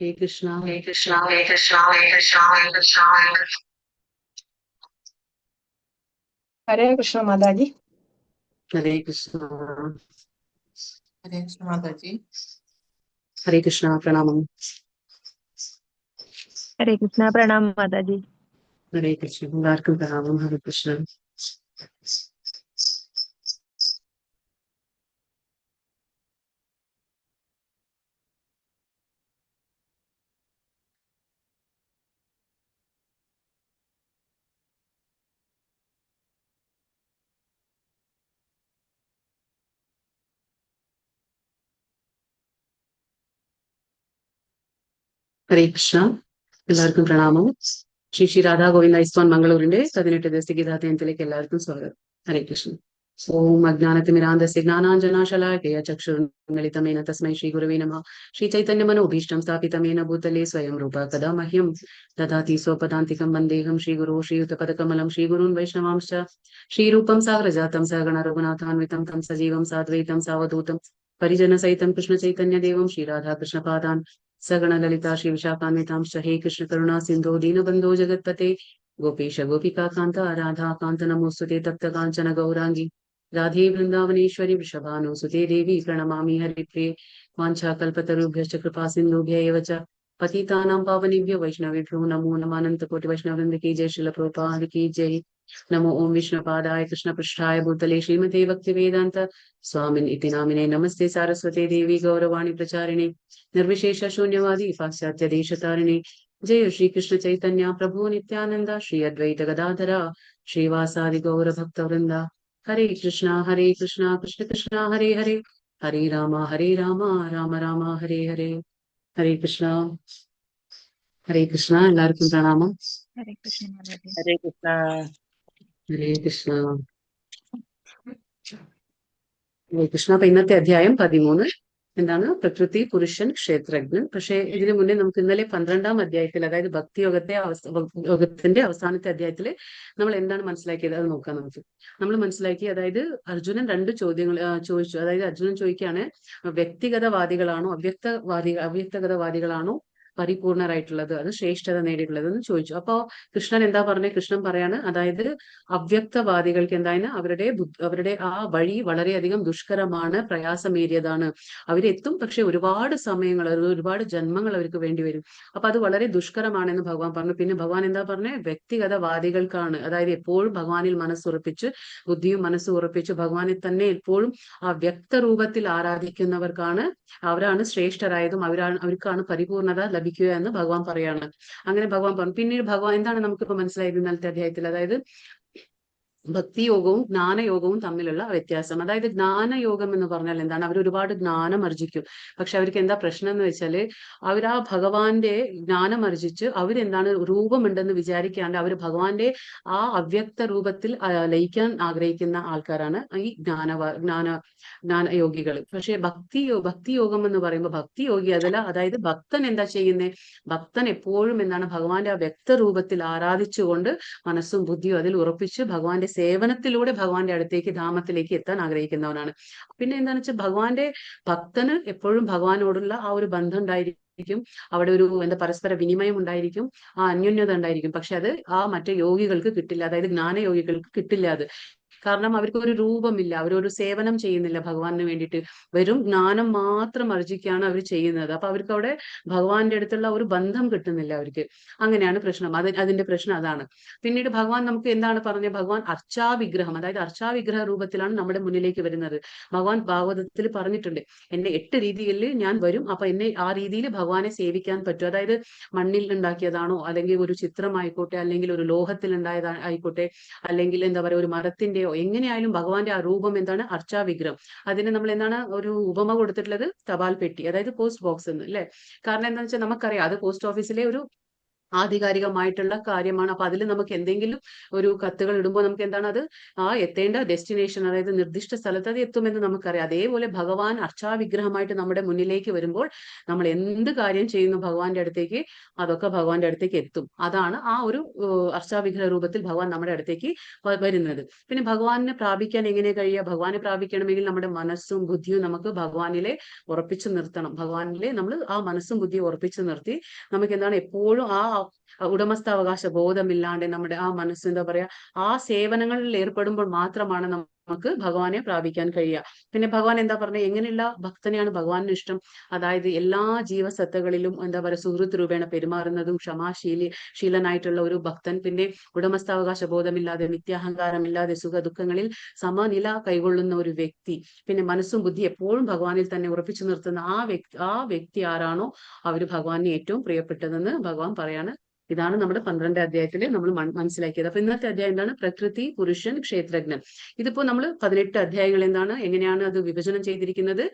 Hare Krishna, Hare Krishna, Hare Krishna, Hare Krishna, Hare Krishna, Hare Krishna. हरे कृष्ण माता जी। Hare Krishna, Hare Krishna, Mataji. Hare Krishna, Pranamam. हरे कृष्णा प्रणाम माता जी। Hare Krishna, എല്ലാവർക്കും പ്രണാമം. Hare Krishna. ഹരേ കൃഷ്ണ, എല്ലാവർക്കും പ്രണാമം. ശ്രീ രാധാ ഗോവിന്ദ ഐസ്വാൻ മംഗളൂരിന്റെ 18 ദിവസത്തെ ഗീതാധ്യയനത്തിലേക്ക് എല്ലാവർക്കും സ്വാഗതം. ഹരേ കൃഷ്ണ. ഓം അജ്ഞാനതിമിരാന്ധസ്യ ജ്ഞാനാഞ്ജനാശലാകയ ചക്ഷുർമിലിതമേന തസ്മൈ ശ്രീ ഗുരവേ നമഃ. ശ്രീ ചൈതന്യ മനോഭീഷ്ടം സ്ഥാപിതമേന ഭൂതലേ സ്വയം രൂപ കഥാ മഹ്യം ദദാതി സ്വപദാന്തികം വന്ദേഹം ശ്രീഗുരു ശ്രീയുതപദകമലം ശ്രീഗുരുൻ വൈഷ്ണവാംശ്ച ശ്രീരൂപം സാഗ്രജാതം സഗണ രഘുനാഥാന്വിതം തം സജീവം സാദ്വൈതം സാവധൂതം പരിജന സഹിതം കൃഷ്ണ ചൈതന്യ ദേവം ശ്രീ രാധാകൃഷ്ണ പാദാൻ सगण ललिता श्री विशाखान्वितांश्च हे कृष्ण करुणा सिंधो दीनबंधो जगत्पते गोपेश गोपिका कांता राधा कांत नमोस्तुते तप्त कांचन गौरांगी राधे वृंदावनेश्वरी वृषभानुसुते देवी प्रणमामि हरिप्रिये वाञ्छाकल्पतरुभ्यश्च कृपा सिन्धुभ्य एव च पतितानां पावनेभ्यो वैष्णवेभ्यो नमो नमः. अनंतकोटि वैष्णववृंद की जय, श्रील प्रभुपाद की जय. नमो ओम विष्णुपादाय कृष्णपृष्ठाय भूतले श्रीमते भक्तिवेदांत स्वामिन् इति नामिने नमस्ते सारस्वते देवी गौरवाणी प्रचारिणे निर्विशेष शून्यवादी पाश्चात्य देशतारिणे. जय श्री कृष्ण चैतन्य प्रभु नित्यानंद श्री अद्वैत गदाधरा श्रीवासादि गौर भक्त वृंदा. हरे कृष्णा कृष्ण कृष्ण हरे हरे, हरे राम राम राम हरे हरे. हरे कृष्णा എല്ലാവർക്കും പ്രണാമം. हरे कृष्ण माता जी। Hare Krishna. ഹരേ കൃഷ്ണ. ഹരേ കൃഷ്ണ. അപ്പൊ ഇന്നത്തെ അധ്യായം 13 എന്താണ്? പ്രകൃതി, പുരുഷൻ, ക്ഷേത്രജ്ഞൻ. പക്ഷെ ഇതിനു മുന്നേ നമുക്ക് ഇന്നലെ 12ാം അധ്യായത്തിൽ, അതായത് യോഗത്തിന്റെ അവസാനത്തെ അധ്യായത്തിൽ നമ്മൾ എന്താണ് മനസ്സിലാക്കിയത് അത് നോക്കാം. നമ്മൾ മനസ്സിലാക്കി, അതായത് അർജുനൻ 2 ചോദ്യങ്ങൾ ചോദിച്ചു. അതായത് അർജുനൻ ചോദിക്കുകയാണ്, വ്യക്തിഗതവാദികളാണോ അവ്യക്തഗതവാദികളാണോ പരിപൂർണരായിട്ടുള്ളത്, അത് ശ്രേഷ്ഠത നേടിയിട്ടുള്ളത് എന്ന് ചോദിച്ചു. അപ്പോ കൃഷ്ണൻ എന്താ പറഞ്ഞത്? കൃഷ്ണൻ പറയാണ്, അതായത് അവ്യക്തവാദികൾക്ക് എന്തായാലും അവരുടെ ആ വഴി വളരെയധികം ദുഷ്കരമാണ്, പ്രയാസമേറിയതാണ്. അവരെത്തും, പക്ഷെ ഒരുപാട് സമയങ്ങൾ, ഒരുപാട് ജന്മങ്ങൾ അവർക്ക് വേണ്ടി വരും. അപ്പൊ അത് വളരെ ദുഷ്കരമാണെന്ന് ഭഗവാൻ പറഞ്ഞു. പിന്നെ ഭഗവാൻ എന്താ പറഞ്ഞത്? വ്യക്തിഗതവാദികൾക്കാണ്, അതായത് എപ്പോഴും ഭഗവാനിൽ മനസ്സുറപ്പിച്ച്, ബുദ്ധിയും മനസ്സും ഉറപ്പിച്ച് ഭഗവാനെ തന്നെ എപ്പോഴും ആ വ്യക്തരൂപത്തിൽ ആരാധിക്കുന്നവർക്കാണ്, അവരാണ് ശ്രേഷ്ഠരായതും അവർക്കാണ് പരിപൂർണത ലഭിക്കുക എന്ന് ഭഗവാൻ പറയാണ്. അങ്ങനെ ഭഗവാൻ പറഞ്ഞു. പിന്നീട് ഭഗവാൻ എന്താണ് നമുക്കിപ്പോ മനസ്സിലായത് ഇന്നലത്തെ അധ്യായത്തിൽ? അതായത് ഭക്തിയോഗവും ജ്ഞാനയോഗവും തമ്മിലുള്ള വ്യത്യാസം. അതായത് ജ്ഞാനയോഗം എന്ന് പറഞ്ഞാൽ എന്താണ്? അവർ ഒരുപാട് ജ്ഞാനം അർജിക്കും. പക്ഷെ അവർക്ക് എന്താ പ്രശ്നം എന്ന് വെച്ചാല്, അവർ ആ ഭഗവാന്റെ ജ്ഞാനം അർജിച്ച് അവരെന്താണ് രൂപമുണ്ടെന്ന് വിചാരിക്കാണ്ട് അവർ ഭഗവാന്റെ ആ അവ്യക്ത രൂപത്തിൽ ലയിക്കാൻ ആഗ്രഹിക്കുന്ന ആൾക്കാരാണ് ഈ ജ്ഞാനയോഗികൾ. പക്ഷെ ഭക്തിയോഗം എന്ന് പറയുമ്പോൾ ഭക്തിയോഗി അതല്ല. അതായത് ഭക്തൻ എന്താ ചെയ്യുന്നത്? ഭക്തൻ എപ്പോഴും എന്താണ്? ഭഗവാന്റെ ആ വ്യക്തരൂപത്തിൽ ആരാധിച്ചുകൊണ്ട് മനസ്സും ബുദ്ധിയും അതിൽ ഉറപ്പിച്ച് ഭഗവാന്റെ സേവനത്തിലൂടെ ഭഗവാന്റെ അടുത്തേക്ക്, ധാമത്തിലേക്ക് എത്താൻ ആഗ്രഹിക്കുന്നവനാണ്. പിന്നെ എന്താണെന്ന് വെച്ചാൽ ഭഗവാന്റെ ഭക്തന് എപ്പോഴും ഭഗവാനോടുള്ള ആ ഒരു ബന്ധം ഉണ്ടായിരിക്കും, അവിടെ ഒരു പരസ്പര വിനിമയം ഉണ്ടായിരിക്കും, ആ അന്യോന്യത ഉണ്ടായിരിക്കും. പക്ഷെ അത് ആ മറ്റു യോഗികൾക്ക് കിട്ടില്ല, അതായത് ജ്ഞാനയോഗികൾക്ക് കിട്ടില്ല അത്. കാരണം അവർക്ക് ഒരു രൂപമില്ല, അവരൊരു സേവനം ചെയ്യുന്നില്ല ഭഗവാന് വേണ്ടിയിട്ട്, വെറും ജ്ഞാനം മാത്രം അർജിക്കുകയാണ് അവർ ചെയ്യുന്നത്. അപ്പൊ അവർക്ക് അവിടെ ഭഗവാന്റെ അടുത്തുള്ള ഒരു ബന്ധം കിട്ടുന്നില്ല അവർക്ക്. അങ്ങനെയാണ് പ്രശ്നം. അതിന്റെ പ്രശ്നം അതാണ്. പിന്നീട് ഭഗവാൻ നമുക്ക് എന്താണ് പറഞ്ഞത്? ഭഗവാൻ അർച്ചാവിഗ്രഹം, അതായത് അർച്ചാവിഗ്രഹ രൂപത്തിലാണ് നമ്മുടെ മുന്നിലേക്ക് വരുന്നത്. ഭഗവാൻ ഭാഗവതത്തിൽ പറഞ്ഞിട്ടുണ്ട്, എന്നെ 8 രീതിയിൽ ഞാൻ വരും, അപ്പൊ എന്നെ ആ രീതിയിൽ ഭഗവാനെ സേവിക്കാൻ പറ്റും. അതായത് മണ്ണിൽ ഉണ്ടാക്കിയതാണോ, അല്ലെങ്കിൽ ഒരു ചിത്രമായിക്കോട്ടെ, അല്ലെങ്കിൽ ഒരു ലോഹത്തിൽ ഉണ്ടായതായിക്കോട്ടെ, അല്ലെങ്കിൽ എന്താ പറയുക ഒരു മരത്തിന്റെയോ, എങ്ങനെയായാലും ഭഗവാന്റെ ആ രൂപം എന്താണ്? അർച്ചാവിഗ്രഹം. അതിന് നമ്മൾ എന്താണ് ഒരു ഉപമ കൊടുത്തിട്ടുള്ളത്? തപാൽ പെട്ടി, അതായത് പോസ്റ്റ് ബോക്സ് എന്ന്, അല്ലെ? കാരണം എന്താണെന്ന് വെച്ചാൽ നമുക്കറിയാം, അത് പോസ്റ്റ് ഓഫീസിലെ ഒരു ആധികാരികമായിട്ടുള്ള കാര്യമാണ്. അപ്പൊ അതിൽ നമുക്ക് എന്തെങ്കിലും ഒരു കത്തുകൾ ഇടുമ്പോൾ നമുക്ക് എന്താണ് അത് എത്തേണ്ട ഡെസ്റ്റിനേഷൻ, അതായത് നിർദ്ദിഷ്ട സ്ഥലത്ത് അത് എത്തുമെന്ന് നമുക്കറിയാം. അതേപോലെ ഭഗവാൻ അർച്ചാവിഗ്രഹമായിട്ട് നമ്മുടെ മുന്നിലേക്ക് വരുമ്പോൾ നമ്മൾ എന്ത് കാര്യം ചെയ്യുന്നു ഭഗവാന്റെ അടുത്തേക്ക്, അതൊക്കെ ഭഗവാന്റെ അടുത്തേക്ക് എത്തും. അതാണ് ആ ഒരു അർച്ചാവിഗ്രഹ രൂപത്തിൽ ഭഗവാൻ നമ്മുടെ അടുത്തേക്ക് വരുന്നത്. പിന്നെ ഭഗവാനെ പ്രാപിക്കാൻ എങ്ങനെ കഴിയുക? ഭഗവാനെ പ്രാപിക്കണമെങ്കിൽ നമ്മുടെ മനസ്സും ബുദ്ധിയും നമുക്ക് ഭഗവാനിലെ ഉറപ്പിച്ചു നിർത്തണം. ഭഗവാനിലെ നമ്മൾ ആ മനസ്സും ബുദ്ധിയും ഉറപ്പിച്ചു നിർത്തി നമുക്ക് എന്താണ് എപ്പോഴും ആ ഉടമസ്ഥാവകാശ ബോധമില്ലാണ്ട് നമ്മുടെ ആ മനസ്സ് എന്താ പറയാ ആ സേവനങ്ങളിൽ ഏർപ്പെടുമ്പോൾ മാത്രമാണ് നമുക്ക് ഭഗവാനെ പ്രാപിക്കാൻ കഴിയുക. പിന്നെ ഭഗവാൻ എന്താ പറഞ്ഞ എങ്ങനെയുള്ള ഭക്തനെയാണ് ഭഗവാന് ഇഷ്ടം? അതായത് എല്ലാ ജീവസത്തകളിലും എന്താ പറയുക സുഹൃത്ത് രൂപേണ പെരുമാറുന്നതും ശീലനായിട്ടുള്ള ഒരു ഭക്തൻ, പിന്നെ ഉടമസ്ഥാവകാശ ബോധമില്ലാതെ നിത്യാഹങ്കാരമില്ലാതെ സുഖ ദുഃഖങ്ങളിൽ സമനില കൈകൊള്ളുന്ന ഒരു വ്യക്തി, പിന്നെ മനസ്സും ബുദ്ധി എപ്പോഴും ഭഗവാനിൽ തന്നെ ഉറപ്പിച്ചു നിർത്തുന്ന ആ വ്യക്തി ആരാണോ അവര് ഭഗവാന് ഏറ്റവും പ്രിയപ്പെട്ടതെന്ന് ഭഗവാൻ പറയാണ്. ഇതാണ് നമ്മുടെ 12 അധ്യായത്തിൽ നമ്മൾ മനസ്സിലാക്കിയത്. അപ്പൊ ഇന്നത്തെ അധ്യായം എന്താണ്? പ്രകൃതി, പുരുഷൻ, ക്ഷേത്രജ്ഞൻ. ഇതിപ്പോ നമ്മൾ 18 അധ്യായങ്ങൾ എന്താണ് എങ്ങനെയാണ് അത് വിഭജനം ചെയ്തിരിക്കുന്നത്?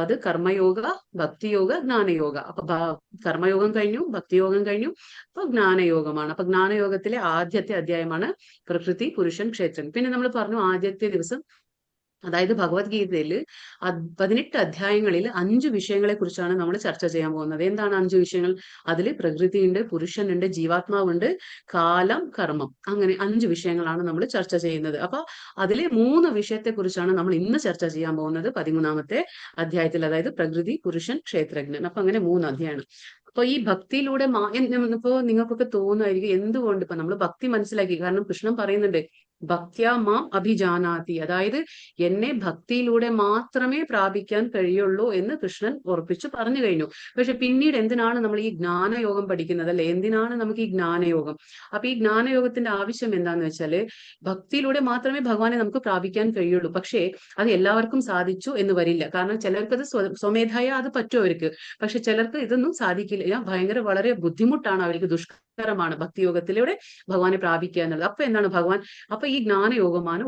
അത് കർമ്മയോഗ, ഭക്തിയോഗ, ജ്ഞാനയോഗ. അപ്പൊ കർമ്മയോഗം കഴിഞ്ഞു, ഭക്തിയോഗം കഴിഞ്ഞു, അപ്പൊ ജ്ഞാനയോഗമാണ്. അപ്പൊ ജ്ഞാനയോഗത്തിലെ ആദ്യത്തെ അധ്യായമാണ് പ്രകൃതി, പുരുഷൻ, ക്ഷേത്രജ്ഞൻ. പിന്നെ നമ്മൾ പറഞ്ഞു ആദ്യത്തെ ദിവസം, അതായത് ഭഗവത്ഗീതയിൽ 18 അധ്യായങ്ങളിൽ 5 വിഷയങ്ങളെ കുറിച്ചാണ് നമ്മൾ ചർച്ച ചെയ്യാൻ പോകുന്നത്. എന്താണ് 5 വിഷയങ്ങൾ? അതിൽ പ്രകൃതിയുണ്ട്, പുരുഷനുണ്ട്, ജീവാത്മാവുണ്ട്, കാലം, കർമ്മം, അങ്ങനെ 5 വിഷയങ്ങളാണ് നമ്മൾ ചർച്ച ചെയ്യുന്നത്. അപ്പൊ അതിലെ 3 വിഷയത്തെ കുറിച്ചാണ് നമ്മൾ ഇന്ന് ചർച്ച ചെയ്യാൻ പോകുന്നത് 13ാമത്തെ അധ്യായത്തിൽ, അതായത് പ്രകൃതി, പുരുഷൻ, ക്ഷേത്രജ്ഞൻ. അപ്പൊ അങ്ങനെ 3 അധ്യായമാണ്. അപ്പൊ ഈ ഭക്തിയിലൂടെ ഇപ്പോ നിങ്ങൾക്കൊക്കെ തോന്നുമായിരിക്കും എന്തുകൊണ്ട് ഇപ്പൊ നമ്മൾ ഭക്തി മനസ്സിലാക്കി, കാരണം കൃഷ്ണൻ പറയുന്നുണ്ട് ഭക്ത്യാ മാം അഭിജാനാതി, അതായത് എന്നെ ഭക്തിയിലൂടെ മാത്രമേ പ്രാപിക്കാൻ കഴിയുള്ളൂ എന്ന് കൃഷ്ണൻ ഉറപ്പിച്ചു പറഞ്ഞു കഴിഞ്ഞു. പക്ഷെ പിന്നീട് എന്തിനാണ് നമ്മൾ ഈ ജ്ഞാനയോഗം പഠിക്കുന്നത്? അല്ലെ, എന്തിനാണ് നമുക്ക് ഈ ജ്ഞാനയോഗം? അപ്പൊ ഈ ജ്ഞാനയോഗത്തിന്റെ ആവശ്യം എന്താന്ന് വെച്ചാല് ഭക്തിയിലൂടെ മാത്രമേ ഭഗവാനെ നമുക്ക് പ്രാപിക്കാൻ കഴിയുള്ളൂ. പക്ഷേ അത് എല്ലാവർക്കും സാധിച്ചു എന്ന് വരില്ല. കാരണം ചിലർക്ക് അത് സ്വമേധയ അത് പറ്റും അവർക്ക്, പക്ഷെ ചിലർക്ക് ഇതൊന്നും സാധിക്കില്ല. ഭയങ്കര വളരെ ബുദ്ധിമുട്ടാണ് അവർക്ക്, ദുഷ്കരമാണ് ഭക്തിയോഗത്തിലൂടെ ഭഗവാനെ പ്രാപിക്കുക എന്നുള്ളത്. അപ്പൊ എന്താണ് അപ്പൊ ഈ ജ്ഞാനയോഗമാണ്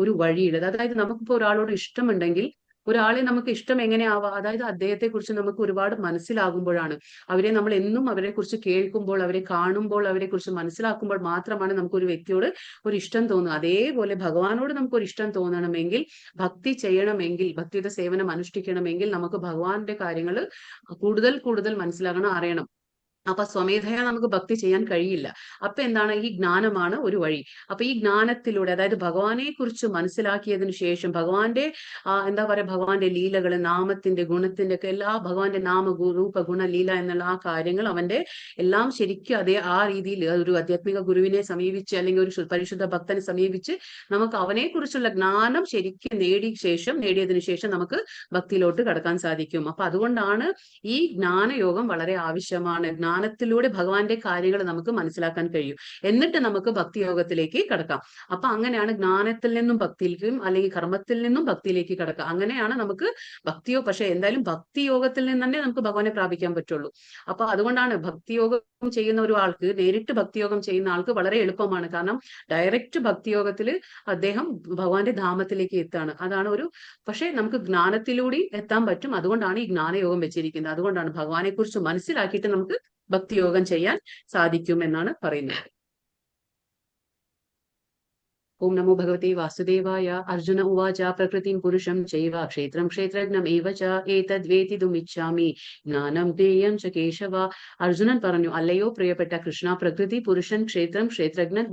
ഒരു വഴിയുള്ളത്. അതായത് നമുക്കിപ്പോ ഒരാളോട് ഇഷ്ടമുണ്ടെങ്കിൽ, ഒരാളെ നമുക്ക് ഇഷ്ടം എങ്ങനെയാവാം? അതായത് അദ്ദേഹത്തെ കുറിച്ച് നമുക്ക് ഒരുപാട് മനസ്സിലാകുമ്പോഴാണ്, അവരെ നമ്മൾ എന്നും അവരെ കുറിച്ച് കേൾക്കുമ്പോൾ, അവരെ കാണുമ്പോൾ, അവരെ കുറിച്ച് മനസ്സിലാക്കുമ്പോൾ മാത്രമാണ് നമുക്ക് ഒരു വ്യക്തിയോട് ഒരു ഇഷ്ടം തോന്നുക. അതേപോലെ ഭഗവാനോട് നമുക്ക് ഒരു ഇഷ്ടം തോന്നണമെങ്കിൽ, ഭക്തി ചെയ്യണമെങ്കിൽ, ഭക്തിയുടെ സേവനം അനുഷ്ഠിക്കണമെങ്കിൽ നമുക്ക് ഭഗവാന്റെ കാര്യങ്ങൾ കൂടുതൽ കൂടുതൽ മനസ്സിലാകണം, അറിയണം. അപ്പൊ സ്വമേധയാ നമുക്ക് ഭക്തി ചെയ്യാൻ കഴിയില്ല. അപ്പൊ എന്താണ്? ഈ ജ്ഞാനമാണ് ഒരു വഴി. അപ്പൊ ഈ ജ്ഞാനത്തിലൂടെ, അതായത് ഭഗവാനെ കുറിച്ച് മനസ്സിലാക്കിയതിനു ശേഷം ഭഗവാന്റെ എന്താ പറയാ ഭഗവാന്റെ ലീലകള്, നാമത്തിന്റെ ഗുണത്തിന്റെ ഒക്കെ എല്ലാ ഭഗവാന്റെ രൂപ ഗുണ ലീല എന്നുള്ള ആ കാര്യങ്ങൾ അവന്റെ എല്ലാം ശരിക്കും ആ രീതിയിൽ ഒരു ആധ്യാത്മിക ഗുരുവിനെ സമീപിച്ച് അല്ലെങ്കിൽ ഒരു പരിശുദ്ധ ഭക്തനെ സമീപിച്ച് നമുക്ക് അവനെ കുറിച്ചുള്ള ജ്ഞാനം ശരിക്കും നേടിയതിനു ശേഷം നമുക്ക് ഭക്തിയിലോട്ട് കടക്കാൻ സാധിക്കും. അപ്പൊ അതുകൊണ്ടാണ് ഈ ജ്ഞാനയോഗം വളരെ ആവശ്യമാണ്. ജ്ഞാനത്തിലൂടെ ഭഗവാന്റെ കാര്യങ്ങൾ നമുക്ക് മനസ്സിലാക്കാൻ കഴിയും. എന്നിട്ട് നമുക്ക് ഭക്തിയോഗത്തിലേക്ക് കടക്കാം. അപ്പൊ അങ്ങനെയാണ് ജ്ഞാനത്തിൽ നിന്നും ഭക്തിയിലേക്കും അല്ലെങ്കിൽ കർമ്മത്തിൽ നിന്നും ഭക്തിയിലേക്ക് കടക്കാം. അങ്ങനെയാണ് നമുക്ക് പക്ഷെ എന്തായാലും ഭക്തിയോഗത്തിൽ നിന്ന് തന്നെ നമുക്ക് ഭഗവാനെ പ്രാപിക്കാൻ പറ്റുള്ളൂ. അപ്പൊ അതുകൊണ്ടാണ് ഭക്തിയോഗം ചെയ്യുന്ന ഒരു ആൾക്ക്, നേരിട്ട് ഭക്തിയോഗം ചെയ്യുന്ന ആൾക്ക് വളരെ എളുപ്പമാണ്. കാരണം ഡയറക്റ്റ് ഭക്തിയോഗത്തിൽ അദ്ദേഹം ഭഗവാന്റെ ധാമത്തിലേക്ക് എത്താണ്. പക്ഷെ നമുക്ക് ജ്ഞാനത്തിലൂടെ എത്താൻ പറ്റും. അതുകൊണ്ടാണ് ഈ ജ്ഞാനയോഗം വെച്ചിരിക്കുന്നത്. അതുകൊണ്ടാണ് ഭഗവാനെ കുറിച്ച് മനസ്സിലാക്കിയിട്ട് നമുക്ക് ഭക്തിയോഗം ചെയ്യാൻ സാധിക്കും എന്നാണ് പറയുന്നത്. ഓം നമോ ഭഗവതി വാസുദേവായ. അർജുന ഉവാച പ്രകൃതിം പുരുഷം ചൈവ ക്ഷേത്രം ക്ഷേത്രജ്ഞം ഏവ ച ഏതദ് വേദിതുമിച്ഛാമി ജ്ഞാനം ജ്ഞേയം ച കേശവ. അർജുനൻ പറഞ്ഞു, അല്ലയോ പ്രിയപ്പെട്ട കൃഷ്ണ, പ്രകൃതി, പുരുഷൻ, ക്ഷേത്രം, ക്ഷേത്രജ്ഞൻ,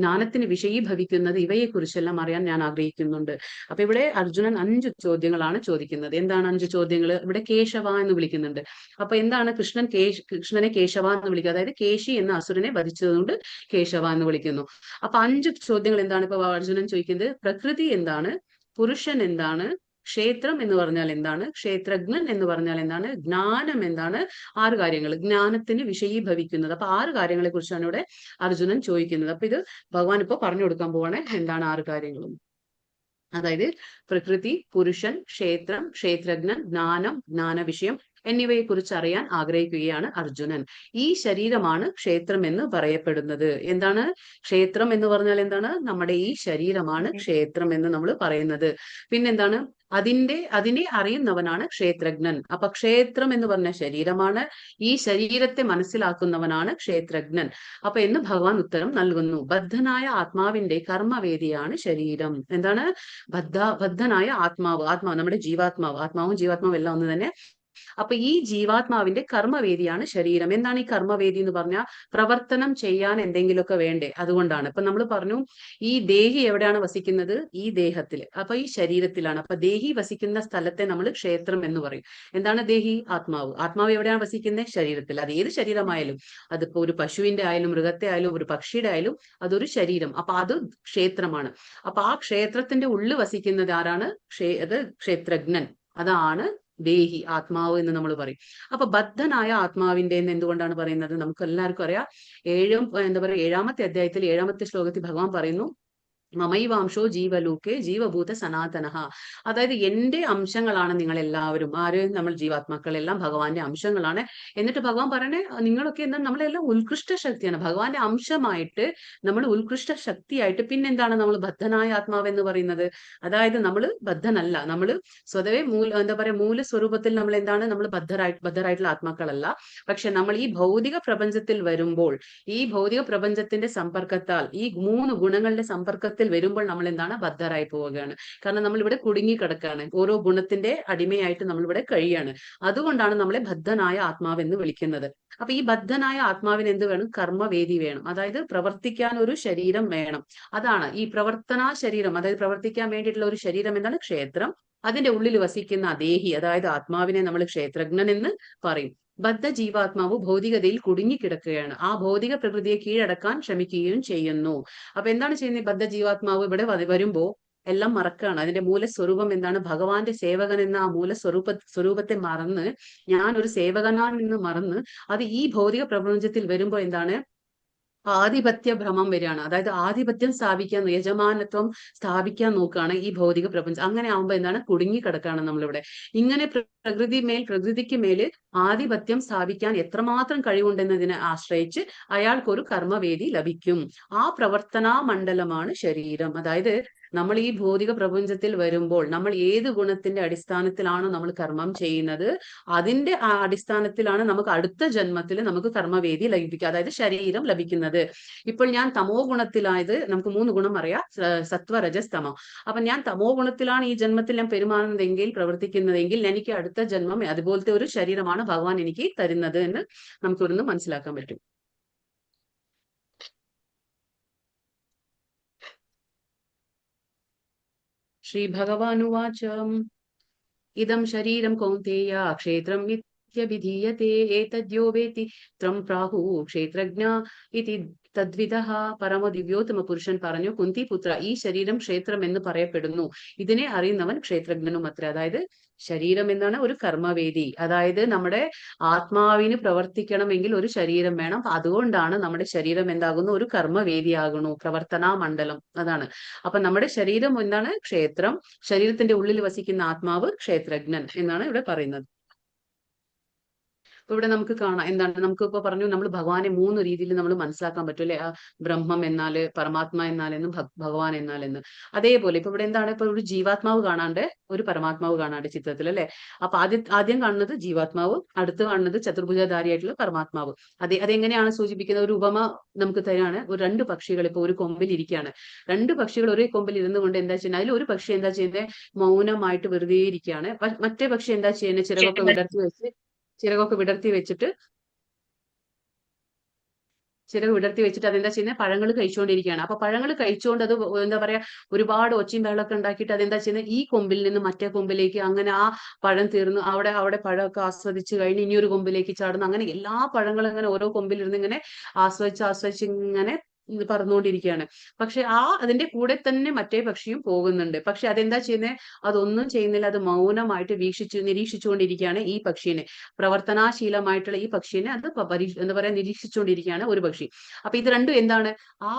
ജ്ഞാനത്തിന് വിഷയീഭവിക്കുന്നത് ഇവയെക്കുറിച്ചെല്ലാം അറിയാൻ ഞാൻ ആഗ്രഹിക്കുന്നുണ്ട്. അപ്പൊ ഇവിടെ അർജുനൻ 5 ചോദ്യങ്ങളാണ് ചോദിക്കുന്നത്. എന്താണ് 5 ചോദ്യങ്ങൾ? ഇവിടെ കേശവ എന്ന് വിളിക്കുന്നുണ്ട്. അപ്പൊ എന്താണ്? കൃഷ്ണനെ കേശവ എന്ന് വിളിക്കുക, അതായത് കേശി എന്ന അസുരനെ വധിച്ചതുകൊണ്ട് കേശവ എന്ന് വിളിക്കുന്നു. അപ്പൊ 5 ചോദ്യങ്ങൾ എന്താണ് ഇപ്പൊ അർജുനൻ ചോദിക്കുന്നത്? പ്രകൃതി എന്താണ്? പുരുഷൻ എന്താണ്? ക്ഷേത്രം എന്ന് പറഞ്ഞാൽ എന്താണ്? ക്ഷേത്രജ്ഞൻ എന്ന് പറഞ്ഞാൽ എന്താണ്? ജ്ഞാനം എന്താണ്? 6 കാര്യങ്ങൾ, ജ്ഞാനത്തിന് വിഷയീഭവിക്കുന്നത്. അപ്പൊ 6 കാര്യങ്ങളെ കുറിച്ചാണ് ഇവിടെ അർജുനൻ ചോദിക്കുന്നത്. അപ്പൊ ഇത് ഭഗവാൻ ഇപ്പൊ പറഞ്ഞു കൊടുക്കാൻ പോവാണ് എന്താണ് 6 കാര്യങ്ങളും. അതായത് പ്രകൃതി, പുരുഷൻ, ക്ഷേത്രം, ക്ഷേത്രജ്ഞൻ, ജ്ഞാനം, ജ്ഞാനവിഷയം, എന്നിവയെ കുറിച്ച് അറിയാൻ ആഗ്രഹിക്കുകയാണ് അർജുനൻ. ഈ ശരീരമാണ് ക്ഷേത്രം എന്ന് പറയപ്പെടുന്നത്. എന്താണ് ക്ഷേത്രം എന്ന് പറഞ്ഞാൽ? എന്താണ്? നമ്മുടെ ഈ ശരീരമാണ് ക്ഷേത്രം എന്ന് നമ്മൾ പറയുന്നത്. പിന്നെന്താണ്? അതിനെ അറിയുന്നവനാണ് ക്ഷേത്രജ്ഞൻ. അപ്പൊ ക്ഷേത്രം എന്ന് പറഞ്ഞ ശരീരമാണ്, ഈ ശരീരത്തെ മനസ്സിലാക്കുന്നവനാണ് ക്ഷേത്രജ്ഞൻ. അപ്പൊ എന്ന് ഭഗവാൻ ഉത്തരം നൽകുന്നു. ബദ്ധനായ ആത്മാവിന്റെ കർമ്മവേദിയാണ് ശരീരം. എന്താണ്? ബദ്ധനായ ആത്മാവ്, നമ്മുടെ ജീവാത്മാവ്, ആത്മാവും ജീവാത്മാവും എല്ലാം ഒന്ന് തന്നെ. അപ്പൊ ഈ ജീവാത്മാവിന്റെ കർമ്മവേദിയാണ് ശരീരം. എന്താണ് ഈ കർമ്മവേദി എന്ന് പറഞ്ഞാൽ? പ്രവർത്തനം ചെയ്യാൻ എന്തെങ്കിലുമൊക്കെ വേണ്ടേ, അതുകൊണ്ടാണ്. ഇപ്പൊ നമ്മൾ പറഞ്ഞു ഈ ദേഹി എവിടെയാണ് വസിക്കുന്നത്? ഈ ദേഹത്തില്, അപ്പൊ ഈ ശരീരത്തിലാണ്. അപ്പൊ ദേഹി വസിക്കുന്ന സ്ഥലത്തെ നമ്മൾ ക്ഷേത്രം എന്ന് പറയും. എന്താണ് ദേഹി? ആത്മാവ്. ആത്മാവ് എവിടെയാണ് വസിക്കുന്നത്? ശരീരത്തിൽ. അത് ഏത് ശരീരമായാലും, അതിപ്പോ ഒരു പശുവിന്റെ ആയാലും മൃഗത്തെ ആയാലും ഒരു പക്ഷിയുടെ ആയാലും അതൊരു ശരീരം. അപ്പൊ അത് ക്ഷേത്രമാണ്. അപ്പൊ ആ ക്ഷേത്രത്തിന്റെ ഉള്ളിൽ വസിക്കുന്നത് ആരാണ്? അത് ക്ഷേത്രജ്ഞൻ. അതാണ് ദേഹി, ആത്മാവ് എന്ന് നമ്മൾ പറയും. അപ്പൊ ബദ്ധനായ ആത്മാവിന്റെ എന്ന് എന്തുകൊണ്ടാണ് പറയുന്നത്? നമുക്ക് എല്ലാവർക്കും അറിയാം. എന്താ പറയുക, 7ാമത്തെ അധ്യായത്തിൽ 7ാമത്തെ ശ്ലോകത്തിൽ ഭഗവാൻ പറയുന്നു, മമൈവാംശോ ജീവലൂക്കെ ജീവഭൂത സനാതനഃ. അതായത് എന്റെ അംശങ്ങളാണ് നിങ്ങൾ എല്ലാവരും. ആര്? നമ്മൾ ജീവാത്മാക്കളെല്ലാം ഭഗവാന്റെ അംശങ്ങളാണ്. എന്നിട്ട് ഭഗവാൻ പറയണേ, നിങ്ങളൊക്കെ എന്താണ്? നമ്മളെല്ലാം ഉത്കൃഷ്ട ശക്തിയാണ്. ഭഗവാന്റെ അംശമായിട്ട് നമ്മൾ ഉത്കൃഷ്ട ശക്തിയായിട്ട്. പിന്നെന്താണ് നമ്മൾ ബദ്ധനായ ആത്മാവ് എന്ന് പറയുന്നത്? അതായത് നമ്മൾ ബദ്ധനല്ല, നമ്മൾ സ്വതവേ എന്താ പറയാ, മൂലസ്വരൂപത്തിൽ നമ്മൾ എന്താണ്? നമ്മൾ ബദ്ധരായിട്ടുള്ള ആത്മാക്കളല്ല. പക്ഷെ നമ്മൾ ഈ ഭൗതിക പ്രപഞ്ചത്തിൽ വരുമ്പോൾ, ഈ ഭൗതിക പ്രപഞ്ചത്തിന്റെ സമ്പർക്കത്താൽ, ഈ 3 ഗുണങ്ങളുടെ സമ്പർക്കത്തിൽ വരുമ്പോൾ നമ്മൾ എന്താണ്? ബദ്ധരായി പോവുകയാണ്. കാരണം നമ്മൾ ഇവിടെ കുടുങ്ങി കിടക്കാണ്, ഓരോ ഗുണത്തിന്റെ അടിമയായിട്ട് നമ്മൾ ഇവിടെ കഴിയാണ്. അതുകൊണ്ടാണ് നമ്മളെ ബദ്ധനായ ആത്മാവ് എന്ന് വിളിക്കുന്നത്. അപ്പൊ ഈ ബദ്ധനായ ആത്മാവിന് എന്ത് വേണം? കർമ്മവേദി വേണം. അതായത് പ്രവർത്തിക്കാൻ ഒരു ശരീരം വേണം. അതാണ് ഈ പ്രവർത്തനാ ശരീരം. അതായത് പ്രവർത്തിക്കാൻ വേണ്ടിയിട്ടുള്ള ഒരു ശരീരം എന്താണ്? ക്ഷേത്രം. അതിന്റെ ഉള്ളിൽ വസിക്കുന്ന ദേഹി, അതായത് ആത്മാവിനെ നമ്മൾ ക്ഷേത്രജ്ഞൻ എന്ന് പറയും. ബദ്ധ ജീവാത്മാവ് ഭൗതികതയിൽ കുടുങ്ങിക്കിടക്കുകയാണ്. ആ ഭൗതിക പ്രകൃതിയെ കീഴടക്കാൻ ശ്രമിക്കുകയും ചെയ്യുന്നു. അപ്പൊ എന്താണ് ചെയ്യുന്നത്? ബദ്ധ ജീവാത്മാവ് ഇവിടെ വരുമ്പോ എല്ലാം മറക്കാണ്. അതിന്റെ മൂലസ്വരൂപം എന്താണ്? ഭഗവാന്റെ സേവകൻ എന്ന ആ സ്വരൂപത്തെ മറന്ന്, ഞാൻ ഒരു സേവകനാണെന്ന് മറന്ന്, അത് ഈ ഭൗതിക പ്രപഞ്ചത്തിൽ വരുമ്പോ എന്താണ്? ആധിപത്യ ഭ്രമം വരികയാണ്. അതായത് ആധിപത്യം സ്ഥാപിക്കാൻ, യജമാനത്വം സ്ഥാപിക്കാൻ നോക്കുകയാണ് ഈ ഭൗതിക പ്രപഞ്ചം. അങ്ങനെ ആവുമ്പോ എന്താണ്? കുടുങ്ങിക്കിടക്കാണ് നമ്മളിവിടെ. ഇങ്ങനെ പ്രകൃതിക്ക് മേല് ആധിപത്യം സ്ഥാപിക്കാൻ എത്രമാത്രം കഴിവുണ്ടെന്നതിനെ ആശ്രയിച്ച് അയാൾക്കൊരു കർമ്മവേദി ലഭിക്കും. ആ പ്രവർത്തനാ മണ്ഡലമാണ് ശരീരം. അതായത് നമ്മൾ ഈ ഭൗതിക പ്രപഞ്ചത്തിൽ വരുമ്പോൾ നമ്മൾ ഏത് ഗുണത്തിന്റെ അടിസ്ഥാനത്തിലാണോ നമ്മൾ കർമ്മം ചെയ്യുന്നത്, അതിന്റെ അടിസ്ഥാനത്തിലാണ് നമുക്ക് അടുത്ത ജന്മത്തിൽ നമുക്ക് കർമ്മവേദി ലഭിക്കുക, അതായത് ശരീരം ലഭിക്കുന്നത്. ഇപ്പോൾ ഞാൻ തമോ ഗുണത്തിലായത്, നമുക്ക് 3 ഗുണം അറിയാം, സത്വ രജസ് തമോ. അപ്പൊ ഞാൻ തമോ ഗുണത്തിലാണ് ഈ ജന്മത്തിൽ ഞാൻ പെരുമാറുന്നതെങ്കിൽ, പ്രവർത്തിക്കുന്നതെങ്കിൽ, എനിക്ക് അടുത്ത ജന്മം അതുപോലത്തെ ഒരു ശരീരമാണ് ഭഗവാൻ എനിക്ക് തരുന്നത് എന്ന് നമുക്ക് ഇവിടുന്ന് മനസ്സിലാക്കാൻ പറ്റും. ശ്രീ ഭഗവാനുവാച ഇദം ശരീരം കൗന്തേയ ക്ഷേത്രം ഇത്യഭിധീയത്തെ ഏതദ്യോ വേത്തി ത്വം പ്രാഹു ക്ഷേത്രജ്ഞ ഇതി തദ്വിദഃ. പരമ ദിവ്യോത്തമ പുരുഷൻ പറഞ്ഞു, കുന്തിപുത്ര, ഈ ശരീരം ക്ഷേത്രം എന്ന് പറയപ്പെടുന്നു. ഇതിനെ അറിയുന്നവൻ ക്ഷേത്രജ്ഞനും അത്ര. അതായത് ശരീരം എന്നാണ് ഒരു കർമ്മവേദി. അതായത് നമ്മുടെ ആത്മാവിന് പ്രവർത്തിക്കണമെങ്കിൽ ഒരു ശരീരം വേണം. അതുകൊണ്ടാണ് നമ്മുടെ ശരീരം എന്താകുന്നു? ഒരു കർമ്മവേദിയാകുന്നു, പ്രവർത്തനാ മണ്ഡലം. അതാണ്. അപ്പൊ നമ്മുടെ ശരീരം എന്താണ്? ക്ഷേത്രം. ശരീരത്തിന്റെ ഉള്ളിൽ വസിക്കുന്ന ആത്മാവ് ക്ഷേത്രജ്ഞൻ എന്നാണ് ഇവിടെ പറയുന്നത്. ഇവിടെ നമുക്ക് കാണാം എന്താണ്, നമുക്ക് ഇപ്പൊ പറഞ്ഞു നമ്മൾ ഭഗവാനെ 3 രീതിയിൽ നമ്മൾ മനസ്സിലാക്കാൻ പറ്റും അല്ലെ. ബ്രഹ്മം എന്നാല്, പരമാത്മാ എന്നാലെന്നും, ഭഗവാൻ എന്നാലെന്ന്. അതേപോലെ ഇപ്പൊ ഇവിടെ എന്താണ്, ഇപ്പൊ ഒരു ജീവാത്മാവ് കാണാണ്ട് ഒരു പരമാത്മാവ് കാണാണ്ട് ചിത്രത്തിൽ അല്ലെ. അപ്പൊ ആദ്യം കാണുന്നത് ജീവാത്മാവ്, അടുത്ത് കാണുന്നത് ചതുർഭുജധാരിയായിട്ടുള്ള പരമാത്മാവ്. അതെങ്ങനെയാണ് സൂചിപ്പിക്കുന്നത്? ഒരു ഉപമ നമുക്ക് തരാണ്. ഒരു 2 പക്ഷികൾ ഇപ്പൊ ഒരു കൊമ്പിൽ ഇരിക്കുകയാണ്. 2 പക്ഷികൾ ഒരേ കൊമ്പിൽ ഇരുന്നു കൊണ്ട് എന്താ ചെയ്യുന്നത്? അതിൽ ഒരു പക്ഷി എന്താ ചെയ്യുന്നത്? മൗനമായിട്ട് വെറുതെ ഇരിക്കുകയാണ്. മറ്റേ പക്ഷി എന്താ ചെയ്യുന്നത്? ചിറകൊക്കെ വിടർത്തി വെച്ചിട്ട് അതെന്താ ചെയ്യുന്നത്? പഴങ്ങൾ കഴിച്ചുകൊണ്ടിരിക്കുകയാണ്. അപ്പൊ പഴങ്ങൾ കഴിച്ചുകൊണ്ട് അത് എന്താ പറയാ, ഒരുപാട് ഒച്ചയും ബഹളമൊക്കെ ഉണ്ടാക്കിയിട്ട് അതെന്താ ചെയ്യുന്നത്? ഈ കൊമ്പിൽ നിന്ന് മറ്റേ കൊമ്പിലേക്ക്, അങ്ങനെ ആ പഴം തീർന്നു അവിടെ പഴമൊക്കെ ആസ്വദിച്ച് കഴിഞ്ഞ് ഇനിയൊരു കൊമ്പിലേക്ക് ചാടുന്നു. അങ്ങനെ എല്ലാ പഴങ്ങളും ഇങ്ങനെ ഓരോ കൊമ്പിലിരുന്ന് ഇങ്ങനെ ആസ്വദിച്ച് ഇങ്ങനെ പറന്നുകൊണ്ടിരിക്കുകയാണ്. പക്ഷെ അതിന്റെ കൂടെ തന്നെ മറ്റേ പക്ഷിയും പോകുന്നുണ്ട്. പക്ഷെ അതെന്താ ചെയ്യുന്നത്? അതൊന്നും ചെയ്യുന്നില്ല. അത് മൗനമായിട്ട് നിരീക്ഷിച്ചുകൊണ്ടിരിക്കുകയാണ് ഈ പക്ഷീനെ. പ്രവർത്തനാശീലമായിട്ടുള്ള ഈ പക്ഷീനെ അത് എന്താ പറയാ, നിരീക്ഷിച്ചുകൊണ്ടിരിക്കുകയാണ് ഒരു പക്ഷി. അപ്പൊ ഇത് രണ്ടും എന്താണ്? ആ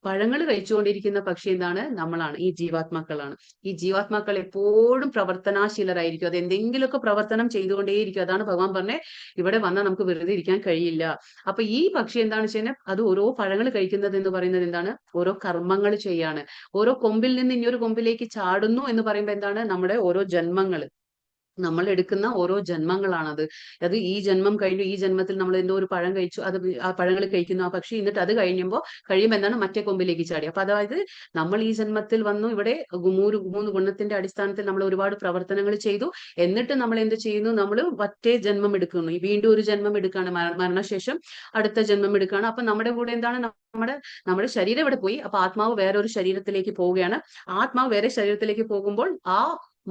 പഴങ്ങൾ കഴിച്ചുകൊണ്ടിരിക്കുന്ന പക്ഷി എന്താണ്? നമ്മളാണ്, ഈ ജീവാത്മാക്കളാണ്. ഈ ജീവാത്മാക്കൾ എപ്പോഴും പ്രവർത്തനാശീലരായിരിക്കും. അത് എന്തെങ്കിലുമൊക്കെ പ്രവർത്തനം ചെയ്തുകൊണ്ടേയിരിക്കും. അതാണ് ഭഗവാൻ പറഞ്ഞത്, ഇവിടെ വന്നാൽ നമുക്ക് വെറുതെ ഇരിക്കാൻ കഴിയില്ല. അപ്പൊ ഈ പക്ഷി എന്താണ് ചെയ്യുന്നത്? അത് ഓരോ പഴങ്ങൾ കഴിക്കുന്നത് എന്ന് പറയുന്നത് എന്താണ്? ഓരോ കർമ്മങ്ങൾ ചെയ്യാണ്. ഓരോ കൊമ്പിൽ നിന്ന് ഇനിയൊരു കൊമ്പിലേക്ക് ചാടുന്നു എന്ന് പറയുമ്പോൾ എന്താണ്? നമ്മുടെ ഓരോ ജന്മങ്ങൾ, നമ്മൾ എടുക്കുന്ന ഓരോ ജന്മങ്ങളാണത്. അത് ഈ ജന്മം കഴിഞ്ഞു, ഈ ജന്മത്തിൽ നമ്മൾ എന്തോ ഒരു പഴം കഴിച്ചു, അത് ആ പഴങ്ങൾ കഴിക്കുന്നു ആ പക്ഷി, എന്നിട്ട് അത് കഴിയുമ്പോൾ എന്താണ്? മറ്റേ കൊമ്പിലേക്ക് ചാടി. അപ്പൊ അതായത് നമ്മൾ ഈ ജന്മത്തിൽ വന്നു, ഇവിടെ മൂന്ന് ഗുണത്തിന്റെ അടിസ്ഥാനത്തിൽ നമ്മൾ ഒരുപാട് പ്രവർത്തനങ്ങൾ ചെയ്തു, എന്നിട്ട് നമ്മൾ എന്ത് ചെയ്യുന്നു? നമ്മൾ മറ്റേ ജന്മം എടുക്കുന്നു, വീണ്ടും ഒരു ജന്മം എടുക്കുകയാണ്, മരണശേഷം അടുത്ത ജന്മം എടുക്കുകയാണ്. അപ്പൊ നമ്മുടെ കൂടെ എന്താണ്? നമ്മുടെ ശരീരം ഇവിടെ പോയി, അപ്പൊ ആത്മാവ് വേറൊരു ശരീരത്തിലേക്ക് പോവുകയാണ്. ആത്മാവ് വേറെ ശരീരത്തിലേക്ക് പോകുമ്പോൾ ആ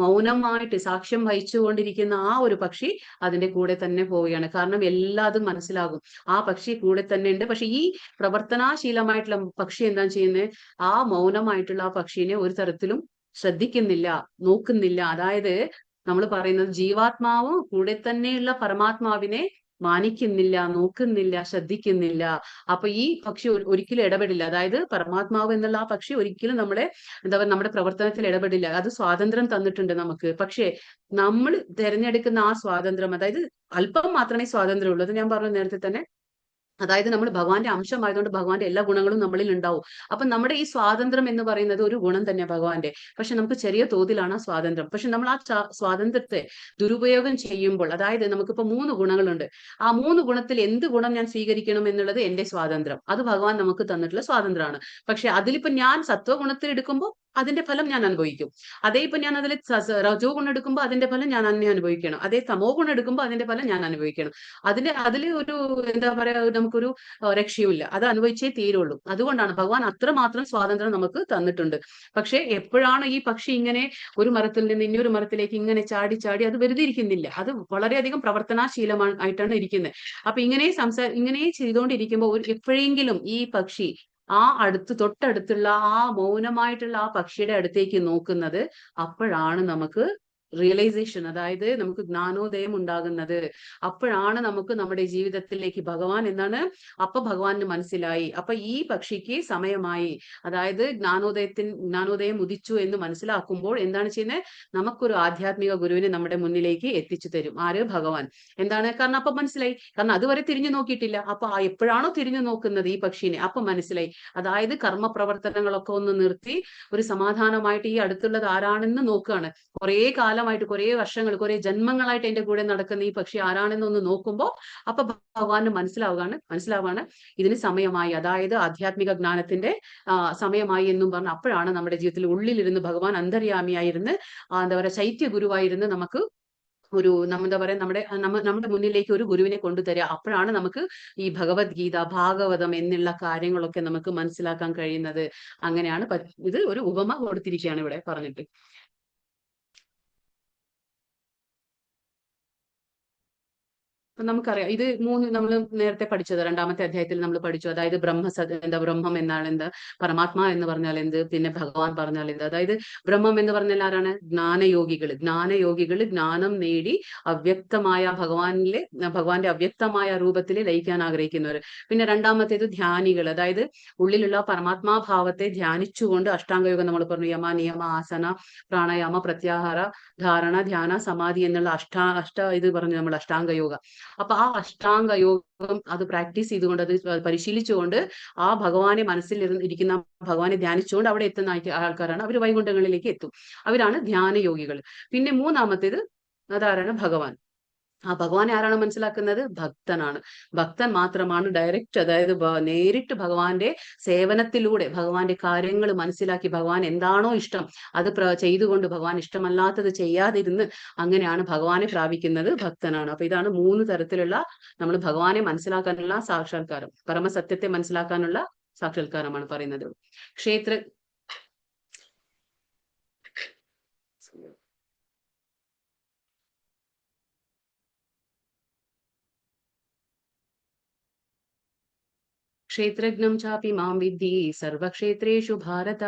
മൗനമായിട്ട് സാക്ഷ്യം വഹിച്ചുകൊണ്ടിരിക്കുന്ന ആ ഒരു പക്ഷി അതിന്റെ കൂടെ തന്നെ പോവുകയാണ്. കാരണം എല്ലാതും മനസ്സിലാകും, ആ പക്ഷി കൂടെ തന്നെ ഉണ്ട്. പക്ഷെ ഈ പ്രവർത്തനാശീലമായിട്ടുള്ള പക്ഷി എന്താണ് ചെയ്യുന്നത്? ആ മൗനമായിട്ടുള്ള ആ പക്ഷീനെ ഒരു തരത്തിലും ശ്രദ്ധിക്കുന്നില്ല, നോക്കുന്നില്ല. അതായത് നമ്മൾ പറയുന്നത് ജീവാത്മാവും കൂടെ തന്നെയുള്ള പരമാത്മാവിനെ മാനിക്കുന്നില്ല, നോക്കുന്നില്ല, ശ്രദ്ധിക്കുന്നില്ല. അപ്പൊ ഈ പക്ഷി ഒരിക്കലും ഇടപെടില്ല. അതായത് പരമാത്മാവ് എന്നുള്ള ആ പക്ഷി ഒരിക്കലും നമ്മളെ എന്താ പറയുക, നമ്മുടെ പ്രവർത്തനത്തിൽ ഇടപെടില്ല. അത് സ്വാതന്ത്ര്യം തന്നിട്ടുണ്ട് നമുക്ക്. പക്ഷേ നമ്മൾ തിരഞ്ഞെടുക്കുന്ന ആ സ്വാതന്ത്ര്യം, അതായത് അല്പം മാത്രമേ സ്വാതന്ത്ര്യം ഉള്ളൂ. അത് ഞാൻ പറഞ്ഞു നേരത്തെ തന്നെ. അതായത് നമ്മൾ ഭഗവാന്റെ അംശമായതുകൊണ്ട് ഭഗവാന്റെ എല്ലാ ഗുണങ്ങളും നമ്മളിൽ ഉണ്ടാവും. അപ്പൊ നമ്മുടെ ഈ സ്വാതന്ത്ര്യം എന്ന് പറയുന്നത് ഒരു ഗുണം തന്നെ ഭഗവാന്റെ. പക്ഷെ നമുക്ക് ചെറിയ തോതിലാണ് ആ സ്വാതന്ത്ര്യം. പക്ഷെ നമ്മൾ ആ സ്വാതന്ത്ര്യത്തെ ദുരുപയോഗം ചെയ്യുമ്പോൾ, അതായത് നമുക്കിപ്പോ 3 ഗുണങ്ങളുണ്ട്, ആ 3 ഗുണത്തിൽ എന്ത് ഗുണം ഞാൻ സ്വീകരിക്കണം എന്നുള്ളത് എന്റെ സ്വാതന്ത്ര്യം. അത് ഭഗവാൻ നമുക്ക് തന്നിട്ടുള്ള സ്വാതന്ത്ര്യമാണ്. പക്ഷെ അതിലിപ്പോ ഞാൻ സത്വഗുണത്തിൽ എടുക്കുമ്പോൾ അതിന്റെ ഫലം ഞാൻ അനുഭവിക്കും. അതേ ഇപ്പൊ ഞാൻ അതിൽ രജോ ഗുണം എടുക്കുമ്പോൾ അതിന്റെ ഫലം ഞാൻ തന്നെ അനുഭവിക്കണം. അതേ തമോ ഗുണം എടുക്കുമ്പോൾ അതിന്റെ ഫലം ഞാൻ അനുഭവിക്കണം. അതിൽ ഒരു എന്താ പറയാ, നമുക്കൊരു രക്ഷയുമില്ല. അത് അനുഭവിച്ചേ തീരുള്ളൂ. അതുകൊണ്ടാണ് ഭഗവാൻ അത്രമാത്രം സ്വാതന്ത്ര്യം നമുക്ക് തന്നിട്ടുണ്ട്. പക്ഷെ എപ്പോഴാണ് ഈ പക്ഷി ഇങ്ങനെ ഒരു മരത്തിൽ നിന്ന് ഇനിയൊരു മരത്തിലേക്ക് ഇങ്ങനെ ചാടി ചാടി, അത് വെറുതെ ഇരിക്കുന്നില്ല, അത് വളരെയധികം പ്രവർത്തനാശീലമായിട്ടാണ് ഇരിക്കുന്നത്. അപ്പൊ ഇങ്ങനെ ചെയ്തുകൊണ്ടിരിക്കുമ്പോൾ എപ്പോഴെങ്കിലും ഈ പക്ഷി ആ തൊട്ടടുത്തുള്ള ആ മൗനമായിട്ടുള്ള ആ പക്ഷിയുടെ അടുത്തേക്ക് നോക്കുന്നത്, അപ്പോഴാണ് നമുക്ക് റിയലൈസേഷൻ, അതായത് നമുക്ക് ജ്ഞാനോദയം ഉണ്ടാകുന്നത്. അപ്പോഴാണ് നമുക്ക് നമ്മുടെ ജീവിതത്തിലേക്ക് ഭഗവാൻ അപ്പൊ ഭഗവാന് മനസ്സിലായി, അപ്പൊ ഈ പക്ഷിക്ക് സമയമായി, അതായത് ജ്ഞാനോദയം ഉദിച്ചു എന്ന് മനസ്സിലാക്കുമ്പോൾ എന്താണ് ചെയ്യുന്നത്? നമുക്കൊരു ആധ്യാത്മിക ഗുരുവിനെ നമ്മുടെ മുന്നിലേക്ക് എത്തിച്ചു തരും. ആര്? ഭഗവാൻ. കാരണം അപ്പൊ മനസ്സിലായി, കാരണം അതുവരെ തിരിഞ്ഞു നോക്കിയിട്ടില്ല. അപ്പൊ എപ്പോഴാണോ തിരിഞ്ഞു നോക്കുന്നത് ഈ പക്ഷീനെ, അപ്പൊ മനസ്സിലായി. അതായത് കർമ്മ പ്രവർത്തനങ്ങളൊക്കെ ഒന്ന് നിർത്തി ഒരു സമാധാനമായിട്ട് ഈ അടുത്തുള്ളത് ആരാണെന്ന് നോക്കുകയാണ്. കുറേ കാലമായിട്ട്, കുറേ വർഷങ്ങൾ, കുറേ ജന്മങ്ങളായിട്ട് എന്റെ കൂടെ നടക്കുന്ന ഈ പക്ഷി ആരാണെന്ന് ഒന്ന് നോക്കുമ്പോൾ അപ്പൊ ഭഗവാന് മനസ്സിലാവാണ് ഇതിന് സമയമായി, അതായത് ആധ്യാത്മിക ജ്ഞാനത്തിന്റെ സമയമായി എന്നും പറഞ്ഞ് അപ്പോഴാണ് നമ്മുടെ ജീവിതത്തിൽ ഉള്ളിലിരുന്ന് ഭഗവാൻ അന്തര്യാമിയായിരുന്ന് എന്താ പറയുക, ചൈത്യ ഗുരുവായിരുന്ന് നമുക്ക് എന്താ പറയാ, നമ്മുടെ മുന്നിലേക്ക് ഒരു ഗുരുവിനെ കൊണ്ടുതരിക. അപ്പോഴാണ് നമുക്ക് ഈ ഭഗവത്ഗീത, ഭാഗവതം എന്നുള്ള കാര്യങ്ങളൊക്കെ നമുക്ക് മനസ്സിലാക്കാൻ കഴിയുന്നത്. അങ്ങനെയാണ് ഇത് ഒരു ഉപമ കൊടുത്തിരിക്കുകയാണ് ഇവിടെ പറഞ്ഞിട്ട്. അപ്പൊ നമുക്കറിയാം, ഇത് നമ്മൾ നേരത്തെ പഠിച്ചത് 2ാമത്തെ അധ്യായത്തിൽ നമ്മൾ പഠിച്ചു. അതായത് ബ്രഹ്മം എന്നാണ് എന്ത്, പരമാത്മാ എന്ന് പറഞ്ഞാൽ എന്ത്, പിന്നെ ഭഗവാൻ പറഞ്ഞാൽ എന്ത്. അതായത് ബ്രഹ്മം എന്ന് പറഞ്ഞാൽ ആരാണ്? ജ്ഞാനയോഗികൾ ജ്ഞാനം നേടി അവ്യക്തമായ ഭഗവാന്റെ അവ്യക്തമായ രൂപത്തിൽ ലയിക്കാൻ ആഗ്രഹിക്കുന്നവർ. പിന്നെ 2ാമത്തേത് ധ്യാനികൾ, അതായത് ഉള്ളിലുള്ള പരമാത്മാഭാവത്തെ ധ്യാനിച്ചുകൊണ്ട് അഷ്ടാംഗയോഗം നമ്മൾ പറഞ്ഞു, യമ നിയമ ആസന പ്രാണായാമ പ്രത്യാഹാര ധാരണ ധ്യാന സമാധി എന്നുള്ള ഇത് പറഞ്ഞു നമ്മൾ അഷ്ടാംഗയോഗ. അപ്പൊ ആ അഷ്ടാംഗ യോഗം അത് പ്രാക്ടീസ് ചെയ്തുകൊണ്ട്, അത് പരിശീലിച്ചുകൊണ്ട് ആ ഭഗവാനെ ഇരിക്കുന്ന ഭഗവാനെ ധ്യാനിച്ചുകൊണ്ട് അവിടെ എത്തുന്ന ആൾക്കാരാണ് അവർ. വൈകുണ്ഠങ്ങളിലേക്ക് എത്തും. അവരാണ് ധ്യാനയോഗികൾ. പിന്നെ 3ാമത്തേത് അതാരാണ്? ഭഗവാൻ. ആ ഭഗവാനെ ആരാണ് മനസ്സിലാക്കുന്നത്? ഭക്തനാണ്. ഭക്തൻ മാത്രമാണ് ഡയറക്റ്റ്, അതായത് നേരിട്ട് ഭഗവാന്റെ സേവനത്തിലൂടെ ഭഗവാന്റെ കാര്യങ്ങൾ മനസ്സിലാക്കി, ഭഗവാൻ എന്താണോ ഇഷ്ടം അത് ചെയ്തുകൊണ്ട്, ഭഗവാൻ ഇഷ്ടമല്ലാത്തത് ചെയ്യാതിരുന്ന് അങ്ങനെയാണ് ഭഗവാനെ പ്രാപിക്കുന്നത് ഭക്തനാണ്. അപ്പൊ ഇതാണ് 3 തരത്തിലുള്ള നമ്മൾ ഭഗവാനെ മനസ്സിലാക്കാനുള്ള സാക്ഷാത്കാരം, പരമസത്യത്തെ മനസ്സിലാക്കാനുള്ള സാക്ഷാത്കാരമാണ് പറയുന്നത്. ക്ഷേത്ര ക്ഷേത്രജ്ഞം ചാപി മാം വിദ്ധി സർവക്ഷേത്രേഷു ഭാരത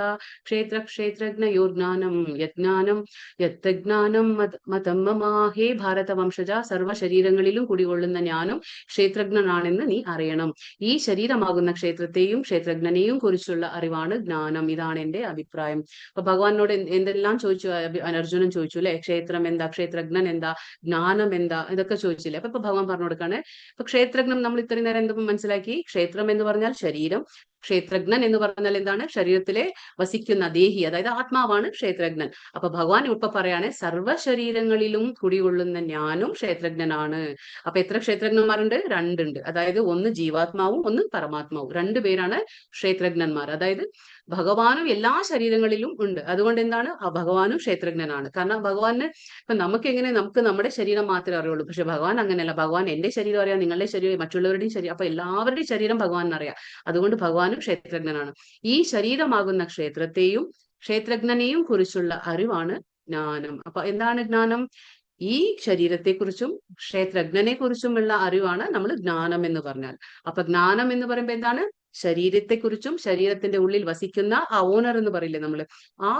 ക്ഷേത്രജ്ഞയോർജ്ഞാനം യജ്ഞാനം യജ്ഞാനം മതം മമ. ഹേ ഭാരത വംശജ, സർവ്വ ശരീരങ്ങളിലും കുടികൊള്ളുന്ന ഞാനും ക്ഷേത്രജ്ഞനാണെന്ന് നീ അറിയണം. ഈ ശരീരമാകുന്ന ക്ഷേത്രത്തെയും ക്ഷേത്രജ്ഞനെയും കുറിച്ചുള്ള അറിവാണ് ജ്ഞാനം. ഇതാണ് എന്റെ അഭിപ്രായം. അപ്പൊ ഭഗവാനോട് എന്തെല്ലാം ചോദിച്ചു അർജുനൻ ചോദിച്ചു അല്ലെ? ക്ഷേത്രം എന്താ, ക്ഷേത്രജ്ഞൻ എന്താ, ജ്ഞാനം എന്താ, ഇതൊക്കെ ചോദിച്ചില്ലേ? അപ്പൊ ഭഗവാൻ പറഞ്ഞു കൊടുക്കാണ്. ഇപ്പൊ ക്ഷേത്രജ്ഞം നമ്മൾ ഇത്രയും നേരം എന്ത് മനസ്സിലാക്കി? ക്ഷേത്രം എന്ന് പറഞ്ഞാൽ ശരീരം, ക്ഷേത്രജ്ഞൻ എന്ന് പറഞ്ഞാൽ എന്താണ്? ശരീരത്തിലെ വസിക്കുന്ന ദേഹി, അതായത് ആത്മാവാണ് ക്ഷേത്രജ്ഞൻ. അപ്പൊ ഭഗവാൻ ഇപ്പൊ പറയാണ്, സർവ്വ ശരീരങ്ങളിലും കുടികൊള്ളുന്ന ഞാനും ക്ഷേത്രജ്ഞനാണ്. അപ്പൊ എത്ര ക്ഷേത്രജ്ഞന്മാരുണ്ട്? രണ്ടുണ്ട്. അതായത് ഒന്ന് ജീവാത്മാവും ഒന്ന് പരമാത്മാവും, രണ്ടുപേരാണ് ക്ഷേത്രജ്ഞന്മാർ. അതായത് ഭഗവാനും എല്ലാ ശരീരങ്ങളിലും ഉണ്ട്. അതുകൊണ്ട് എന്താണ്? ആ ഭഗവാനും ക്ഷേത്രജ്ഞനാണ്. കാരണം ഭഗവാന് ഇപ്പൊ നമുക്ക് എങ്ങനെ, നമുക്ക് നമ്മുടെ ശരീരം മാത്രമേ അറിയുള്ളൂ. പക്ഷെ ഭഗവാൻ അങ്ങനെയല്ല. ഭഗവാൻ എന്റെ ശരീരം അറിയാം, നിങ്ങളുടെ ശരീരം, മറ്റുള്ളവരുടെയും ശരീരം, അപ്പൊ എല്ലാവരുടെയും ശരീരം ഭഗവാൻ അറിയാം. അതുകൊണ്ട് ഭഗവാനും ക്ഷേത്രജ്ഞനാണ്. ഈ ശരീരമാകുന്ന ക്ഷേത്രത്തെയും ക്ഷേത്രജ്ഞനെയും കുറിച്ചുള്ള അറിവാണ് ജ്ഞാനം. അപ്പൊ എന്താണ് ജ്ഞാനം? ഈ ശരീരത്തെക്കുറിച്ചും ക്ഷേത്രജ്ഞനെ കുറിച്ചുമുള്ള അറിവാണ് നമ്മൾ ജ്ഞാനം എന്ന് പറഞ്ഞാൽ. അപ്പൊ ജ്ഞാനം എന്ന് പറയുമ്പോൾ എന്താണ്? ശരീരത്തെക്കുറിച്ചും ശരീരത്തിന്റെ ഉള്ളിൽ വസിക്കുന്ന ആ ഓണർ എന്ന് പറയില്ലേ നമ്മള്, ആ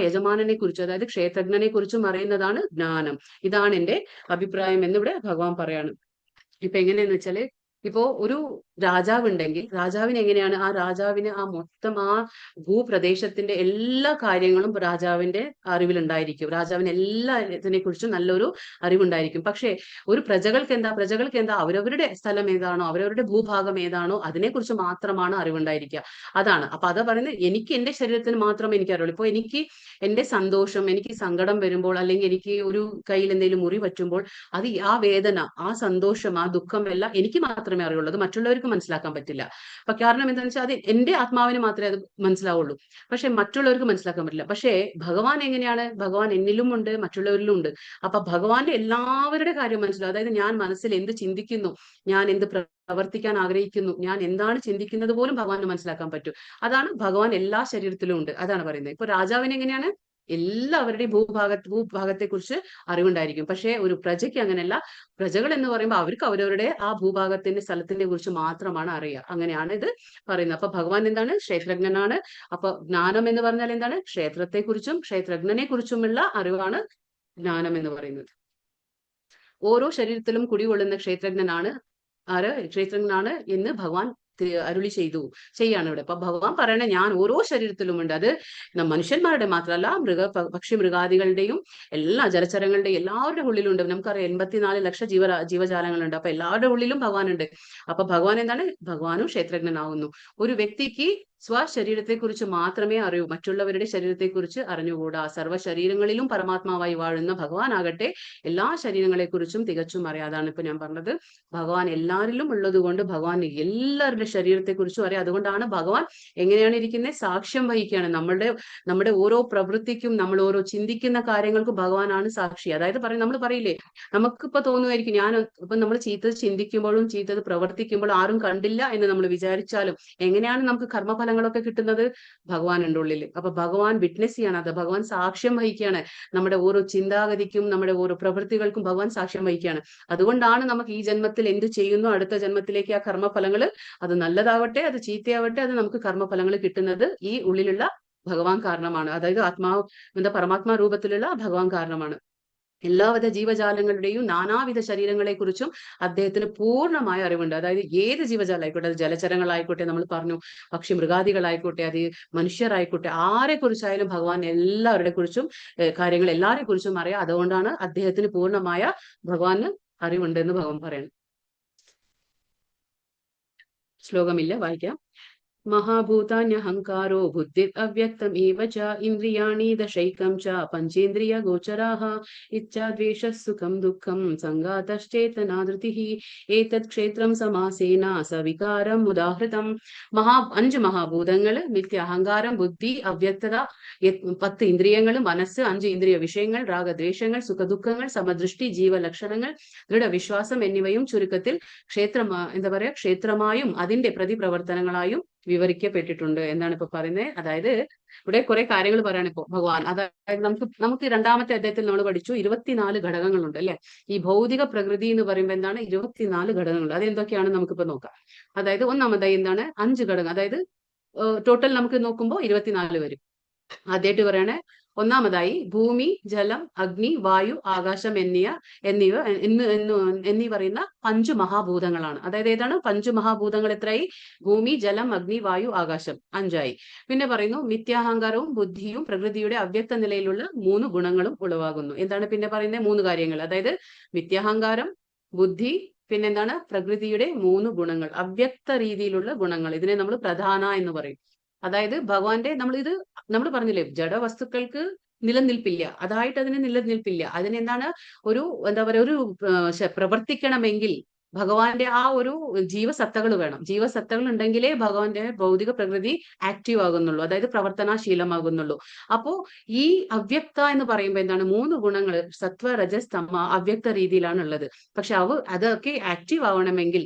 യജമാനനെ കുറിച്ചും, അതായത് ക്ഷേത്രജ്ഞനെ കുറിച്ചും അറിയുന്നതാണ് ജ്ഞാനം. ഇതാണ് എന്റെ അഭിപ്രായം എന്നിവിടെ ഭഗവാൻ പറയാണ്. ഇപ്പൊ എങ്ങനെയാന്ന് വെച്ചാല്, ഇപ്പോ ഒരു രാജാവ് ഉണ്ടെങ്കിൽ രാജാവിന് എങ്ങനെയാണ്? ആ രാജാവിന് ആ മൊത്തം ആ ഭൂപ്രദേശത്തിന്റെ എല്ലാ കാര്യങ്ങളും രാജാവിന്റെ അറിവിലുണ്ടായിരിക്കും. രാജാവിന് എല്ലാത്തിനെ കുറിച്ചും നല്ലൊരു അറിവുണ്ടായിരിക്കും. പക്ഷെ ഒരു പ്രജകൾക്ക് എന്താ അവരവരുടെ സ്ഥലം ഏതാണോ, അവരവരുടെ ഭൂഭാഗം ഏതാണോ അതിനെക്കുറിച്ച് മാത്രമാണ് അറിവുണ്ടായിരിക്കുക. അതാണ്. അപ്പൊ അതാ പറയുന്നത്, എനിക്ക് എന്റെ ശരീരത്തിന് മാത്രമേ എനിക്ക് അറിയുള്ളൂ. ഇപ്പൊ എനിക്ക് എന്റെ സന്തോഷം, എനിക്ക് സങ്കടം വരുമ്പോൾ, അല്ലെങ്കിൽ എനിക്ക് ഒരു കയ്യിൽ എന്തെങ്കിലും മുറി പറ്റുമ്പോൾ, അത് ആ വേദന, ആ സന്തോഷം, ആ ദുഃഖം എല്ലാം എനിക്ക് മാത്രമേ അറിയുള്ളൂ. അത് മറ്റുള്ളവർക്ക് മനസ്സിലാക്കാൻ പറ്റില്ല. അപ്പൊ കാരണം എന്താണെന്ന് വെച്ചാൽ അത് എന്റെ ആത്മാവിന് മാത്രമേ അത് മനസ്സിലാവുള്ളൂ. പക്ഷെ മറ്റുള്ളവർക്ക് മനസ്സിലാക്കാൻ പറ്റില്ല. പക്ഷേ ഭഗവാൻ എങ്ങനെയാണ്? ഭഗവാൻ എന്നിലും ഉണ്ട്, മറ്റുള്ളവരിലും ഉണ്ട്. അപ്പൊ ഭഗവാന്റെ എല്ലാവരുടെ കാര്യം മനസ്സിലാവും. അതായത് ഞാൻ മനസ്സിൽ എന്ത് ചിന്തിക്കുന്നു, ഞാൻ എന്ത് പ്രവർത്തിക്കാൻ ആഗ്രഹിക്കുന്നു, ഞാൻ എന്താണ് ചിന്തിക്കുന്നത് പോലും ഭഗവാന് മനസ്സിലാക്കാൻ പറ്റും. അതാണ് ഭഗവാൻ എല്ലാ ശരീരത്തിലും ഉണ്ട്. അതാണ് പറയുന്നത്. ഇപ്പൊ രാജാവിന് എങ്ങനെയാണ്? എല്ലാവരുടെയും ഭൂഭാഗത്തെ കുറിച്ച് അറിവുണ്ടായിരിക്കും. പക്ഷെ ഒരു പ്രജയ്ക്ക് അങ്ങനെയല്ല. പ്രജകൾ എന്ന് പറയുമ്പോൾ അവർക്ക് അവരവരുടെ ആ ഭൂഭാഗത്തിന്റെ സ്ഥലത്തിനെ കുറിച്ച് മാത്രമാണ് അറിയുക. അങ്ങനെയാണ് ഇത് പറയുന്നത്. അപ്പൊ ഭഗവാൻ എന്താണ്? ക്ഷേത്രജ്ഞനാണ്. അപ്പൊ ജ്ഞാനം എന്ന് പറഞ്ഞാൽ എന്താണ്? ക്ഷേത്രത്തെ കുറിച്ചും ക്ഷേത്രജ്ഞനെ കുറിച്ചുമുള്ള അറിവാണ് ജ്ഞാനം എന്ന് പറയുന്നത്. ഓരോ ശരീരത്തിലും കുടികൊള്ളുന്ന ക്ഷേത്രജ്ഞനാണ് എന്ന് ഭഗവാൻ അരുളി ചെയ്യാണ് ഇവിടെ. അപ്പൊ ഭഗവാൻ പറയണ, ഞാൻ ഓരോ ശരീരത്തിലുമുണ്ട്. അത് മനുഷ്യന്മാരുടെ മാത്രമല്ല, പക്ഷി മൃഗാദികളുടെയും എല്ലാ ജലചരങ്ങളുടെയും എല്ലാവരുടെ ഉള്ളിലുണ്ട്. നമുക്കറിയാം 84 ലക്ഷം ജീവജാലങ്ങളുണ്ട്. അപ്പൊ എല്ലാവരുടെ ഉള്ളിലും ഭഗവാൻ ഉണ്ട്. അപ്പൊ ഭഗവാൻ എന്താണ്? ഭഗവാനും ക്ഷേത്രജ്ഞനാവുന്നു. ഒരു വ്യക്തിക്ക് സ്വശരീരത്തെ കുറിച്ച് മാത്രമേ അറിയൂ, മറ്റുള്ളവരുടെ ശരീരത്തെ കുറിച്ച് അറിഞ്ഞുകൂടാ. സർവ്വ ശരീരങ്ങളിലും പരമാത്മാവായി വാഴുന്ന ഭഗവാൻ ആകട്ടെ എല്ലാ ശരീരങ്ങളെ കുറിച്ചും തികച്ചും അറിയാം. അതാണ് ഇപ്പൊ ഞാൻ പറഞ്ഞത്. ഭഗവാൻ എല്ലാവരിലും ഉള്ളത് കൊണ്ട് ഭഗവാൻ എല്ലാവരുടെ ശരീരത്തെ കുറിച്ചും അറിയാം. അതുകൊണ്ടാണ് ഭഗവാൻ എങ്ങനെയാണ് ഇരിക്കുന്നത്? സാക്ഷ്യം വഹിക്കുകയാണ്. നമ്മുടെ ഓരോ പ്രവൃത്തിക്കും, നമ്മൾ ഓരോ ചിന്തിക്കുന്ന കാര്യങ്ങൾക്കും ഭഗവാനാണ് സാക്ഷി. അതായത് നമ്മൾ പറയില്ലേ, നമുക്കിപ്പോ തോന്നുമായിരിക്കും, ഇപ്പൊ നമ്മൾ ചീത്തത് ചിന്തിക്കുമ്പോഴും ചീത്തത് പ്രവർത്തിക്കുമ്പോഴും ആരും കണ്ടില്ല എന്ന് നമ്മൾ വിചാരിച്ചാലും എങ്ങനെയാണ് നമുക്ക് കർമ്മഫലങ്ങളൊക്കെ കിട്ടുന്നത്? ഭഗവാൻ ഉണ്ട് ഉള്ളിൽ. അപ്പൊ ഭഗവാൻ വിറ്റ്നസ് ചെയ്യാണ്. അത് ഭഗവാൻ സാക്ഷ്യം വഹിക്കുകയാണ്. നമ്മുടെ ഓരോ ചിന്താഗതിക്കും, നമ്മുടെ ഓരോ പ്രവൃത്തികൾക്കും ഭഗവാൻ സാക്ഷ്യം വഹിക്കുകയാണ്. അതുകൊണ്ടാണ് നമുക്ക് ഈ ജന്മത്തിൽ എന്ത് ചെയ്യുന്നു, അടുത്ത ജന്മത്തിലേക്ക് ആ കർമ്മഫലങ്ങൾ, അത് നല്ലതാവട്ടെ അത് ചീത്തയാവട്ടെ, അത് നമുക്ക് കർമ്മഫലങ്ങൾ കിട്ടുന്നത് ഈ ഉള്ളിലുള്ള ഭഗവാൻ കാരണമാണ്. അതായത് പരമാത്മാ രൂപത്തിലുള്ള ഭഗവാൻ കാരണമാണ്. എല്ലാവിധ ജീവജാലങ്ങളുടെയും നാനാവിധ ശരീരങ്ങളെ കുറിച്ചും അദ്ദേഹത്തിന് പൂർണ്ണമായ അറിവുണ്ട്. അതായത് ഏത് ജീവജാലമായിക്കോട്ടെ, അത് ജലചരങ്ങളായിക്കോട്ടെ, നമ്മൾ പറഞ്ഞു, പക്ഷി മൃഗാദികളായിക്കോട്ടെ, അത് മനുഷ്യരായിക്കോട്ടെ, ആരെ കുറിച്ചായാലും ഭഗവാൻ എല്ലാവരുടെ കുറിച്ചും കാര്യങ്ങൾ എല്ലാരെ കുറിച്ചും അറിയാം. അതുകൊണ്ടാണ് അദ്ദേഹത്തിന് പൂർണ്ണമായ ഭഗവാന് അറിവുണ്ട് എന്ന് ഭഗവാൻ പറയുന്നത്. ശ്ലോകമില്ല, വായിക്കാം. മഹാഭൂതാന്യഹങ്കാരോ ബുദ്ധിരവ്യക്തമേവ ച ഇന്ദ്രിയാണി ദശൈകം ച പഞ്ചേന്ദ്രിയ ഗോചരാഃ ഇച്ഛാദ്വേഷഃ സുഖം ദുഃഖം സംഘാതശ്ചേതനാധൃതിഃ ഏതത് ക്ഷേത്രം സമാസേന സവികാരം ഉദാഹൃതം. 5 മഹാഭൂതങ്ങള്, മിഥ്യ അഹങ്കാരം, ബുദ്ധി, അവ്യക്തത, 10 ഇന്ദ്രിയങ്ങൾ, മനസ്സ്, 5 ഇന്ദ്രിയ വിഷയങ്ങൾ, രാഗദ്വേഷങ്ങൾ, സുഖദുഃഖങ്ങൾ, സമദൃഷ്ടി, ജീവലക്ഷണങ്ങൾ, ദൃഢവിശ്വാസം എന്നിവയും ചുരുക്കത്തിൽ ക്ഷേത്രമായും അതിന്റെ പ്രതിപ്രവർത്തനങ്ങളായും വിവരിക്കപ്പെട്ടിട്ടുണ്ട് എന്നാണ് ഇപ്പൊ പറയുന്നത്. അതായത് ഇവിടെ കുറെ കാര്യങ്ങൾ പറയാണ് ഇപ്പോ ഭഗവാൻ. അതായത് നമുക്ക് രണ്ടാമത്തെ അധ്യായത്തിൽ നമ്മൾ പഠിച്ചു 24 ഘടകങ്ങളുണ്ട് അല്ലെ. ഈ ഭൗതിക പ്രകൃതി എന്ന് പറയുമ്പോൾ എന്താണ് 24 ഘടകങ്ങൾ. അത് എന്തൊക്കെയാണ് നമുക്കിപ്പോ നോക്കാം. അതായത് ഒന്നാമതായി എന്താണ് 5 ഘടകം. അതായത് ടോട്ടൽ നമുക്ക് നോക്കുമ്പോൾ 24 വരും. ആദ്യമായിട്ട് പറയണേ ഒന്നാമതായി ഭൂമി, ജലം, അഗ്നി, വായു, ആകാശം എന്നീ പറയുന്ന 5 മഹാഭൂതങ്ങളാണ്. അതായത് ഏതാണ് 5 മഹാഭൂതങ്ങൾ? എത്രയായി? ഭൂമി, ജലം, അഗ്നി, വായു, ആകാശം 5ആയി. പിന്നെ പറയുന്നു മിഥ്യാഹങ്കാരവും ബുദ്ധിയും പ്രകൃതിയുടെ അവ്യക്ത നിലയിലുള്ള 3 ഗുണങ്ങളും ഉളവാകുന്നു. എന്താണ് പിന്നെ പറയുന്നത്? 3 കാര്യങ്ങൾ. അതായത് മിഥ്യാഹങ്കാരം, ബുദ്ധി, പിന്നെന്താണ് പ്രകൃതിയുടെ 3 ഗുണങ്ങൾ, അവ്യക്ത രീതിയിലുള്ള ഗുണങ്ങൾ. ഇതിനെ നമ്മൾ പ്രധാന എന്ന് പറയും. അതായത് ഭഗവാന്റെ നമ്മൾ പറഞ്ഞില്ലേ ജഡവസ്തുക്കൾക്ക് നിലനിൽപ്പില്ല, അതായിട്ട് അതിന് നിലനിൽപ്പില്ല. അതിനെന്താണ് എന്താ പറയുക ഒരു പ്രവർത്തിക്കണമെങ്കിൽ ഭഗവാന്റെ ആ ഒരു ജീവസത്തകൾ വേണം. ജീവസത്തകൾ ഉണ്ടെങ്കിലേ ഭഗവാന്റെ ഭൗതിക പ്രകൃതി ആക്റ്റീവ് ആകുന്നുള്ളൂ, അതായത് പ്രവർത്തനശീലമാകുന്നുള്ളൂ. അപ്പോ ഈ അവ്യക്ത എന്ന് പറയുമ്പോൾ എന്താണ് 3 ഗുണങ്ങൾ സത്വ, രജസ്, തമ അവ്യക്ത രീതിയിലാണ് ഉള്ളത്. പക്ഷെ അതൊക്കെ ആക്റ്റീവ് ആവണമെങ്കിൽ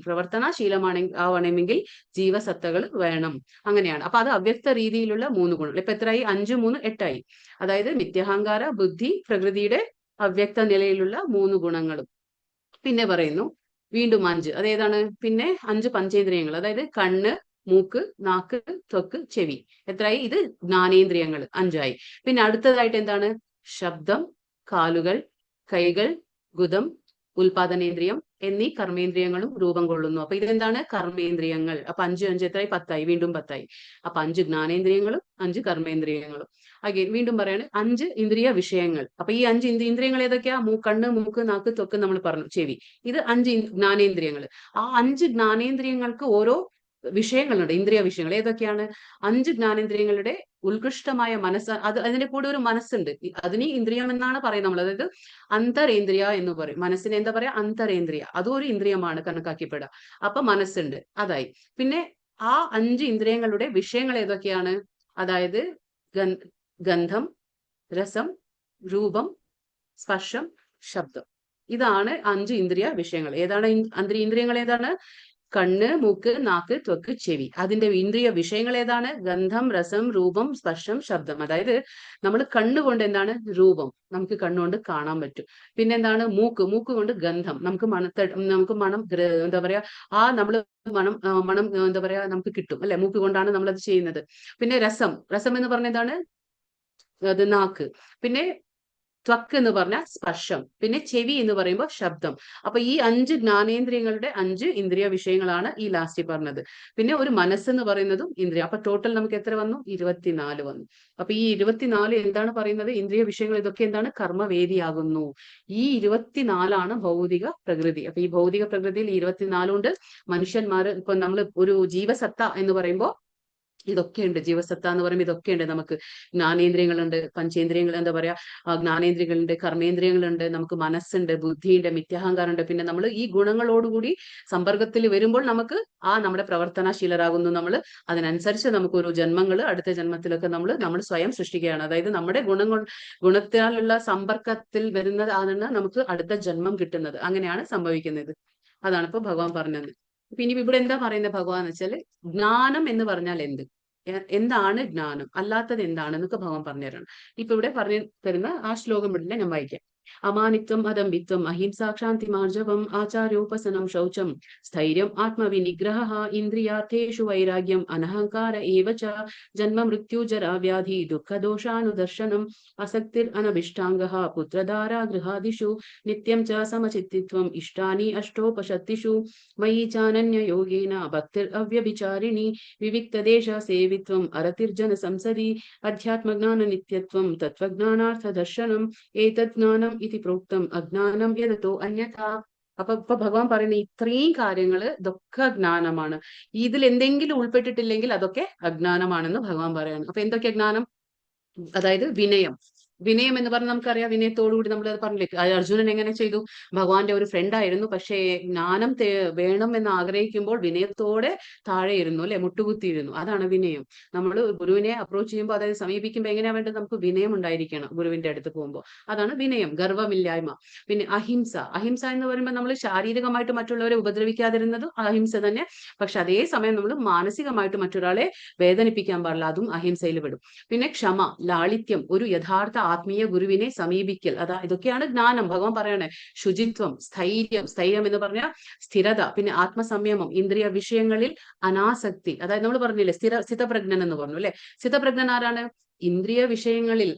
ആവണമെങ്കിൽ ജീവസത്തകൾ വേണം. അങ്ങനെയാണ്. അപ്പൊ അത് അവ്യക്ത രീതിയിലുള്ള 3 ഗുണങ്ങൾ. ഇപ്പൊ എത്രയായി? 5, 3, 8ആയി. അതായത് മിഥ്യാഹങ്കാര, ബുദ്ധി, പ്രകൃതിയുടെ അവ്യക്ത നിലയിലുള്ള 3 ഗുണങ്ങളും. പിന്നെ പറയുന്നു വീണ്ടും 5. അതേതാണ്? പിന്നെ 5 പഞ്ചേന്ദ്രിയങ്ങൾ. അതായത് കണ്ണ്, മൂക്ക്, നാക്ക്, ത്വക്ക്, ചെവി. എത്രയായി? ഇത് ജ്ഞാനേന്ദ്രിയങ്ങൾ 5ആയി. പിന്നെ അടുത്തതായിട്ട് എന്താണ്? ശബ്ദം, കാലുകൾ, കൈകൾ, ഗുദം, ഉൽപാദനേന്ദ്രിയം എന്നീ കർമ്മേന്ദ്രിയങ്ങളും രൂപം കൊള്ളുന്നു. അപ്പൊ ഇതെന്താണ്? കർമ്മേന്ദ്രിയങ്ങൾ. അപ്പൊ 5, 5 എത്രയായി? 10ആയി. വീണ്ടും 10ആയി. അപ്പൊ 5 ജ്ഞാനേന്ദ്രിയങ്ങളും 5 കർമ്മേന്ദ്രിയങ്ങളും. അഗൈൻ വീണ്ടും പറയാണ് 5 ഇന്ദ്രിയ വിഷയങ്ങൾ. അപ്പൊ ഈ 5 ഇന്ദ്രിയങ്ങൾ ഏതൊക്കെയാ? കണ്ണ്, മൂക്ക്, നാക്ക്, ത്വക്ക് നമ്മൾ പറഞ്ഞു, ചെവി. ഇത് 5 ജ്ഞാനേന്ദ്രിയങ്ങൾ. ആ 5 ജ്ഞാനേന്ദ്രിയങ്ങൾക്ക് ഓരോ വിഷയങ്ങളുണ്ട്, ഇന്ദ്രിയ വിഷയങ്ങൾ. ഏതൊക്കെയാണ്? 5 ജ്ഞാനേന്ദ്രിയങ്ങളുടെ ഉത്കൃഷ്ടമായ മനസ്സ്, അതിന്റെ കൂടെ ഒരു മനസ്സുണ്ട്. അതിന് ഇന്ദ്രിയം എന്നാണ് പറയുന്നത് നമ്മൾ. അതായത് അന്തരേന്ദ്രിയ എന്ന് പറയും. മനസ്സിനെ എന്താ പറയാ? അന്തരേന്ദ്രിയ. അതും ഒരു ഇന്ദ്രിയമാണ് കണക്കാക്കിപ്പെടുക. അപ്പൊ മനസ്സുണ്ട്, അതായി. പിന്നെ ആ 5 ഇന്ദ്രിയങ്ങളുടെ വിഷയങ്ങൾ ഏതൊക്കെയാണ്? അതായത് ഗന്ധം, രസം, രൂപം, സ്പർശം, ശബ്ദം. ഇതാണ് 5 ഇന്ദ്രിയ വിഷയങ്ങൾ. ഏതാണ് ഇന്ദ്രിയങ്ങൾ? ഏതാണ്? കണ്ണ്, മൂക്ക്, നാക്ക്, ത്വക്ക്, ചെവി. അതിന്റെ ഇന്ദ്രിയ വിഷയങ്ങൾ ഏതാണ്? ഗന്ധം, രസം, രൂപം, സ്പർശം, ശബ്ദം. അതായത് നമ്മൾ കണ്ണുകൊണ്ട് എന്താണ്? രൂപം നമുക്ക് കണ്ണുകൊണ്ട് കാണാൻ പറ്റും. പിന്നെന്താണ്? മൂക്ക് കൊണ്ട് ഗന്ധം, നമുക്ക് മണം എന്താ പറയാ നമ്മൾ മണം എന്താ പറയാ നമുക്ക് കിട്ടും അല്ലെ. മൂക്ക് കൊണ്ടാണ് നമ്മൾ അത് ചെയ്യുന്നത്. പിന്നെ രസം എന്ന് പറഞ്ഞ എന്താണ്? അത് നാക്ക്. പിന്നെ ത്വക്ക് എന്ന് പറഞ്ഞാൽ സ്പർശം. പിന്നെ ചെവി എന്ന് പറയുമ്പോൾ ശബ്ദം. അപ്പൊ ഈ 5 ജ്ഞാനേന്ദ്രിയങ്ങളുടെ 5 ഇന്ദ്രിയ വിഷയങ്ങളാണ് ഈ ലാസ്റ്റ് പറഞ്ഞത്. പിന്നെ ഒരു മനസ്സെന്ന് പറയുന്നതും ഇന്ദ്രിയ. അപ്പൊ ടോട്ടൽ നമുക്ക് എത്ര വന്നു? 24 വന്നു. അപ്പൊ ഈ 24 എന്താണ് പറയുന്നത്? ഇന്ദ്രിയ വിഷയങ്ങൾ. ഇതൊക്കെ എന്താണ്? കർമ്മവേദിയാകുന്നു. ഈ 24 ഭൗതിക പ്രകൃതി. അപ്പൊ ഈ ഭൗതിക പ്രകൃതിയിൽ 24 കൊണ്ട് മനുഷ്യന്മാർ, ഇപ്പൊ നമ്മൾ ഒരു ജീവസത്ത എന്ന് പറയുമ്പോൾ ഇതൊക്കെയുണ്ട്. ജീവസത്ത എന്ന് പറയുമ്പോൾ ഇതൊക്കെയുണ്ട്. നമുക്ക് ജ്ഞാനേന്ദ്രിയങ്ങളുണ്ട്, പഞ്ചേന്ദ്രിയങ്ങൾ എന്താ പറയാ ജ്ഞാനേന്ദ്രിയങ്ങളുണ്ട്, കർമ്മേന്ദ്രിയങ്ങളുണ്ട്, നമുക്ക് മനസ്സുണ്ട്, ബുദ്ധിയുണ്ട്, മിഥ്യാഹങ്കാരമുണ്ട്. പിന്നെ നമ്മൾ ഈ ഗുണങ്ങളോടുകൂടി സമ്പർക്കത്തിൽ വരുമ്പോൾ നമുക്ക് നമ്മുടെ പ്രവർത്തനശീലരാകുന്നു. നമ്മൾ അതിനനുസരിച്ച് നമുക്ക് ഒരു അടുത്ത ജന്മത്തിലൊക്കെ നമ്മൾ സ്വയം സൃഷ്ടിക്കുകയാണ്. അതായത് നമ്മുടെ ഗുണത്താലുള്ള സമ്പർക്കത്തിൽ വരുന്നതാണ് നമുക്ക് അടുത്ത ജന്മം കിട്ടുന്നത്. അങ്ങനെയാണ് സംഭവിക്കുന്നത്. അതാണ് ഇപ്പൊ ഭഗവാൻ പറഞ്ഞത്. പിന്നെ ഇവിടെ എന്താ പറയുന്നത് ഭഗവാൻ എന്ന് വെച്ചാല് ജ്ഞാനം എന്ന് പറഞ്ഞാൽ എന്താണ് ജ്ഞാനം, അല്ലാത്തത് എന്താണെന്നൊക്കെ ഭഗവാൻ പറഞ്ഞുതരണം. ഇപ്പൊ ഇവിടെ പറഞ്ഞു തരുന്ന ആ ശ്ലോകം ഇവിടെ ഞാൻ വായിക്കാം. അമാനിത്വം, അദംബിത്വം, അഹിംസാ, ക്ഷാന്തി, മാർജവം, ആചാര്യോപസനം, ശൗചം, സ്ഥൈര്യം, ആത്മവിനിഗ്രഹ, ഇന്ദ്രിയാർത്ഥേഷു വൈരാഗ്യം, അനഹങ്കാര ഏവ ച, ജന്മ മൃത്യു ജരാ വ്യാധി ദുഃഖദോഷാനുദർശനം, അസക്തിർ അനഭിഷ്ടാംഗഃ, പുത്രധാരാ ഗൃഹാദിഷു, നിത്യം ച സമചിത്തിത്വം, ഇഷ്ടാനി അഷ്ടോപശത്തിഷു, മയി ചാനന്യ യോഗേന ഭക്തിർ അവ്യഭിചാരിണി, വിവിക്തദേശ സേവിത്വം, അരതിർജന സംസദി, അധ്യാത്മജ്ഞാന നിത്യത്വം, തത്വജ്ഞാനാർത്ഥ ദർശനം, ഏതത് ജ്ഞാനം ഇതി പ്രോക്തം, അജ്ഞാനം യതതോ അന്യഥാ. അപ്പൊ ഭഗവാൻ പറയുന്ന ഇത്രയും കാര്യങ്ങള് ഇതൊക്കെ ജ്ഞാനമാണ്. ഇതിൽ എന്തെങ്കിലും ഉൾപ്പെട്ടിട്ടില്ലെങ്കിൽ അതൊക്കെ അജ്ഞാനമാണെന്ന് ഭഗവാൻ പറയാണ്. അപ്പൊ എന്തൊക്കെ ജ്ഞാനം? അതായത് വിനയം, വിനയം എന്ന് പറഞ്ഞാൽ നമുക്കറിയാം, വിനയത്തോടുകൂടി നമ്മൾ അത് പറഞ്ഞില്ലേ, അർജുനൻ എങ്ങനെ ചെയ്തു? ഭഗവാന്റെ ഒരു ഫ്രണ്ട് ആയിരുന്നു, പക്ഷേ ജ്ഞാനം വേണം എന്ന് ആഗ്രഹിക്കുമ്പോൾ വിനയത്തോടെ താഴെ ഇരുന്നു, അല്ലെ, മുട്ടുകുത്തിയിരുന്നു. അതാണ് വിനയം. നമ്മൾ ഗുരുവിനെ അപ്രോച്ച് ചെയ്യുമ്പോൾ, അതായത് സമീപിക്കുമ്പോൾ എങ്ങനെയാ വേണ്ടത്? നമുക്ക് വിനയം ഉണ്ടായിരിക്കണം ഗുരുവിന്റെ അടുത്ത് പോകുമ്പോൾ. അതാണ് വിനയം, ഗർവമില്ലായ്മ. പിന്നെ അഹിംസ. അഹിംസ എന്ന് പറയുമ്പോൾ നമ്മൾ ശാരീരികമായിട്ട് മറ്റുള്ളവരെ ഉപദ്രവിക്കാതിരുന്നത് അഹിംസ തന്നെ. പക്ഷെ അതേസമയം നമ്മൾ മാനസികമായിട്ട് മറ്റൊരാളെ വേദനിപ്പിക്കാൻ പാടില്ല, അതും അഹിംസയിൽ പെടും. പിന്നെ ക്ഷമ, ലാളിത്യം, ഒരു യഥാർത്ഥ ആത്മീയ ഗുരുവിനെ സമീപിക്കൽ. ഇതൊക്കെയാണ് ജ്ഞാനം. ഭഗവാൻ പറയണേ ശുചിത്വം, സ്ഥൈര്യം. സ്ഥൈര്യം എന്ന് പറഞ്ഞാൽ സ്ഥിരത. പിന്നെ ആത്മസംയമം, ഇന്ദ്രിയ വിഷയങ്ങളിൽ അനാസക്തി. അതായത് നമ്മൾ പറഞ്ഞില്ലേ സ്ഥിതപ്രജ്ഞൻ എന്ന് പറഞ്ഞു, അല്ലെ? സ്ഥിതപ്രജ്ഞൻ ആരാണ്? ഇന്ദ്രിയ വിഷയങ്ങളിൽ,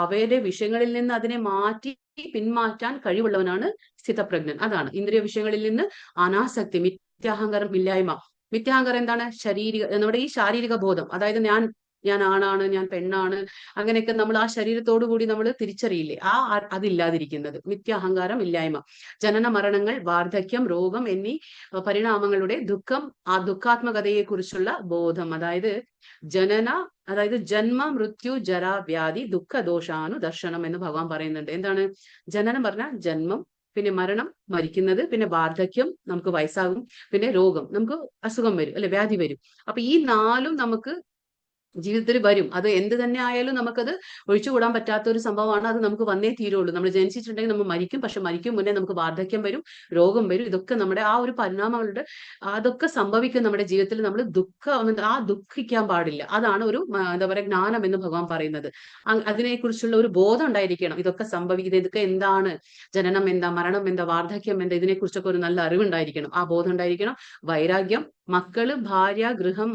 അവയുടെ വിഷയങ്ങളിൽ നിന്ന് അതിനെ മാറ്റി പിന്മാറ്റാൻ കഴിവുള്ളവനാണ് സ്ഥിതപ്രജ്ഞൻ. അതാണ് ഇന്ദ്രിയ വിഷയങ്ങളിൽ നിന്ന് അനാസക്തി, മിഥ്യാഹങ്കാരം ഇല്ലായ്മ. മിഥ്യാഹങ്കാരം എന്താണ്? നമ്മുടെ ഈ ശാരീരിക ബോധം, അതായത് ഞാൻ ആണാണ്, ഞാൻ പെണ്ണാണ്, അങ്ങനെയൊക്കെ നമ്മൾ ആ ശരീരത്തോടു കൂടി നമ്മൾ തിരിച്ചറിയില്ലേ, അതില്ലാതിരിക്കുന്നത് മിഥ്യാഹങ്കാരം ഇല്ലായ്മ. ജനന മരണങ്ങൾ, വാർദ്ധക്യം, രോഗം എന്നീ പരിണാമങ്ങളുടെ ദുഃഖം, ആ ദുഃഖാത്മകതയെ കുറിച്ചുള്ള ബോധം. അതായത് ജന്മ, മൃത്യു, ജര, വ്യാധി, ദുഃഖ, ദോഷാനു ദർശനം എന്ന് ഭഗവാൻ പറയുന്നുണ്ട്. എന്താണ് ജനനം? പറഞ്ഞാൽ ജന്മം, പിന്നെ മരണം, മരിക്കുന്നത്, പിന്നെ വാർദ്ധക്യം, നമുക്ക് വയസ്സാകും, പിന്നെ രോഗം, നമുക്ക് അസുഖം വരും, അല്ലെ, വ്യാധി വരും. അപ്പൊ ഈ 4 നമുക്ക് ജീവിതത്തിൽ വരും. അത് എന്ത് തന്നെ ആയാലും നമുക്കത് ഒഴിച്ചുകൂടാൻ പറ്റാത്ത ഒരു സംഭവമാണ്. അത് നമുക്ക് വന്നേ തീരുള്ളൂ. നമ്മൾ ജനിച്ചിട്ടുണ്ടെങ്കിൽ നമ്മൾ മരിക്കും, പക്ഷെ മരിക്കും മുന്നേ നമുക്ക് വാർദ്ധക്യം വരും, രോഗം വരും. ഇതൊക്കെ നമ്മുടെ ആ ഒരു പരിണാമങ്ങളുടെ അതൊക്കെ സംഭവിക്കും നമ്മുടെ ജീവിതത്തിൽ. നമ്മൾ ദുഃഖിക്കാൻ പാടില്ല. അതാണ് ഒരു എന്താ പറയുക, ജ്ഞാനം എന്ന് ഭഗവാൻ പറയുന്നത്. അതിനെക്കുറിച്ചുള്ള ഒരു ബോധം ഉണ്ടായിരിക്കണം. ഇതൊക്കെ സംഭവിക്കുന്നത്, ഇതൊക്കെ എന്താണ്, ജനനം എന്താ, മരണം എന്താ, വാർദ്ധക്യം എന്താ, ഇതിനെക്കുറിച്ചൊക്കെ ഒരു നല്ല അറിവുണ്ടായിരിക്കണം, ആ ബോധം ഉണ്ടായിരിക്കണം. വൈരാഗ്യം, മക്കള്, ഭാര്യ, ഗൃഹം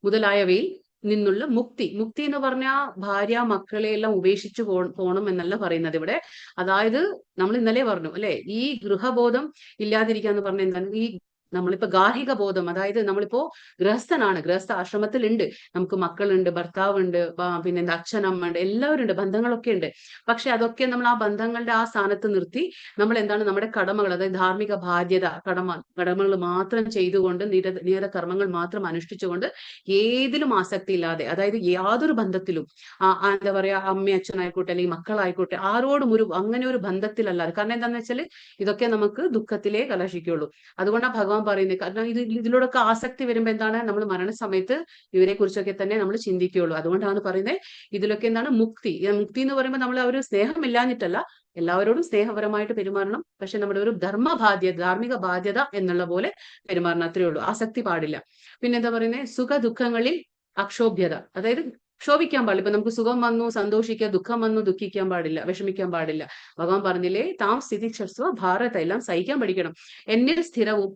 മുതലായവയിൽ നിന്നുള്ള മുക്തി. മുക്തി എന്ന് പറഞ്ഞാൽ ഭാര്യ മക്കളെ എല്ലാം ഉപേക്ഷിച്ചു പോകണം എന്നല്ല പറയുന്നത് ഇവിടെ. അതായത് നമ്മൾ ഇന്നലെ പറഞ്ഞു, അല്ലെ, ഈ ഗൃഹബോധം ഇല്ലാതിരിക്കാന്ന് പറഞ്ഞ എന്താണ്? ഈ നമ്മളിപ്പോ ഗാർഹിക ബോധം, അതായത് നമ്മളിപ്പോ ഗൃഹസ്ഥനാണ്, ഗൃഹസ്ഥ ആശ്രമത്തിലുണ്ട്, നമുക്ക് മക്കളുണ്ട്, ഭർത്താവുണ്ട്, പിന്നെ എന്താ, അച്ഛനമ്മ ഉണ്ട്, എല്ലാവരും ഉണ്ട്, ബന്ധങ്ങളൊക്കെ ഉണ്ട്. പക്ഷെ അതൊക്കെ നമ്മൾ ആ ബന്ധങ്ങളുടെ ആ സ്ഥാനത്ത് നിർത്തി നമ്മൾ എന്താണ്, നമ്മുടെ കടമകൾ, അതായത് ധാർമ്മിക ബാധ്യത, കടമകൾ മാത്രം ചെയ്തുകൊണ്ട്, നിയത കർമ്മങ്ങൾ മാത്രം അനുഷ്ഠിച്ചുകൊണ്ട്, ഏതിലും ആസക്തി ഇല്ലാതെ, അതായത് യാതൊരു ബന്ധത്തിലും എന്താ പറയാ, അമ്മ അച്ഛനായിക്കോട്ടെ, അല്ലെങ്കിൽ മക്കളായിക്കോട്ടെ, ആരോടും അങ്ങനെ ഒരു ബന്ധത്തിലല്ലാതെ. കാരണം എന്താന്ന് വെച്ചാൽ ഇതൊക്കെ നമുക്ക് ദുഃഖത്തിലേ കലാശിക്കുള്ളൂ. അതുകൊണ്ടാണ് ഭഗവാൻ പറയുന്നത്. കാരണം ഇതിലൂടെയൊക്കെ ആസക്തി വരുമ്പോ എന്താണ്, നമ്മൾ മരണസമയത്ത് ഇവരെ കുറിച്ചൊക്കെ തന്നെ നമ്മൾ ചിന്തിക്കുകയുള്ളൂ. അതുകൊണ്ടാണ് പറയുന്നത് ഇതിലൊക്കെ എന്താണ് മുക്തി. മുക്തി എന്ന് പറയുമ്പോൾ നമ്മൾ ഒരു സ്നേഹം ഇല്ലാഞ്ഞിട്ടല്ല, എല്ലാവരോടും സ്നേഹപരമായിട്ട് പെരുമാറണം. പക്ഷെ നമ്മുടെ ഒരു ധാർമ്മിക ബാധ്യത എന്നുള്ള പോലെ പെരുമാറണം, അത്രയേ ഉള്ളൂ. ആസക്തി പാടില്ല. പിന്നെന്താ പറയുന്നത്? സുഖ ദുഃഖങ്ങളിൽ അക്ഷോഭ്യത. അതായത് ക്ഷോഭിക്കാൻ പാടില്ല. ഇപ്പൊ നമുക്ക് സുഖം വന്നു സന്തോഷിക്കുക, ദുഃഖം വന്നു ദുഃഖിക്കാൻ പാടില്ല, വിഷമിക്കാൻ പാടില്ല. ഭഗവാൻ പറഞ്ഞില്ലേ, താം സ്ഥിതി ക്ഷസ്വ ഭാരത, എല്ലാം സഹിക്കാൻ പഠിക്കണം. എന്നിൽ സ്ഥിരവും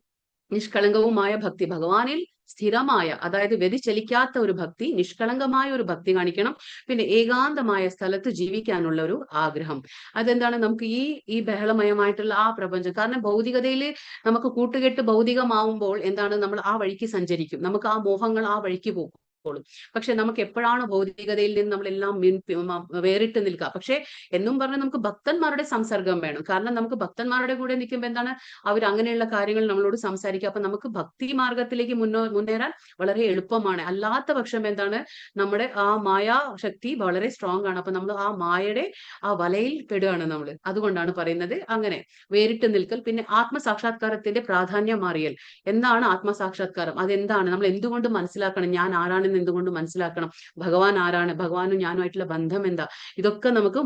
നിഷ്കളങ്കവുമായ ഭക്തി, ഭഗവാനിൽ സ്ഥിരമായ, അതായത് വ്യതിചലിക്കാത്ത ഒരു ഭക്തി, നിഷ്കളങ്കമായ ഒരു ഭക്തി കാണിക്കണം. പിന്നെ ഏകാന്തമായ സ്ഥലത്ത് ജീവിക്കാനുള്ള ഒരു ആഗ്രഹം. അതെന്താണ്? നമുക്ക് ഈ ബഹളമയമായിട്ടുള്ള ആ പ്രപഞ്ചം, കാരണം ഭൗതികതയിൽ നമുക്ക് കൂട്ടുകെട്ട് ഭൗതികമാവുമ്പോൾ എന്താണ്, നമ്മൾ ആ വഴിക്ക് സഞ്ചരിക്കും, നമുക്ക് ആ മോഹങ്ങൾ ആ വഴിക്ക് പോകും. പക്ഷെ നമുക്ക് എപ്പോഴാണ് ഭൗതികതയിൽ നിന്ന് നമ്മളെല്ലാം വേറിട്ട് നിൽക്കുക. പക്ഷെ എന്നും പറഞ്ഞാൽ നമുക്ക് ഭക്തന്മാരുടെ സംസർഗം വേണം. കാരണം നമുക്ക് ഭക്തന്മാരുടെ കൂടെ നിൽക്കുമ്പോൾ എന്താണ്, അവർ അങ്ങനെയുള്ള കാര്യങ്ങൾ നമ്മളോട് സംസാരിക്കുക. അപ്പൊ നമുക്ക് ഭക്തി മാർഗത്തിലേക്ക് മുന്നേറാൻ വളരെ എളുപ്പമാണ്. അല്ലാത്ത പക്ഷം എന്താണ്, നമ്മുടെ ആ മായാ ശക്തി വളരെ സ്ട്രോങ് ആണ്. അപ്പൊ നമ്മൾ ആ മായയുടെ ആ വലയിൽ പെടുകയാണ് നമ്മൾ. അതുകൊണ്ടാണ് പറയുന്നത് അങ്ങനെ വേറിട്ട് നിൽക്കൽ. പിന്നെ ആത്മസാക്ഷാത്കാരത്തിന്റെ പ്രാധാന്യം അറിയൽ. എന്താണ് ആത്മസാക്ഷാത്കാരം? അതെന്താണ്? നമ്മൾ എന്തുകൊണ്ട് മനസ്സിലാക്കണം? ഞാൻ ആരാണെന്ന് എന്തുകൊണ്ട് മനസ്സിലാക്കണം? ഭഗവാൻ ആരാണ്? ഭഗവാനും ഞാനുമായിട്ടുള്ള ബന്ധം എന്താ? ഇതൊക്കെ നമുക്ക്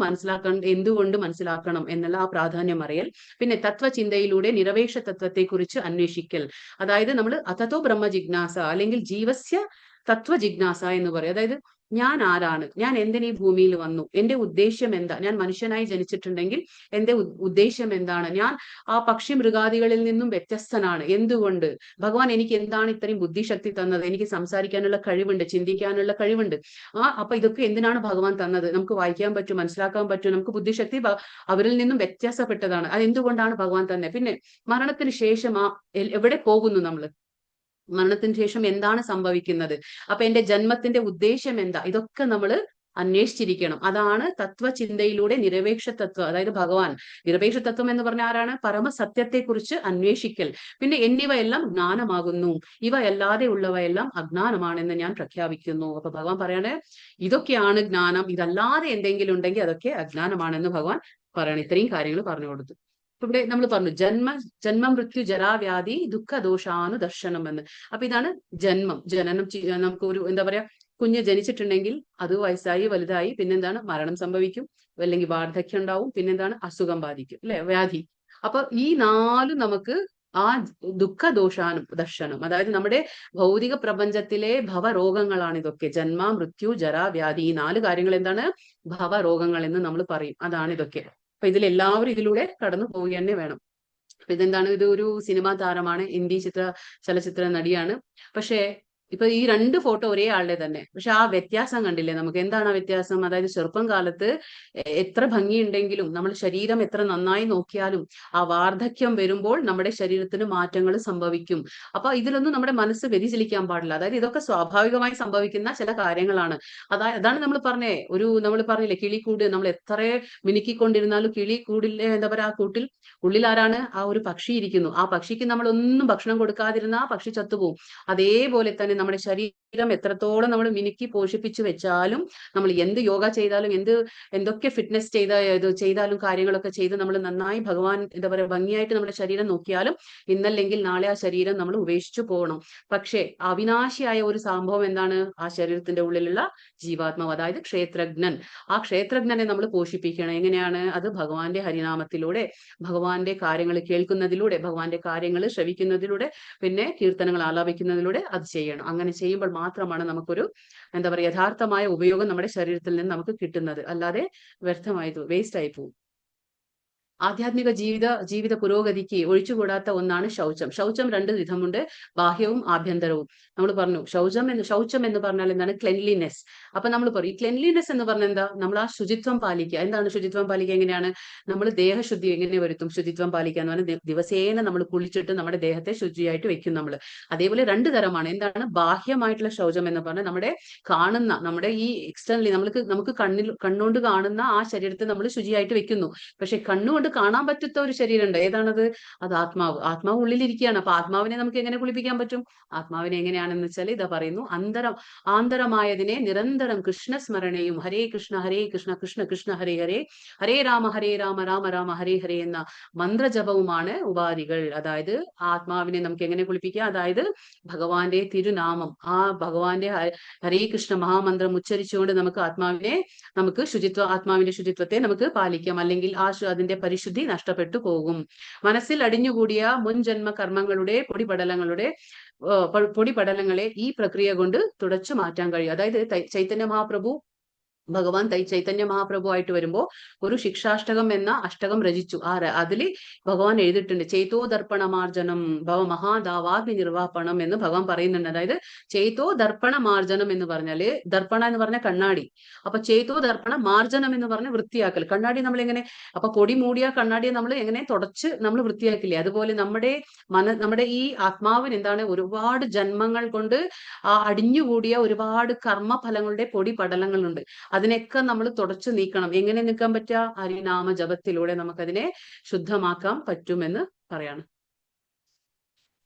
എന്തുകൊണ്ട് മനസ്സിലാക്കണം എന്നുള്ള ആ പ്രാധാന്യം അറിയൽ. പിന്നെ തത്വചിന്തയിലൂടെ നിരവേഷ തത്വത്തെ കുറിച്ച് അന്വേഷിക്കൽ. അതായത് നമ്മൾ അതതോ ബ്രഹ്മ ജിജ്ഞാസ, അല്ലെങ്കിൽ ജീവസ്യ തത്വ ജിജ്ഞാസ എന്ന് പറയും. അതായത് ഞാൻ ആരാണ്, ഞാൻ എന്തിനീ ഭൂമിയിൽ വന്നു, എന്റെ ഉദ്ദേശ്യം എന്താ, ഞാൻ മനുഷ്യനായി ജനിച്ചിട്ടുണ്ടെങ്കിൽ എന്റെ ഉദ്ദേശ്യം എന്താണ്, ഞാൻ ആ പക്ഷി മൃഗാദികളിൽ നിന്നും വ്യത്യസ്തനാണ്, എന്തുകൊണ്ട്, ഭഗവാൻ എനിക്ക് എന്താണ് ഇത്രയും ബുദ്ധിശക്തി തന്നത്, എനിക്ക് സംസാരിക്കാനുള്ള കഴിവുണ്ട്, ചിന്തിക്കാനുള്ള കഴിവുണ്ട്. അപ്പൊ ഇതൊക്കെ എന്തിനാണ് ഭഗവാൻ തന്നത്? നമുക്ക് വായിക്കാൻ പറ്റും, മനസ്സിലാക്കാൻ പറ്റും, നമുക്ക് ബുദ്ധിശക്തി അവരിൽ നിന്നും വ്യത്യാസപ്പെട്ടതാണ്. അതെന്തുകൊണ്ടാണ് ഭഗവാൻ തന്നെ? പിന്നെ മരണത്തിന് ശേഷം എവിടെ പോകുന്നു നമ്മൾ, മരണത്തിന് ശേഷം എന്താണ് സംഭവിക്കുന്നത്, അപ്പൊ എന്റെ ജന്മത്തിന്റെ ഉദ്ദേശം എന്താ, ഇതൊക്കെ നമ്മൾ അന്വേഷിച്ചിരിക്കണം. അതാണ് തത്വചിന്തയിലൂടെ നിരപേക്ഷ തത്വം, അതായത് ഭഗവാൻ. നിരപേക്ഷ തത്വം എന്ന് പറഞ്ഞ ആരാണ്? പരമസത്യത്തെക്കുറിച്ച് അന്വേഷിക്കൽ. പിന്നെ എന്നിവയെല്ലാം ജ്ഞാനമാകുന്നു, ഇവയല്ലാതെ ഉള്ളവയെല്ലാം അജ്ഞാനമാണെന്ന് ഞാൻ പ്രഖ്യാപിക്കുന്നു. അപ്പൊ ഭഗവാൻ പറയാണ്, ഇതൊക്കെയാണ് ജ്ഞാനം, ഇതല്ലാതെ എന്തെങ്കിലും ഉണ്ടെങ്കിൽ അതൊക്കെ അജ്ഞാനമാണെന്ന് ഭഗവാൻ പറയണം. ഇത്രയും കാര്യങ്ങൾ പറഞ്ഞു കൊടുത്തു. ഇവിടെ നമ്മൾ പറഞ്ഞു ജന്മ മൃത്യു ജരാവ്യാധി ദുഃഖ ദോഷാനുദർശനം എന്ന്. അപ്പൊ ഇതാണ് ജന്മം. ജനനം നമുക്ക് ഒരു എന്താ പറയാ, കുഞ്ഞ് ജനിച്ചിട്ടുണ്ടെങ്കിൽ അത് വയസ്സായി വലുതായി പിന്നെന്താണ് മരണം സംഭവിക്കും, അല്ലെങ്കിൽ വാർദ്ധക്യം ഉണ്ടാവും, പിന്നെന്താണ് അസുഖം ബാധിക്കും, അല്ലെ, വ്യാധി. അപ്പൊ ഈ നാലും നമുക്ക് ആ ദർശനം, അതായത് നമ്മുടെ ഭൗതിക പ്രപഞ്ചത്തിലെ ഭവരോഗങ്ങളാണ് ഇതൊക്കെ. ജന്മ മൃത്യു ജര വ്യാധി, ഈ 4 കാര്യങ്ങൾ എന്താണ്? ഭവരോഗങ്ങൾ എന്ന് നമ്മൾ പറയും. അതാണ് ഇതൊക്കെ. അപ്പൊ ഇതിലെല്ലാവരും ഇതിലൂടെ കടന്നു പോവുക തന്നെ വേണം. അപ്പൊ ഇതെന്താണ്? ഇത് ഒരു സിനിമാ താരമാണ്, ഹിന്ദി ചലച്ചിത്ര നടിയാണ്. പക്ഷേ ഇപ്പൊ ഈ 2 ഫോട്ടോ ഒരേ ആളുടെ തന്നെ, പക്ഷെ ആ വ്യത്യാസം കണ്ടില്ലേ നമുക്ക്? എന്താണ് ആ വ്യത്യാസം? അതായത് ചെറുപ്പം കാലത്ത് എത്ര ഭംഗിയുണ്ടെങ്കിലും, നമ്മൾ ശരീരം എത്ര നന്നായി നോക്കിയാലും ആ വാർദ്ധക്യം വരുമ്പോൾ നമ്മുടെ ശരീരത്തിന് മാറ്റങ്ങൾ സംഭവിക്കും. അപ്പൊ ഇതിലൊന്നും നമ്മുടെ മനസ്സ് വ്യതിചലിക്കാൻ പാടില്ല. അതായത് ഇതൊക്കെ സ്വാഭാവികമായി സംഭവിക്കുന്ന ചില കാര്യങ്ങളാണ്. അതാണ് നമ്മൾ പറഞ്ഞില്ലേ, കിളിക്കൂട് നമ്മൾ എത്ര മിനുക്കിക്കൊണ്ടിരുന്നാലും കിളിക്കൂടിലെ എന്താ പറയാ, ആ കൂട്ടിൽ ഉള്ളിൽ ആരാണ്? ആ ഒരു പക്ഷി ഇരിക്കുന്നു. ആ പക്ഷിക്ക് നമ്മൾ ഒന്നും ഭക്ഷണം കൊടുക്കാതിരുന്ന ആ പക്ഷി ചത്തുപോകും. അതേപോലെ തന്നെ നമ്മുടെ ശരീരം എത്രത്തോളം നമ്മൾ മിനുക്കി പോഷിപ്പിച്ചു വെച്ചാലും, നമ്മൾ എന്ത് യോഗ ചെയ്താലും, എന്തൊക്കെ ഫിറ്റ്നസ് ചെയ്താലും കാര്യങ്ങളൊക്കെ ചെയ്ത് നമ്മൾ നന്നായി ഭഗവാൻ എന്താ പറയാ ഭംഗിയായിട്ട് നമ്മുടെ ശരീരം നോക്കിയാലും ഇന്നല്ലെങ്കിൽ നാളെ ആ ശരീരം നമ്മൾ ഉപേക്ഷിച്ചു പോകണം. പക്ഷേ അവിനാശിയായ ഒരു സംഭവം എന്താണ്? ആ ശരീരത്തിന്റെ ഉള്ളിലുള്ള ജീവാത്മാവ്, അതായത് ക്ഷേത്രജ്ഞൻ. ആ ക്ഷേത്രജ്ഞനെ നമ്മൾ പോഷിപ്പിക്കണം. എങ്ങനെയാണ്? അത് ഭഗവാന്റെ ഹരിനാമത്തിലൂടെ, ഭഗവാന്റെ കാര്യങ്ങൾ കേൾക്കുന്നതിലൂടെ, ഭഗവാന്റെ കാര്യങ്ങൾ ശ്രവിക്കുന്നതിലൂടെ, പിന്നെ കീർത്തനങ്ങൾ ആലാപിക്കുന്നതിലൂടെ അത് ചെയ്യണം. അങ്ങനെ ചെയ്യുമ്പോൾ മാത്രമാണ് നമുക്കൊരു എന്താ പറയുക യഥാർത്ഥമായ ഉപയോഗം നമ്മുടെ ശരീരത്തിൽ നിന്ന് നമുക്ക് കിട്ടുന്നത്. അല്ലാതെ വേസ്റ്റ് ആയി പോകും. ആധ്യാത്മിക ജീവിത പുരോഗതിക്ക് ഒഴിച്ചുകൂടാത്ത ഒന്നാണ് ശൗചം. ശൗചം 2 വിധമുണ്ട്, ബാഹ്യവും ആഭ്യന്തരവും. നമ്മൾ പറഞ്ഞു ശൗചം എന്ന് പറഞ്ഞാൽ എന്താണ്? ക്ലെൻലിനെസ്. അപ്പൊ നമ്മൾ പറയും ക്ലെൻലിനെസ് എന്ന് പറഞ്ഞാൽ എന്താ? നമ്മൾ ആ ശുചിത്വം പാലിക്കുക. എന്താണ് ശുചിത്വം പാലിക്കുക? എങ്ങനെയാണ്? നമ്മൾ ദേഹശുദ്ധി എങ്ങനെ വരുത്തും? ശുചിത്വം പാലിക്കുക എന്ന് പറഞ്ഞാൽ ദിവസേന നമ്മൾ കുളിച്ചിട്ട് നമ്മുടെ ദേഹത്തെ ശുചിയായിട്ട് വെക്കും നമ്മൾ. അതേപോലെ 2 തരമാണ്. എന്താണ്? ബാഹ്യമായിട്ടുള്ള ശൗചം എന്ന് പറഞ്ഞാൽ നമ്മുടെ കാണുന്ന, നമ്മുടെ ഈ എക്സ്റ്റേണലി നമുക്ക് കണ്ണുകൊണ്ട് കാണുന്ന ആ ശരീരത്തെ നമ്മൾ ശുചിയായിട്ട് വെക്കുന്നു. പക്ഷെ കണ്ണുകൊണ്ട് കാണാൻ പറ്റാത്ത ഒരു ശരീരം ഉണ്ട്. ഏതാണത്? അത് ആത്മാവ് ഉള്ളിലിരിക്കുകയാണ്. അപ്പൊ ആത്മാവിനെ നമുക്ക് എങ്ങനെ കുളിപ്പിക്കാൻ പറ്റും? ആത്മാവിനെ എങ്ങനെയാണെന്ന് വെച്ചാൽ ഇതാ പറയുന്നു, ആന്തരമായതിനെ നിരന്തരം കൃഷ്ണസ്മരണയും ഹരേ കൃഷ്ണ കൃഷ്ണ കൃഷ്ണ ഹരേ ഹരേ, ഹരേ രാമ രാമ രാമ ഹരേ ഹരേ എന്ന മന്ത്രജപവുമാണ് ഉപാധികൾ. അതായത് ആത്മാവിനെ നമുക്ക് എങ്ങനെ കുളിപ്പിക്കാം? അതായത് ഭഗവാന്റെ തിരുനാമം, ആ ഭഗവാന്റെ ഹരേ കൃഷ്ണ മഹാമന്ത്രം ഉച്ചരിച്ചുകൊണ്ട് നമുക്ക് ആത്മാവിന്റെ ശുചിത്വത്തെ നമുക്ക് പാലിക്കാം. അല്ലെങ്കിൽ അതിന്റെ പരിശുദ്ധി നഷ്ടപ്പെട്ടു പോകും. മനസ്സിൽ അടിഞ്ഞുകൂടിയ മുൻജന്മ കർമ്മങ്ങളുടെ പൊടിപടലങ്ങളെ ഈ പ്രക്രിയ കൊണ്ട് തുടച്ചു മാറ്റാൻ കഴിയും. അതായത് ഭഗവാൻ ചൈതന്യ മഹാപ്രഭു ആയിട്ട് വരുമ്പോ ഒരു ശിക്ഷാഷ്ടകം എന്ന അഷ്ടകം രചിച്ചു. അതില് ഭഗവാൻ എഴുതിയിട്ടുണ്ട്, ചേതോ ദർപ്പണമാർജനം ഭവ മഹാദാവാഗ്നി നിർവാപണം എന്ന് ഭഗവാൻ പറയുന്നുണ്ട്. അതായത് ചേതോ ദർപ്പണമാർജനം എന്ന് പറഞ്ഞാല്, ദർപ്പണ എന്ന് പറഞ്ഞ കണ്ണാടി, അപ്പൊ ചേതോ ദർപ്പണ മാർജനം എന്ന് പറഞ്ഞ വൃത്തിയാക്കൽ. കണ്ണാടി നമ്മൾ എങ്ങനെ, അപ്പൊ പൊടി മൂടിയ കണ്ണാടിയെ നമ്മൾ എങ്ങനെ തുടച്ച് നമ്മൾ വൃത്തിയാക്കില്ലേ, അതുപോലെ നമ്മുടെ ഈ ആത്മാവിന് എന്താണ്, ഒരുപാട് ജന്മങ്ങൾ കൊണ്ട് അടിഞ്ഞുകൂടിയ ഒരുപാട് കർമ്മഫലങ്ങളുടെ പൊടി പടലങ്ങളുണ്ട്. അതിനെയൊക്കെ നമ്മൾ തുടച്ചു നീക്കണം. എങ്ങനെ നീക്കാൻ പറ്റുക? ഹരിനാമ ജപത്തിലൂടെ നമുക്കതിനെ ശുദ്ധമാക്കാൻ പറ്റുമെന്ന് പറയാണ്.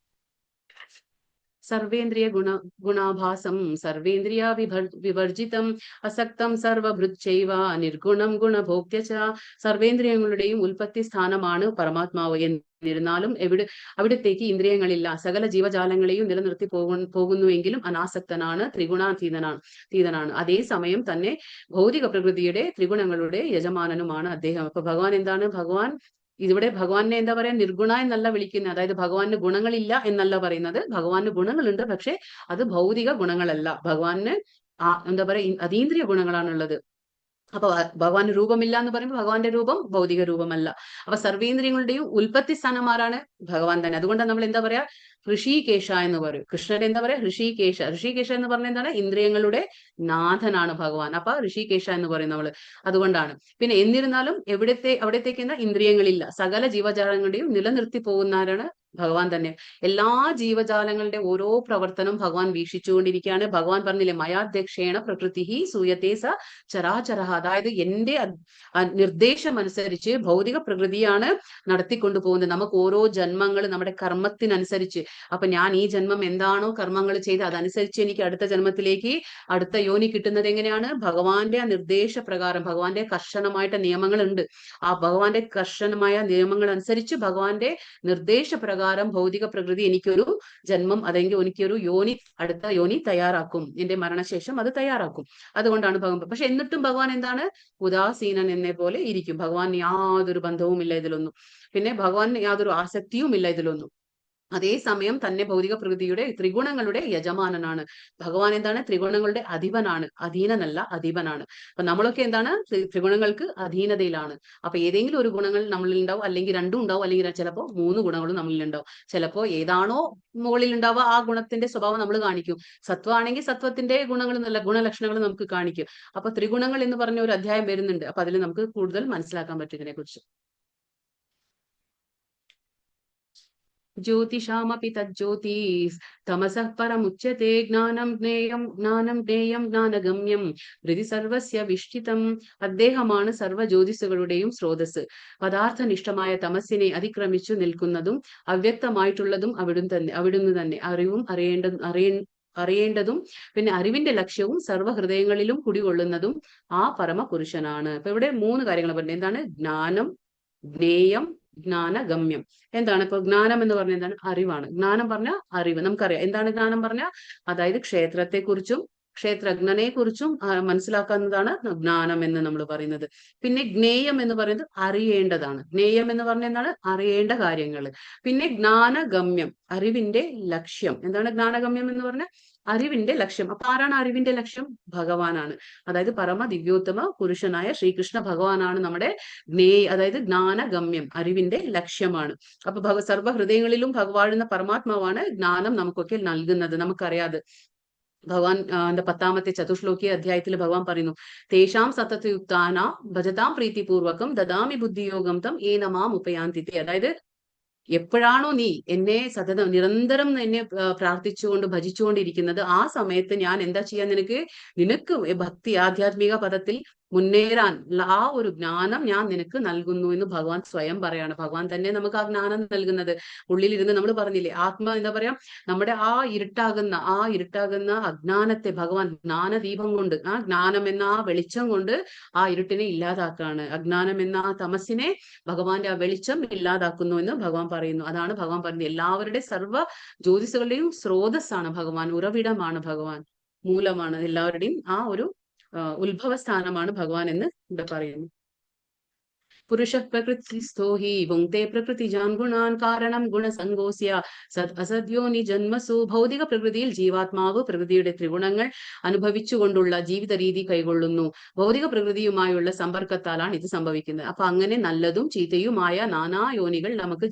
സർവേന്ദ്രിയ ഗുണാഭാസം സർവേന്ദ്രിയ വിവർജിതം അസക്തം സർവഭൃച്ചൈവ നിർഗുണം ഗുണഭോക്ത്യച. സർവേന്ദ്രിയങ്ങളുടെയും ഉൽപ്പത്തി സ്ഥാനമാണ് പരമാത്മാവ്. എന്നിരുന്നാലും അവിടത്തേക്ക് ഇന്ദ്രിയങ്ങളില്ല. സകല ജീവജാലങ്ങളെയും നിലനിർത്തി പോകുന്നുവെങ്കിലും അനാസക്തനാണ്, ത്രിഗുണാതീതനാണ്. അതേസമയം തന്നെ ഭൗതിക പ്രകൃതിയുടെ ത്രിഗുണങ്ങളുടെ യജമാനനുമാണ് അദ്ദേഹം. അപ്പൊ ഭഗവാൻ എന്താണ്? ഇവിടെ ഭഗവാനെ എന്താ പറയാ, നിർഗുണ എന്നല്ല വിളിക്കുന്നത്. അതായത് ഭഗവാന് ഗുണങ്ങളില്ല എന്നല്ല പറയുന്നത്. ഭഗവാന് ഗുണങ്ങളുണ്ട്, പക്ഷെ അത് ഭൗതിക ഗുണങ്ങളല്ല. ഭഗവാന് എന്താ പറയാ, അതീന്ദ്രിയ ഗുണങ്ങളാണുള്ളത്. അപ്പൊ ഭഗവാന് രൂപമില്ല എന്ന് പറയുമ്പോൾ ഭഗവാന്റെ രൂപം ഭൗതിക രൂപമല്ല. അപ്പൊ സർവേന്ദ്രിയങ്ങളുടെയും ഉൽപ്പത്തി സ്ഥാനമാരാണ്? ഭഗവാൻ തന്നെ. അതുകൊണ്ടാണ് നമ്മൾ എന്താ പറയാ, ഋഷികേശ എന്ന് പറയും. കൃഷ്ണന്റെ എന്താ പറയാ, ഋഷികേശ എന്ന് പറഞ്ഞ എന്താണ്? ഇന്ദ്രിയങ്ങളുടെ നാഥനാണ് ഭഗവാൻ. അപ്പൊ ഋഷികേശ എന്ന് പറയും നമ്മള്. അതുകൊണ്ടാണ്. പിന്നെ എന്നിരുന്നാലും അവിടത്തേക്ക് എന്താ, ഇന്ദ്രിയങ്ങളില്ല. സകല ജീവജാലങ്ങളുടെയും നിലനിർത്തി പോകുന്നവരാണ് ഭഗവാൻ തന്നെ. എല്ലാ ജീവജാലങ്ങളുടെ ഓരോ പ്രവർത്തനം ഭഗവാൻ വീക്ഷിച്ചുകൊണ്ടിരിക്കുകയാണ്. ഭഗവാൻ പറഞ്ഞില്ലേ, മയാധ്യക്ഷേണ പ്രകൃതി സൂയത്തെ സ ചരാചര. അതായത് എന്റെ നിർദ്ദേശം അനുസരിച്ച് ഭൗതിക പ്രകൃതിയാണ് നടത്തിക്കൊണ്ടു പോകുന്നത്. നമുക്ക് ഓരോ ജന്മങ്ങൾ നമ്മുടെ കർമ്മത്തിനനുസരിച്ച്, അപ്പൊ ഞാൻ ഈ ജന്മം എന്താണോ കർമ്മങ്ങൾ ചെയ്ത് അതനുസരിച്ച് എനിക്ക് അടുത്ത ജന്മത്തിലേക്ക് അടുത്ത യോനി കിട്ടുന്നത് എങ്ങനെയാണ്? ഭഗവാന്റെ ആ നിർദ്ദേശപ്രകാരം. ഭഗവാന്റെ കർശനമായിട്ട് നിയമങ്ങളുണ്ട്. ആ ഭഗവാന്റെ കർശനമായ നിയമങ്ങൾ അനുസരിച്ച് ഭഗവാന്റെ നിർദ്ദേശപ്രകാരം ഭൗതിക പ്രകൃതി എനിക്കൊരു ജന്മം അല്ലെങ്കിൽ എനിക്കൊരു യോനി, അടുത്ത യോനി തയ്യാറാക്കും. എന്റെ മരണശേഷം അത് തയ്യാറാക്കും. അതുകൊണ്ടാണ് ഭഗവാൻ. പക്ഷെ എന്നിട്ടും ഭഗവാൻ എന്താണ്? ഉദാസീനൻ എന്നെ പോലെ ഇരിക്കും. ഭഗവാൻ യാതൊരു ബന്ധവുമില്ല ഇതിലൊന്നും. പിന്നെ ഭഗവാൻ യാതൊരു ആസക്തിയും ഇല്ല ഇതിലൊന്നും. അതേസമയം തന്നെ ഭൗതിക പ്രകൃതിയുടെ ത്രിഗുണങ്ങളുടെ യജമാനനാണ് ഭഗവാൻ. എന്താണ്? ത്രിഗുണങ്ങളുടെ അധിപനാണ്. അധീനനല്ല, അധിപനാണ്. അപ്പൊ നമ്മളൊക്കെ എന്താണ്? ത്രിഗുണങ്ങൾക്ക് അധീനതയിലാണ്. അപ്പൊ ഏതെങ്കിലും ഒരു ഗുണങ്ങൾ നമ്മളിൽ ഉണ്ടാവും, അല്ലെങ്കിൽ രണ്ടും ഉണ്ടാവും, അല്ലെങ്കിൽ ചിലപ്പോൾ 3 ഗുണങ്ങളും നമ്മളിൽ ഉണ്ടാവും. ചിലപ്പോ ഏതാണോ മുകളിൽ ഉണ്ടാവുക ആ ഗുണത്തിന്റെ സ്വഭാവം നമ്മൾ കാണിക്കും. സത്വമാണെങ്കിൽ സത്വത്തിന്റെ ഗുണങ്ങൾ നല്ല ഗുണലക്ഷണങ്ങൾ നമുക്ക് കാണിക്കും. അപ്പൊ ത്രിഗുണങ്ങൾ എന്ന് പറഞ്ഞ ഒരു അധ്യായം വരുന്നുണ്ട്. അപ്പൊ അതിൽ നമുക്ക് കൂടുതൽ മനസ്സിലാക്കാൻ പറ്റും ഇതിനെ കുറിച്ച്. ജ്യോതിഷാമപി തജ്ജ്യോതിസ് തമസഃ പരമുച്യത്തെ ജ്ഞാനം ജ്ഞേയം ജ്ഞാനഗമ്യം ഹൃദി സർവസ്യ വിഷ്ഠിതം. അദ്ദേഹമാണ് സർവ്വ ജ്യോതിസുകളുടെയും സ്രോതസ്. പദാർത്ഥനിഷ്ഠമായ തമസ്സിനെ അതിക്രമിച്ചു നിൽക്കുന്നതും അവ്യക്തമായിട്ടുള്ളതും അവിടുന്ന് തന്നെ. അറിയേണ്ടതും പിന്നെ അറിവിന്റെ ലക്ഷ്യവും സർവ്വഹൃദയങ്ങളിലും കുടികൊള്ളുന്നതും ആ പരമപുരുഷനാണ്. അപ്പൊ ഇവിടെ 3 കാര്യങ്ങൾ പറഞ്ഞത്. എന്താണ്? ജ്ഞാനം, ജ്ഞേയം, ജ്ഞാനഗമ്യം. എന്താണ്? ഇപ്പൊ ജ്ഞാനം എന്ന് പറഞ്ഞാൽ എന്താണ്? അറിവാണ്. ജ്ഞാനം പറഞ്ഞാൽ അറിവ്. നമുക്കറിയാം എന്താണ് ജ്ഞാനം പറഞ്ഞാൽ. അതായത് ക്ഷേത്രത്തെക്കുറിച്ചും ക്ഷേത്രജ്ഞനെ കുറിച്ചും മനസ്സിലാക്കുന്നതാണ് ജ്ഞാനം എന്ന് നമ്മൾ പറയുന്നത്. പിന്നെ ജ്ഞേയം എന്ന് പറയുന്നത് അറിയേണ്ടതാണ്. ജ്ഞേയം എന്ന് പറഞ്ഞാൽ എന്താണ്? അറിയേണ്ട കാര്യങ്ങൾ. പിന്നെ ജ്ഞാനഗമ്യം, അറിവിന്റെ ലക്ഷ്യം. എന്താണ് ജ്ഞാനഗമ്യം എന്ന് പറഞ്ഞാൽ? അറിവിന്റെ ലക്ഷ്യം. അപ്പൊ ആരാണ് അറിവിന്റെ ലക്ഷ്യം? ഭഗവാനാണ്. അതായത് പരമ ദിവ്യോത്തമ പുരുഷനായ ശ്രീകൃഷ്ണ ഭഗവാനാണ് നമ്മുടെ അതായത് ജ്ഞാനഗമ്യം, അറിവിന്റെ ലക്ഷ്യമാണ്. അപ്പൊ സർവ്വഹൃദയങ്ങളിലും ഭഗവാഴുന്ന പരമാത്മാവാണ് ജ്ഞാനം നമുക്കൊക്കെ നൽകുന്നത്. നമുക്കറിയാതെ ഭഗവാൻ 10ാമത്തെ ചതുശ്ലോകി അധ്യായത്തിൽ ഭഗവാൻ പറയുന്നു, തേഷാം സതതയുക്താനാം ഭജതാം പ്രീതിപൂർവകം ദദാമി ബുദ്ധിയോഗം തം ഏന മാം ഉപയാന്തിത്തെ. അതായത് എപ്പോഴാണോ നീ എന്നെ സതതം നിരന്തരം എന്നെ പ്രാർത്ഥിച്ചുകൊണ്ട് ഭജിച്ചുകൊണ്ടിരിക്കുന്നത്, ആ സമയത്ത് ഞാൻ എന്താ ചെയ്യാൻ? നിനക്ക് ഭക്തി ആധ്യാത്മിക പദത്തിൽ മുന്നേറാൻ ആ ഒരു ജ്ഞാനം ഞാൻ നിനക്ക് നൽകുന്നു എന്ന് ഭഗവാൻ സ്വയം പറയാണ്. ഭഗവാൻ തന്നെ നമുക്ക് ആ ജ്ഞാനം നൽകുന്നത്. ഉള്ളിലിരുന്ന് നമ്മൾ പറഞ്ഞില്ലേ, എന്താ പറയാ, നമ്മുടെ ആ ഇരുട്ടാകുന്ന അജ്ഞാനത്തെ ഭഗവാൻ ജ്ഞാനദീപം കൊണ്ട്, ആ ജ്ഞാനം എന്ന ആ വെളിച്ചം കൊണ്ട് ആ ഇരുട്ടിനെ ഇല്ലാതാക്കാണ്. അജ്ഞാനം എന്ന ആ തമസിനെ ഭഗവാന്റെ ആ വെളിച്ചം ഇല്ലാതാക്കുന്നു എന്ന് ഭഗവാൻ പറയുന്നു. അതാണ് ഭഗവാൻ പറയുന്നത്. എല്ലാവരുടെ സർവ്വ ജ്യോതിസുകളുടെയും സ്രോതസ്സാണ് ഭഗവാൻ, ഉറവിടമാണ് ഭഗവാൻ, മൂലമാണ്. എല്ലാവരുടെയും ആ ഒരു ഉത്ഭവസ്ഥാനമാണ് ഭഗവാൻ എന്ന് ഇവിടെ പറയുന്നു. പുരുഷ പ്രകൃതിസ്ഥോ ഹി ഭുങ്ക്തേ പ്രകൃതിജാൻ ഗുണാൻ കാരണം ഗുണസംഗോസ്യ സത് അസദ്യോനി ജന്മസു. ഭൗതിക പ്രകൃതിയിൽ ജീവാത്മാവ് പ്രകൃതിയുടെ ത്രിഗുണങ്ങൾ അനുഭവിച്ചുകൊണ്ടുള്ള ജീവിത രീതി കൈകൊള്ളുന്നു. ഭൗതിക പ്രകൃതിയുമായുള്ള സമ്പർക്കത്താലാണ് ഇത് സംഭവിക്കുന്നത്. അപ്പൊ അങ്ങനെ നല്ലതും ചീത്തയുമായ നാനാ യോനികൾ നമുക്ക്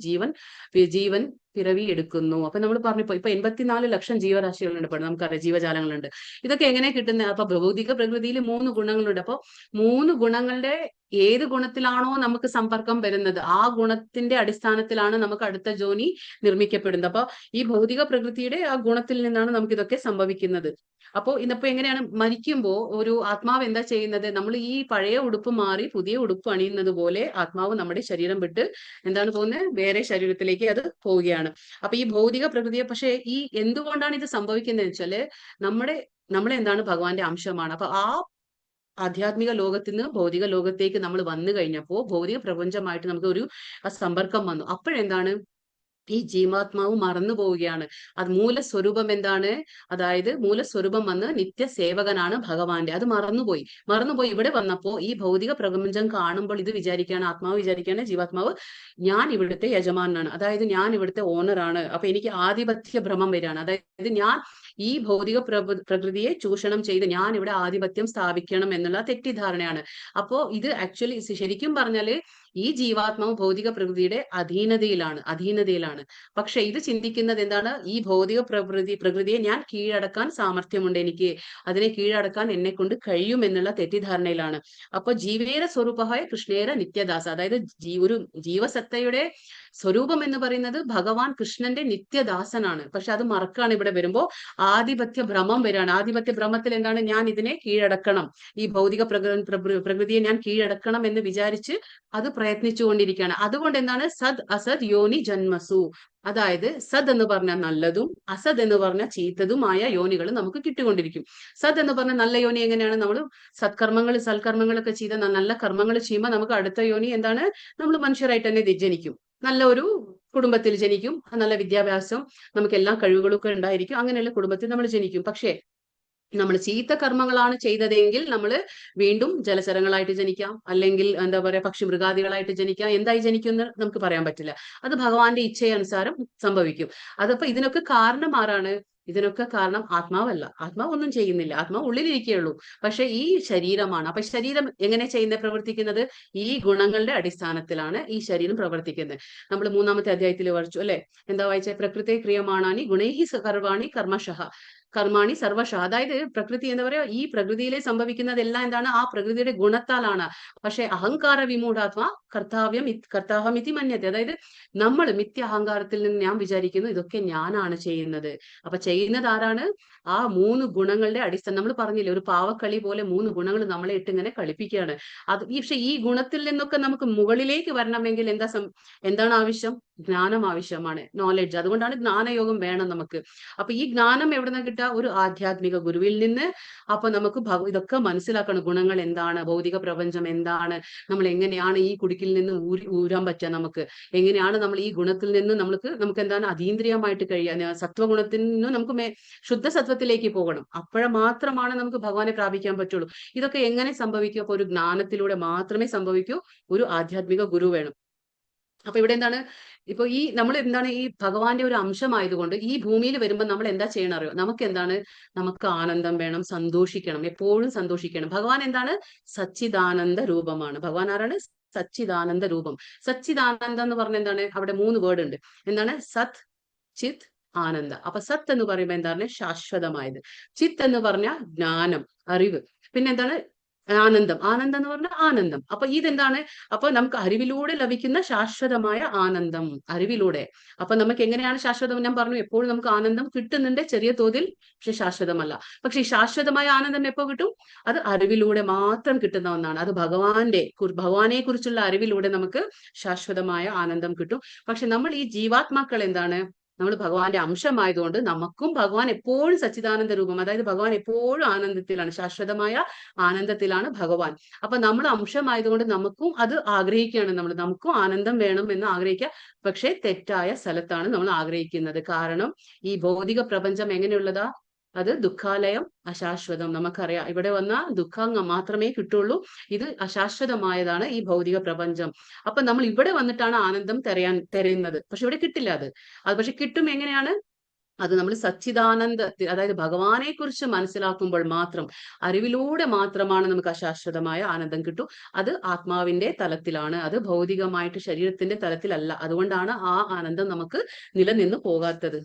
ജീവൻ പിറവി എടുക്കുന്നു. അപ്പൊ നമ്മൾ പറഞ്ഞപ്പോ ഇപ്പൊ 84 ലക്ഷം ജീവരാശികളുണ്ട്. ഇപ്പോൾ നമുക്കറിയാം ജീവജാലങ്ങളുണ്ട്. ഇതൊക്കെ എങ്ങനെ കിട്ടുന്നത്? അപ്പൊ ഭൗതിക പ്രകൃതിയിൽ 3 ഗുണങ്ങളുണ്ട്. അപ്പൊ 3 ഗുണങ്ങളുടെ ഏത് ഗുണത്തിലാണോ നമുക്ക് സമ്പർക്കം വരുന്നത്, ആ ഗുണത്തിന്റെ അടിസ്ഥാനത്തിലാണ് നമുക്ക് അടുത്ത ജോനി നിർമ്മിക്കപ്പെടുന്നത്. അപ്പൊ ഈ ഭൗതിക പ്രകൃതിയുടെ ആ ഗുണത്തിൽ നിന്നാണ് നമുക്ക് ഇതൊക്കെ സംഭവിക്കുന്നത്. അപ്പോ ഇന്നിപ്പോ എങ്ങനെയാണ്? മരിക്കുമ്പോ ഒരു ആത്മാവ് എന്താ ചെയ്യുന്നത്? നമ്മൾ ഈ പഴയ ഉടുപ്പ് മാറി പുതിയ ഉടുപ്പ് അണിയുന്നത് പോലെ ആത്മാവ് നമ്മുടെ ശരീരം വിട്ട് എന്താണ് പോകുന്നത്? വേറെ ശരീരത്തിലേക്ക് അത് പോവുകയാണ്. അപ്പൊ ഈ ഭൗതിക പ്രകൃതിയെ, പക്ഷെ ഈ എന്തുകൊണ്ടാണ് ഇത് സംഭവിക്കുന്നത് വെച്ചാല് നമ്മളെന്താണ്? ഭഗവാന്റെ അംശമാണ്. അപ്പൊ ആ ആധ്യാത്മിക ലോകത്തിൽ നിന്ന് ഭൗതിക ലോകത്തേക്ക് നമ്മൾ വന്നു കഴിഞ്ഞപ്പോ ഭൗതിക പ്രപഞ്ചമായിട്ട് നമുക്ക് ഒരു സമ്പർക്കം വന്നു. അപ്പോഴെന്താണ്? ഈ ജീവാത്മാവ് മറന്നു പോവുകയാണ്. അത് മൂലസ്വരൂപം എന്താണ്? അതായത് മൂലസ്വരൂപം വന്ന് നിത്യസേവകനാണ് ഭഗവാന്റെ. അത് മറന്നുപോയി ഇവിടെ വന്നപ്പോ ഈ ഭൗതിക പ്രപഞ്ചം കാണുമ്പോൾ ഇത് വിചാരിക്കുകയാണ്, ആത്മാവ് വിചാരിക്കുകയാണ്, ജീവാത്മാവ്, ഞാൻ ഇവിടുത്തെ യജമാനാണ്, അതായത് ഞാൻ ഇവിടുത്തെ ഓണറാണ്. അപ്പൊ എനിക്ക് ആധിപത്യ ഭ്രമം വരികയാണ്. അതായത് ഞാൻ ഈ ഭൗതിക പ്രകൃതിയെ ചൂഷണം ചെയ്ത് ഞാൻ ഇവിടെ ആധിപത്യം സ്ഥാപിക്കണം എന്നുള്ള തെറ്റിദ്ധാരണയാണ്. അപ്പോ ഇത് ആക്ച്വലി ശരിക്കും പറഞ്ഞാല് ഈ ജീവാത്മാവ് ഭൗതിക പ്രകൃതിയുടെ അധീനതയിലാണ്. പക്ഷെ ഇത് ചിന്തിക്കുന്നത് എന്താണ്? ഈ ഭൗതിക പ്രകൃതിയെ ഞാൻ കീഴടക്കാൻ സാമർഥ്യമുണ്ട് എനിക്ക്, അതിനെ കീഴടക്കാൻ എന്നെ കൊണ്ട് കഴിയും എന്നുള്ള തെറ്റിദ്ധാരണയിലാണ്. അപ്പൊ ജീവേര സ്വരൂപമായ കൃഷ്ണേര നിത്യദാസ, അതായത് ഒരു ജീവസത്തയുടെ സ്വരൂപം എന്ന് പറയുന്നത് ഭഗവാൻ കൃഷ്ണന്റെ നിത്യദാസനാണ്. പക്ഷെ അത് മറക്കാണ് ഇവിടെ വരുമ്പോ ആധിപത്യ ഭ്രമം വരാണ്. ആധിപത്യ ഭ്രമത്തിൽ എന്താണ്? ഞാൻ ഇതിനെ കീഴടക്കണം, ഈ ഭൗതിക പ്രകൃതിയെ ഞാൻ കീഴടക്കണം എന്ന് വിചാരിച്ച് അത് പ്രയത്നിച്ചുകൊണ്ടിരിക്കുകയാണ്. അതുകൊണ്ട് എന്താണ്? സദ് അസദ് യോനി ജന്മസു, അതായത് സദ് എന്ന് പറഞ്ഞാൽ നല്ലതും അസദ് എന്ന് പറഞ്ഞാൽ ചീത്തതുമായ യോനികൾ നമുക്ക് കിട്ടിക്കൊണ്ടിരിക്കും. സദ് എന്ന് പറഞ്ഞാൽ നല്ല യോനി എങ്ങനെയാണ്? നമ്മൾ സൽക്കർമ്മങ്ങളൊക്കെ ചെയ്ത നല്ല കർമ്മങ്ങൾ ചെയ്യുമ്പോൾ നമുക്ക് അടുത്ത യോനി എന്താണ്? നമ്മൾ മനുഷ്യരായിട്ട് തന്നെ ജനിക്കും, നല്ല ഒരു കുടുംബത്തിൽ ജനിക്കും, നല്ല വിദ്യാഭ്യാസം, നമുക്ക് എല്ലാ കഴിവുകളൊക്കെ ഉണ്ടായിരിക്കും, അങ്ങനെയുള്ള കുടുംബത്തിൽ നമ്മൾ ജനിക്കും. പക്ഷേ നമ്മൾ ചീത്ത കർമ്മങ്ങളാണ് ചെയ്തതെങ്കിൽ നമ്മൾ വീണ്ടും ജലചരങ്ങളായിട്ട് ജനിക്കാം, അല്ലെങ്കിൽ എന്താ പറയാ പക്ഷി മൃഗാദികളായിട്ട് ജനിക്കാം. എന്തായി ജനിക്കുമെന്ന് നമുക്ക് പറയാൻ പറ്റില്ല. അത് ഭഗവാന്റെ ഇച്ഛയനുസാരം സംഭവിക്കും. അതപ്പോ ഇതിനൊക്കെ കാരണം ആരാണ്? ഇതിനൊക്കെ കാരണം ആത്മാവല്ല. ആത്മാവ് ഒന്നും ചെയ്യുന്നില്ല, ആത്മാവ് ഉള്ളിലിരിക്കുകയുള്ളൂ. പക്ഷെ ഈ ശരീരമാണ്. അപ്പൊ ശരീരം എങ്ങനെ പ്രവർത്തിക്കുന്നത്? ഈ ഗുണങ്ങളുടെ അടിസ്ഥാനത്തിലാണ് ഈ ശരീരം പ്രവർത്തിക്കുന്നത്. നമ്മൾ 3-ാമത്തെ അധ്യായത്തിൽ വായിച്ചു അല്ലെ? എന്താ വായിച്ചത്? പ്രകൃതി ക്രിയമാണാനി ഗുണൈഹി കർവാണി കർമാണി സർവശ, അതായത് പ്രകൃതി എന്താ പറയാ, ഈ പ്രകൃതിയിലെ സംഭവിക്കുന്നതെല്ലാം എന്താണ്? ആ പ്രകൃതിയുടെ ഗുണത്താലാണ്. പക്ഷെ അഹങ്കാര വിമൂഢാത്മാ കർത്താഹമിതി മന്യത്തെ, അതായത് നമ്മൾ മിഥ്യ അഹങ്കാരത്തിൽ നിന്ന് ഞാൻ വിചാരിക്കുന്നു ഇതൊക്കെ ഞാനാണ് ചെയ്യുന്നത്. അപ്പൊ ചെയ്യുന്നത് ആരാണ്? ആ 3 ഗുണങ്ങളുടെ അടിസ്ഥാനം. നമ്മൾ പറഞ്ഞില്ലേ, ഒരു പാവക്കളി പോലെ 3 ഗുണങ്ങൾ നമ്മളെ ഇട്ട് ഇങ്ങനെ കളിപ്പിക്കുകയാണ്. പക്ഷെ ഈ ഗുണത്തിൽ നിന്നൊക്കെ നമുക്ക് മുകളിലേക്ക് വരണമെങ്കിൽ എന്താണ് ആവശ്യം? ജ്ഞാനം ആവശ്യമാണ്, നോളജ്. അതുകൊണ്ടാണ് ജ്ഞാനയോഗം വേണം നമുക്ക്. അപ്പൊ ഈ ജ്ഞാനം എവിടെ നിന്ന് കിട്ടുക? ഒരു ആധ്യാത്മിക ഗുരുവിൽ നിന്ന്. അപ്പൊ നമുക്ക് ഇതൊക്കെ മനസ്സിലാക്കണം. ഗുണങ്ങൾ എന്താണ്, ഭൗതിക പ്രപഞ്ചം എന്താണ്, നമ്മൾ എങ്ങനെയാണ് ഈ കുടുക്കിൽ നിന്ന് ഊരാൻ പറ്റുക, നമുക്ക് എങ്ങനെയാണ് നമ്മൾ ഈ ഗുണത്തിൽ നിന്ന് നമുക്ക് എന്താണ് അതീന്ദ്രിയമായിട്ട് കഴിയാൻ, സത്വഗുണത്തിൽ നിന്ന് നമുക്ക് ശുദ്ധ സത്വത്തിലേക്ക് പോകണം. അപ്പോഴ മാത്രമാണ് നമുക്ക് ഭഗവാനെ പ്രാപിക്കാൻ പറ്റുള്ളൂ. ഇതൊക്കെ എങ്ങനെ സംഭവിക്കും? അപ്പൊ ഒരു ജ്ഞാനത്തിലൂടെ മാത്രമേ സംഭവിക്കൂ. ഒരു ആധ്യാത്മിക ഗുരു വേണം. അപ്പൊ ഇവിടെ എന്താണ്? ഇപ്പൊ നമ്മൾ എന്താണ്? ഈ ഭഗവാന്റെ ഒരു അംശമായതുകൊണ്ട് ഈ ഭൂമിയിൽ വരുമ്പോൾ നമ്മൾ എന്താ ചെയ്യണം അറിയോ? നമുക്ക് എന്താണ്? നമുക്ക് ആനന്ദം വേണം, സന്തോഷിക്കണം, എപ്പോഴും സന്തോഷിക്കണം. ഭഗവാൻ എന്താണ്? സച്ചിദാനന്ദ രൂപമാണ്. ഭഗവാൻ ആരാണ്? സച്ചിദാനന്ദ രൂപം. സച്ചിദാനന്ദം എന്ന് പറഞ്ഞ എന്താണ്? അവിടെ 3 വേർഡ് ഉണ്ട്. എന്താണ്? സത്, ചിത്, ആനന്ദ. അപ്പൊ സത്ത് എന്ന് പറയുമ്പോൾ എന്താണ്? ശാശ്വതമായത്. ചിത്ത് എന്ന് പറഞ്ഞാൽ ജ്ഞാനം, അറിവ്. പിന്നെ എന്താണ്? ആനന്ദം എന്ന് പറഞ്ഞാൽ ആനന്ദം. അപ്പൊ ഇതെന്താണ്? അപ്പൊ നമുക്ക് അറിവിലൂടെ ലഭിക്കുന്ന ശാശ്വതമായ ആനന്ദം, അറിവിലൂടെ. അപ്പൊ നമുക്ക് എങ്ങനെയാണ് ശാശ്വതം? ഞാൻ പറഞ്ഞു, എപ്പോഴും നമുക്ക് ആനന്ദം കിട്ടുന്നുണ്ട്, ചെറിയ തോതിൽ, പക്ഷെ ശാശ്വതമല്ല. പക്ഷെ ഈ ശാശ്വതമായ ആനന്ദം എപ്പോ കിട്ടും? അത് അറിവിലൂടെ മാത്രം കിട്ടുന്ന ഒന്നാണ്. അത് ഭഗവാനെ കുറിച്ചുള്ള അറിവിലൂടെ നമുക്ക് ശാശ്വതമായ ആനന്ദം കിട്ടും. പക്ഷെ നമ്മൾ ഈ ജീവാത്മാക്കൾ എന്താണ്? നമ്മൾ ഭഗവാന്റെ അംശമായതുകൊണ്ട് നമുക്കും ഭഗവാൻ എപ്പോഴും സച്ചിദാനന്ദ രൂപം, അതായത് ഭഗവാൻ എപ്പോഴും ആനന്ദത്തിലാണ്, ശാശ്വതമായ ആനന്ദത്തിലാണ് ഭഗവാൻ. അപ്പൊ നമ്മൾ അംശമായതുകൊണ്ട് നമുക്കും അത് ആഗ്രഹിക്കുകയാണ്. നമുക്കും ആനന്ദം വേണം എന്ന് ആഗ്രഹിക്കുക. പക്ഷെ തെറ്റായ സ്ഥലത്താണ് നമ്മൾ ആഗ്രഹിക്കുന്നത്. കാരണം ഈ ഭൗതിക പ്രപഞ്ചം എങ്ങനെയുള്ളതാ? അത് ദുഃഖാലയം, അശാശ്വതം. നമുക്കറിയാം, ഇവിടെ വന്നാൽ ദുഃഖം മാത്രമേ കിട്ടുള്ളൂ. ഇത് അശാശ്വതമായതാണ് ഈ ഭൗതിക പ്രപഞ്ചം. അപ്പൊ നമ്മൾ ഇവിടെ വന്നിട്ടാണ് ആനന്ദം തിരയുന്നത്. പക്ഷെ ഇവിടെ കിട്ടില്ല അത് പക്ഷെ കിട്ടും. എങ്ങനെയാണ്? അത് നമ്മൾ സച്ചിദാനന്ദത്തിൽ, അതായത് ഭഗവാനെ കുറിച്ച് മനസ്സിലാക്കുമ്പോൾ മാത്രം, അറിവിലൂടെ മാത്രമാണ് നമുക്ക് അശാശ്വതമായ ആനന്ദം കിട്ടും. അത് ആത്മാവിന്റെ തലത്തിലാണ്, അത് ഭൗതികമായിട്ട് ശരീരത്തിന്റെ തലത്തിലല്ല. അതുകൊണ്ടാണ് ആ ആനന്ദം നമുക്ക് നിലനിന്ന് പോകാത്തത്.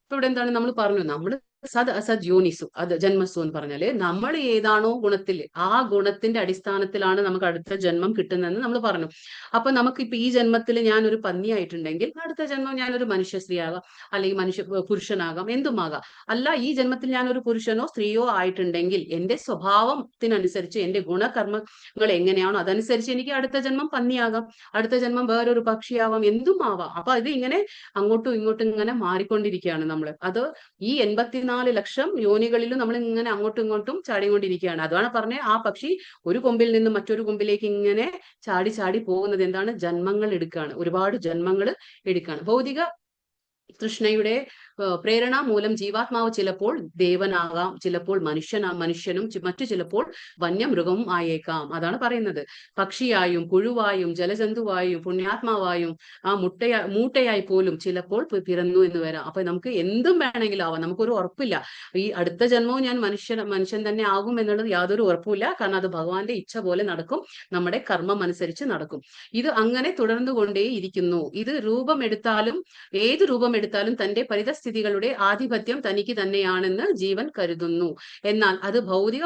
ഇപ്പൊ ഇവിടെ എന്താണ് നമ്മൾ പറഞ്ഞു? നമ്മൾ സദ് അസദ് യോനിസു, അത് ജന്മസു എന്ന് പറഞ്ഞാല് നമ്മൾ ഏതാണോ ഗുണത്തിൽ, ആ ഗുണത്തിന്റെ അടിസ്ഥാനത്തിലാണ് നമുക്ക് അടുത്ത ജന്മം കിട്ടുന്നതെന്ന് നമ്മൾ പറഞ്ഞു. അപ്പൊ നമുക്കിപ്പൊ ഈ ജന്മത്തിൽ ഞാൻ ഒരു പന്നിയായിട്ടുണ്ടെങ്കിൽ അടുത്ത ജന്മം ഞാനൊരു മനുഷ്യ സ്ത്രീ ആകാം, അല്ലെങ്കിൽ പുരുഷനാകാം, എന്തുമാകാം. അല്ല, ഈ ജന്മത്തിൽ ഞാൻ ഒരു പുരുഷനോ സ്ത്രീയോ ആയിട്ടുണ്ടെങ്കിൽ എന്റെ സ്വഭാവത്തിനനുസരിച്ച്, എന്റെ ഗുണകർമ്മങ്ങൾ എങ്ങനെയാണോ അതനുസരിച്ച് എനിക്ക് അടുത്ത ജന്മം പന്നിയാകാം, അടുത്ത ജന്മം വേറൊരു പക്ഷിയാവാം, എന്തും ആവാം. അപ്പൊ ഇത് ഇങ്ങനെ അങ്ങോട്ടും ഇങ്ങോട്ടും ഇങ്ങനെ മാറിക്കൊണ്ടിരിക്കുകയാണ് നമ്മൾ. അത് ഈ 84 ലക്ഷം യോനികളിലും നമ്മൾ ഇങ്ങനെ അങ്ങോട്ടും ഇങ്ങോട്ടും ചാടിക്കൊണ്ടിരിക്കുകയാണ്. അതാണ് പറഞ്ഞത്, ആ പക്ഷി ഒരു കൊമ്പിൽ നിന്ന് മറ്റൊരു കൊമ്പിലേക്ക് ഇങ്ങനെ ചാടി ചാടി പോകുന്നത് എന്താണ്? ജന്മങ്ങൾ എടുക്കുകയാണ്, ഒരുപാട് ജന്മങ്ങൾ എടുക്കുകയാണ്. ഭൗതിക തൃഷ്ണയുടെ പ്രേരണ മൂലം ജീവാത്മാവ് ചിലപ്പോൾ ദേവനാകാം, ചിലപ്പോൾ മനുഷ്യനും മറ്റു ചിലപ്പോൾ വന്യമൃഗവും ആയേക്കാം. അതാണ് പറയുന്നത്. പക്ഷിയായും പുഴുവായും ജലജന്തുവായും പുണ്യാത്മാവായും ആ മൂട്ടയായി പോലും ചിലപ്പോൾ പിറന്നു എന്ന് വരാം. അപ്പൊ നമുക്ക് എന്തും വേണമെങ്കിലും ആവാം, നമുക്കൊരു ഉറപ്പില്ല. ഈ അടുത്ത ജന്മവും ഞാൻ മനുഷ്യൻ തന്നെ ആകും എന്നുള്ളത് യാതൊരു ഉറപ്പുമില്ല. കാരണം അത് ഭഗവാന്റെ ഇച്ഛ പോലെ നടക്കും, നമ്മുടെ കർമ്മം അനുസരിച്ച് നടക്കും. ഇത് അങ്ങനെ തുടർന്നുകൊണ്ടേയിരിക്കുന്നു. ഇത് രൂപമെടുത്താലും ഏത് രൂപമെടുത്താലും തന്റെ പരിതസ്ഥിതികളുടെ ആധിപത്യം തനിക്ക് തന്നെയാണെന്ന് ജീവൻ കരുതുന്നു. എന്നാൽ അത് ഭൗതിക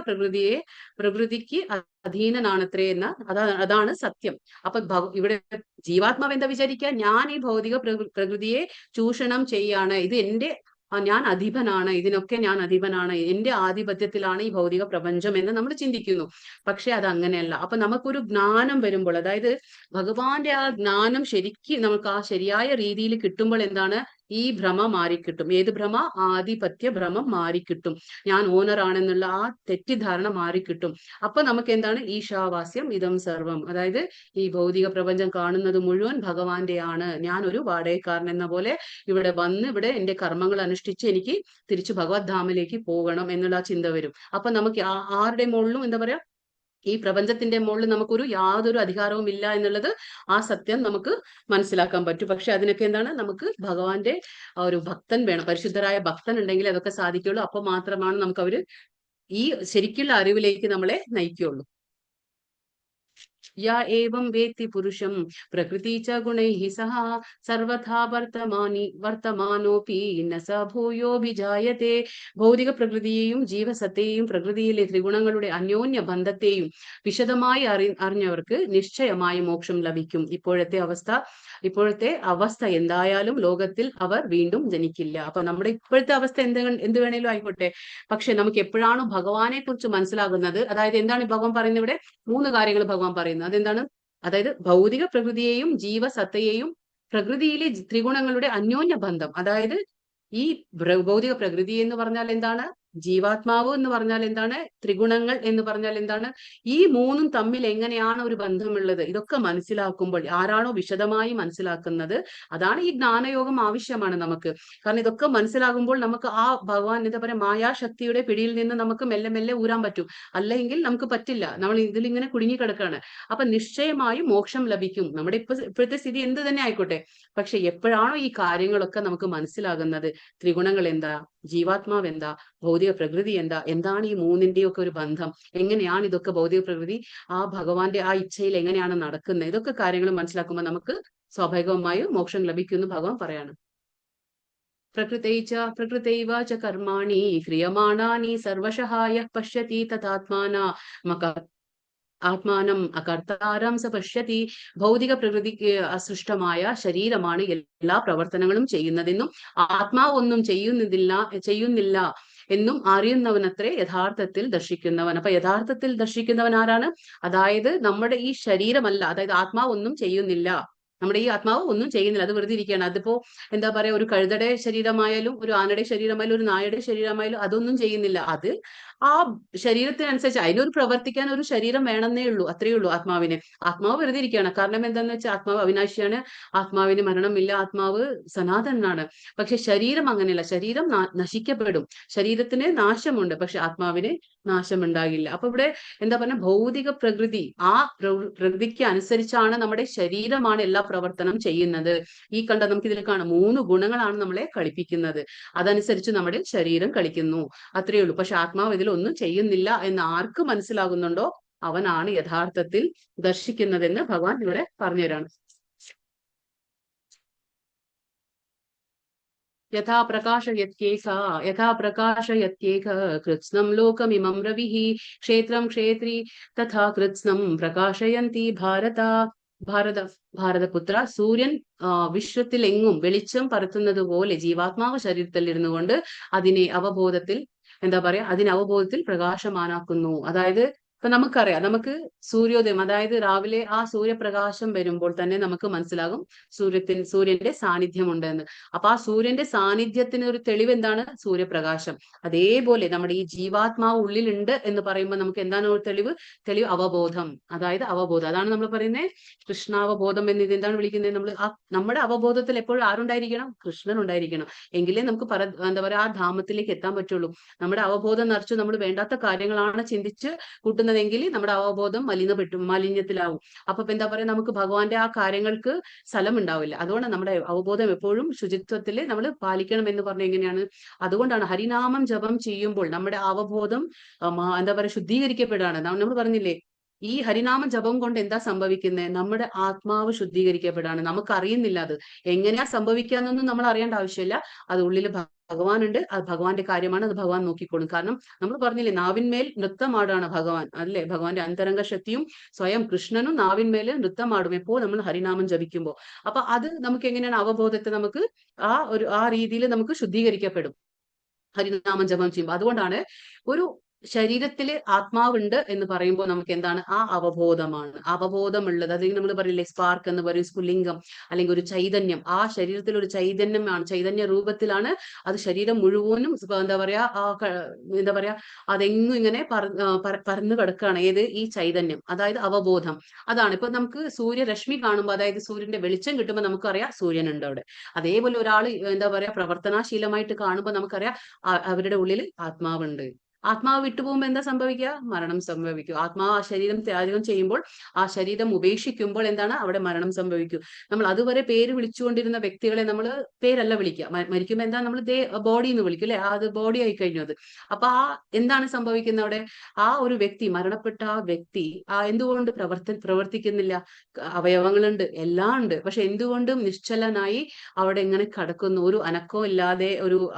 പ്രകൃതിക്ക് അധീനനാണത്രേ എന്ന അതാണ് സത്യം. അപ്പൊ ഇവിടെ ജീവാത്മാവ് എന്താ വിചാരിക്കുക, ഞാൻ ഈ ഭൗതിക പ്രകൃതിയെ ചൂഷണം ചെയ്യാണ്, ഇത് ഞാൻ അധിപനാണ്, ഇതിനൊക്കെ ഞാൻ അധിപനാണ്, എന്റെ ആധിപത്യത്തിലാണ് ഈ ഭൗതിക പ്രപഞ്ചം എന്ന് നമ്മൾ ചിന്തിക്കുന്നു. പക്ഷെ അത് അങ്ങനെയല്ല. അപ്പൊ നമുക്കൊരു ജ്ഞാനം വരുമ്പോൾ, അതായത് ഭഗവാന്റെ ആ ജ്ഞാനം ശരിക്കും നമുക്ക് ആ ശരിയായ രീതിയിൽ കിട്ടുമ്പോൾ എന്താണ്, ഈ ഭ്രമം മാറിക്കിട്ടും. ഏത് ഭ്രമ? ആധിപത്യ ഭ്രമം മാറിക്കിട്ടും. ഞാൻ ഓണർ ആണെന്നുള്ള ആ തെറ്റിദ്ധാരണ മാറിക്കിട്ടും. അപ്പൊ നമുക്ക് എന്താണ്, ഈശാവാസ്യം ഇതം സർവം, അതായത് ഈ ഭൗതിക പ്രപഞ്ചം കാണുന്നത് മുഴുവൻ ഭഗവാന്റെ ആണ്, ഞാൻ ഒരു വാടകക്കാരൻ എന്ന പോലെ ഇവിടെ എന്റെ കർമ്മങ്ങൾ അനുഷ്ഠിച്ച് എനിക്ക് തിരിച്ചു ഭഗവത് ധാമിലേക്ക് പോകണം എന്നുള്ള ആ ചിന്ത വരും. അപ്പൊ നമുക്ക് ആരുടെ മുകളിലും എന്താ പറയാ, ഈ പ്രപഞ്ചത്തിന്റെ മുകളിൽ നമുക്കൊരു യാതൊരു അധികാരവും ഇല്ല എന്നുള്ളത് ആ സത്യം നമുക്ക് മനസ്സിലാക്കാൻ പറ്റും. പക്ഷെ അതിനൊക്കെ എന്താണ്, നമുക്ക് ഭഗവാന്റെ ഒരു ഭക്തൻ വേണം, പരിശുദ്ധരായ ഭക്തൻ ഉണ്ടെങ്കിൽ അതൊക്കെ സാധിക്കുള്ളൂ. അപ്പൊ മാത്രമാണ് നമുക്ക് അവര് ഈ ശരിക്കുള്ള അറിവിലേക്ക് നമ്മളെ നയിക്കുള്ളൂ. या एवं वेत्ति पुरुषं प्रकृति च गुणैः सह सर्वथा വർത്തമാനോപി ന സ ഭൂയോഭിജായത്തെ. ഭൗതിക പ്രകൃതിയെയും ജീവസത്തെയും പ്രകൃതിയിലെ ത്രിഗുണങ്ങളുടെ അന്യോന്യ ബന്ധത്തെയും വിശദമായി അറിഞ്ഞവർക്ക് നിശ്ചയമായി മോക്ഷം ലഭിക്കും. ഇപ്പോഴത്തെ അവസ്ഥ എന്തായാലും ലോകത്തിൽ അവർ വീണ്ടും ജനിക്കില്ല. അപ്പൊ നമ്മുടെ ഇപ്പോഴത്തെ അവസ്ഥ എന്ത് വേണേലും ആയിക്കോട്ടെ, പക്ഷെ നമുക്ക് എപ്പോഴാണോ ഭഗവാനെ കുറിച്ച് മനസ്സിലാകുന്നത്, അതായത് എന്താണ് ഭഗവാൻ പറയുന്നത്, ഇവിടെ 3 കാര്യങ്ങൾ ഭഗവാൻ പറയുന്നത്. അതെന്താണ്, അതായത് ഭൗതിക പ്രകൃതിയെയും ജീവസത്തയെയും പ്രകൃതിയിലെ ത്രിഗുണങ്ങളുടെ അന്യോന്യ ബന്ധം. അതായത് ഈ ഭൗതിക പ്രകൃതി എന്ന് പറഞ്ഞാൽ എന്താണ്, ജീവാത്മാവ് എന്ന് പറഞ്ഞാൽ എന്താണ്, ത്രിഗുണങ്ങൾ എന്ന് പറഞ്ഞാൽ എന്താണ്, ഈ 3ഉം തമ്മിൽ എങ്ങനെയാണ് ഒരു ബന്ധമുള്ളത്, ഇതൊക്കെ മനസ്സിലാക്കുമ്പോൾ, ആരാണോ വിശദമായി മനസ്സിലാക്കുന്നത്, അതാണ് ഈ ജ്ഞാനയോഗം ആവശ്യമാണ് നമുക്ക്. കാരണം ഇതൊക്കെ മനസ്സിലാകുമ്പോൾ നമുക്ക് ആ ഭഗവാൻ എന്താ പറയാ, മായാശക്തിയുടെ പിടിയിൽ നിന്ന് നമുക്ക് മെല്ലെ മെല്ലെ ഊരാൻ പറ്റും. അല്ലെങ്കിൽ നമുക്ക് പറ്റില്ല, നമ്മൾ ഇതിലിങ്ങനെ കുടുങ്ങിക്കിടക്കാണ്. അപ്പൊ നിശ്ചയമായും മോക്ഷം ലഭിക്കും. നമ്മുടെ ഇപ്പോഴത്തെ സ്ഥിതി എന്ത് തന്നെ ആയിക്കോട്ടെ, പക്ഷെ എപ്പോഴാണോ ഈ കാര്യങ്ങളൊക്കെ നമുക്ക് മനസ്സിലാകുന്നത്, ത്രിഗുണങ്ങൾ എന്താ, ജീവാത്മാവ് എന്താ, ഭൗതിക പ്രകൃതി എന്താ, എന്താണ് ഈ 3ന്റെയും ഒക്കെ ഒരു ബന്ധം, എങ്ങനെയാണ് ഇതൊക്കെ ഭൗതിക പ്രകൃതി ആ ഭഗവാന്റെ ആ ഇച്ഛയിൽ എങ്ങനെയാണ് നടക്കുന്നത്, ഇതൊക്കെ കാര്യങ്ങൾ മനസ്സിലാക്കുമ്പോൾ നമുക്ക് സ്വാഭാവികമായും മോക്ഷം ലഭിക്കുമെന്ന് ഭഗവാൻ പറയാണ്. പ്രകൃതൈവ ച കർമാണി ക്രിയമാണാനി സർവശഃ യഃ പശ്യതി ആത്മാനം അകർത്താരം സ പശ്യതി. ഭൗതിക പ്രകൃതിക്ക് അസൃഷ്ടമായ ശരീരമാണ് എല്ലാ പ്രവർത്തനങ്ങളും ചെയ്യുന്നതെന്നും ആത്മാവ് ഒന്നും ചെയ്യുന്നില്ല എന്നും അറിയുന്നവനത്രേ യഥാർത്ഥത്തിൽ ദർശിക്കുന്നവൻ. അപ്പൊ യഥാർത്ഥത്തിൽ ദർശിക്കുന്നവൻ ആരാണ്, അതായത് നമ്മുടെ ഈ ശരീരമല്ല, അതായത് ആത്മാവ് ഒന്നും ചെയ്യുന്നില്ല, നമ്മുടെ ഈ ആത്മാവ് ഒന്നും ചെയ്യുന്നില്ല, അത് വെറുതെ ഇരിക്കുകയാണ്. അതിപ്പോ എന്താ പറയാ, ഒരു കഴുതയുടെ ശരീരമായാലും ഒരു ആനയുടെ ശരീരമായാലും ഒരു നായയുടെ ശരീരമായാലും അതൊന്നും ചെയ്യുന്നില്ല. അത് ആ ശരീരത്തിനനുസരിച്ച് അതിനൊരു പ്രവർത്തിക്കാൻ ഒരു ശരീരം വേണമെന്നേ ഉള്ളൂ, അത്രയേ ഉള്ളൂ ആത്മാവിന്. ആത്മാവ് വെറുതെ ഇരിക്കുകയാണ്. കാരണം എന്താന്ന് വെച്ചാൽ ആത്മാവ് അവിനാശിയാണ്, ആത്മാവിന് മരണമില്ല, ആത്മാവ് സനാതനാണ്. പക്ഷെ ശരീരം അങ്ങനെയല്ല, ശരീരം നശിക്കപ്പെടും, ശരീരത്തിന് നാശമുണ്ട്, പക്ഷെ ആത്മാവിന് നാശമുണ്ടാകില്ല. അപ്പൊ ഇവിടെ എന്താ പറഞ്ഞ, ഭൗതിക പ്രകൃതി ആ പ്രകൃതിക്ക് അനുസരിച്ചാണ് നമ്മുടെ ശരീരമാണ് എല്ലാ പ്രവർത്തനം ചെയ്യുന്നത്. ഈ നമുക്ക് ഇതിൽ കാണാം 3 ഗുണങ്ങളാണ് നമ്മളെ കളിപ്പിക്കുന്നത്, അതനുസരിച്ച് നമ്മുടെ ശരീരം കളിക്കുന്നു, അത്രയേ ഉള്ളൂ. പക്ഷെ ആത്മാവ് ഇതിലൊന്നും ചെയ്യുന്നില്ല എന്ന് ആർക്ക് മനസ്സിലാകുന്നുണ്ടോ അവനാണ് യഥാർത്ഥത്തിൽ ദർശിക്കുന്നതെന്ന് ഭഗവാൻ ഇവിടെ പറഞ്ഞുതരാണ്. യഥാ പ്രകാശയത്യേക കൃത്സ്നം ലോകമിമം രവിഃ ക്ഷേത്രം ക്ഷേത്രി തഥാ കൃത്സ്നം പ്രകാശയന്തി ഭാരതപുത്ര. സൂര്യൻ വിശ്വത്തിൽ എങ്ങും വെളിച്ചം പരത്തുന്നത് പോലെ ജീവാത്മാവ് ശരീരത്തിൽ ഇരുന്നു കൊണ്ട് അതിനെ അവബോധത്തിൽ പ്രകാശമാനാക്കുന്നു. അതായത് ഇപ്പൊ നമുക്കറിയാം, നമുക്ക് സൂര്യോദയം, അതായത് രാവിലെ ആ സൂര്യപ്രകാശം വരുമ്പോൾ തന്നെ നമുക്ക് മനസ്സിലാകും സൂര്യന്റെ സാന്നിധ്യം ഉണ്ടെന്ന്. അപ്പൊ ആ സൂര്യന്റെ സാന്നിധ്യത്തിന് ഒരു തെളിവ് എന്താണ്? സൂര്യപ്രകാശം. അതേപോലെ നമ്മുടെ ഈ ജീവാത്മാവ് ഉള്ളിലുണ്ട് എന്ന് പറയുമ്പോൾ നമുക്ക് എന്താണ് ഒരു തെളിവ്? അവബോധം, അതായത് അവബോധം. അതാണ് നമ്മൾ പറയുന്നത് കൃഷ്ണാവബോധം എന്ന്. ഇത് എന്താണ് വിളിക്കുന്നത്? നമ്മുടെ അവബോധത്തിൽ എപ്പോഴും ആരുണ്ടായിരിക്കണം? കൃഷ്ണൻ ഉണ്ടായിരിക്കണം. എങ്കിലേ നമുക്ക് എന്താ പറയാ, ആ ധാമത്തിലേക്ക് എത്താൻ പറ്റുള്ളൂ. നമ്മുടെ അവബോധം നിറച്ച് നമ്മൾ വേണ്ടാത്ത കാര്യങ്ങളാണ് ചിന്തിച്ച് കൂട്ടുന്നതെങ്കിൽ നമ്മുടെ അവബോധം മാലിന്യത്തിലാവും. അപ്പൊ എന്താ പറയാ, നമുക്ക് ഭഗവാന്റെ ആ കാര്യങ്ങൾക്ക് സ്ഥലം ഉണ്ടാവില്ല. അതുകൊണ്ട് നമ്മുടെ അവബോധം എപ്പോഴും ശുചിത്വത്തിൽ നമ്മൾ പാലിക്കണം എന്ന് പറഞ്ഞ എങ്ങനെയാണ്? അതുകൊണ്ടാണ് ഹരിനാമം ജപം ചെയ്യുമ്പോൾ നമ്മുടെ അവബോധം എന്താ പറയാ, ശുദ്ധീകരിക്കപ്പെടുകയാണ്. നമ്മൾ പറഞ്ഞില്ലേ, ഈ ഹരിനാമ ജപം കൊണ്ട് എന്താ സംഭവിക്കുന്നത്? നമ്മുടെ ആത്മാവ് ശുദ്ധീകരിക്കപ്പെടുകയാണ്. നമുക്ക് അറിയുന്നില്ല അത് എങ്ങനെയാ സംഭവിക്കാന്നൊന്നും നമ്മൾ അറിയേണ്ട ആവശ്യമില്ല. അത് ഉള്ളിൽ ഭഗവാനുണ്ട്, അത് ഭഗവാന്റെ കാര്യമാണ്, അത് ഭഗവാൻ നോക്കിക്കോളും. കാരണം നമ്മൾ പറഞ്ഞില്ലേ, നാവിന്മേൽ നൃത്തമാടാണ് ഭഗവാൻ, അല്ലേ? ഭഗവാന്റെ അന്തരംഗ ശക്തിയും സ്വയം കൃഷ്ണനും നാവിന്മേൽ നൃത്തമാടും എപ്പോൾ നമ്മൾ ഹരിനാമം ജപിക്കുമ്പോൾ. അപ്പൊ അത് നമുക്ക് എങ്ങനെയാണ്? അവബോധത്തെ നമുക്ക് ആ രീതിയിൽ നമുക്ക് ശുദ്ധീകരിക്കപ്പെടും ഹരിനാമം ജപം ചെയ്യുമ്പോൾ. അതുകൊണ്ടാണ് ഒരു ശരീരത്തില് ആത്മാവുണ്ട് എന്ന് പറയുമ്പോൾ നമുക്ക് എന്താണ്? ആ അവബോധമാണ്. അവബോധമുള്ളത്, അല്ലെങ്കിൽ നമ്മൾ പറയില്ലേ സ്പാർക്ക് എന്ന് പറയും, സ്ഫുലിംഗം അല്ലെങ്കിൽ ഒരു ചൈതന്യം. ആ ശരീരത്തിൽ ഒരു ചൈതന്യമാണ്, ചൈതന്യ രൂപത്തിലാണ് അത് ശരീരം മുഴുവനും എന്താ പറയാ അതെങ്ങും ഇങ്ങനെ പരന്നു കിടക്കുകയാണ്. ഏത്? ഈ ചൈതന്യം, അതായത് അവബോധം. അതാണ് ഇപ്പൊ നമുക്ക് സൂര്യരശ്മി കാണുമ്പോൾ, അതായത് സൂര്യന്റെ വെളിച്ചം കിട്ടുമ്പോൾ നമുക്കറിയാം സൂര്യൻ ഉണ്ട് അവിടെ. അതേപോലെ ഒരാൾ എന്താ പറയാ പ്രവർത്തനാശീലമായിട്ട് കാണുമ്പോൾ നമുക്കറിയാം അവരുടെ ഉള്ളിൽ ആത്മാവുണ്ട്. ആത്മാവ് വിട്ടുപോകുമ്പോൾ എന്താ സംഭവിക്കുക? മരണം സംഭവിക്കും. ആത്മാവ് ആ ശരീരം ത്യാഗം ചെയ്യുമ്പോൾ, ആ ശരീരം ഉപേക്ഷിക്കുമ്പോൾ എന്താണ്? അവിടെ മരണം സംഭവിക്കും. നമ്മൾ അതുവരെ പേര് വിളിച്ചുകൊണ്ടിരുന്ന വ്യക്തികളെ നമ്മൾ പേരല്ല വിളിക്കുക. മരിക്കുമ്പോൾ എന്താ? നമ്മൾ ബോഡി എന്ന് വിളിക്കും, അല്ലെ? അത് ബോഡി ആയി കഴിഞ്ഞു അത്. അപ്പൊ എന്താണ് സംഭവിക്കുന്നത് അവിടെ? ആ ഒരു വ്യക്തി, മരണപ്പെട്ട ആ വ്യക്തി എന്തുകൊണ്ട് പ്രവർത്തിക്കുന്നില്ല? അവയവങ്ങളുണ്ട്, എല്ലാം ഉണ്ട്, പക്ഷെ എന്തുകൊണ്ടും നിശ്ചലനായി അവിടെ എങ്ങനെ കിടക്കുന്നു? ഒരു അനക്കവും ഇല്ലാതെ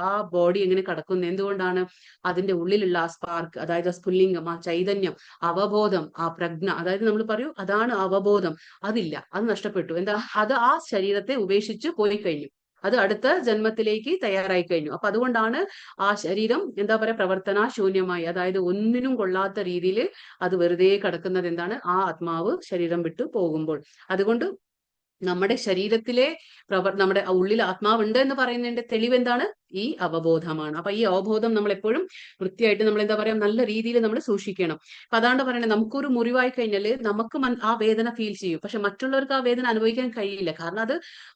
ആ ബോഡി എങ്ങനെ കിടക്കുന്നു? എന്തുകൊണ്ടാണ്? അതിന്റെ ഉള്ളിലുള്ള ആ സ്പാർക്ക്, അതായത് സ്ഫുല്ലിംഗം, ആ ചൈതന്യം, അവബോധം, ആ പ്രജ്ഞ, അതായത് നമ്മൾ പറയൂ അതാണ് അവബോധം. അതില്ല, അത് നഷ്ടപ്പെട്ടു. എന്താ? അത് ആ ശരീരത്തെ ഉപേക്ഷിച്ച് പോയി കഴിഞ്ഞു. അത് അടുത്ത ജന്മത്തിലേക്ക് തയ്യാറായി കഴിഞ്ഞു. അപ്പൊ അതുകൊണ്ടാണ് ആ ശരീരം എന്താ പറയാ പ്രവർത്തനാശൂന്യമായി, അതായത് ഒന്നിനും കൊള്ളാത്ത രീതിയിൽ അത് വെറുതെ കിടക്കുന്നത്. എന്താണ്? ആ ആത്മാവ് ശരീരം വിട്ടു പോകുമ്പോൾ. അതുകൊണ്ട് നമ്മുടെ ശരീരത്തിലെ നമ്മുടെ ഉള്ളിൽ ആത്മാവുണ്ട് എന്ന് പറയുന്നതിന്റെ തെളിവ് എന്താണ്? ഈ അവബോധമാണ്. അപ്പൊ ഈ അവബോധം നമ്മൾ എപ്പോഴും വൃത്തിയായിട്ട് നമ്മൾ എന്താ പറയാ നല്ല രീതിയിൽ നമ്മൾ സൂക്ഷിക്കണം. അപ്പൊ അതാണ്ട് പറയണത്, നമുക്കൊരു മുറിവായി കഴിഞ്ഞാല് നമുക്ക് ആ വേദന ഫീൽ ചെയ്യും, പക്ഷെ മറ്റുള്ളവർക്ക് ആ വേദന അനുഭവിക്കാൻ കഴിയില്ല. കാരണം അത്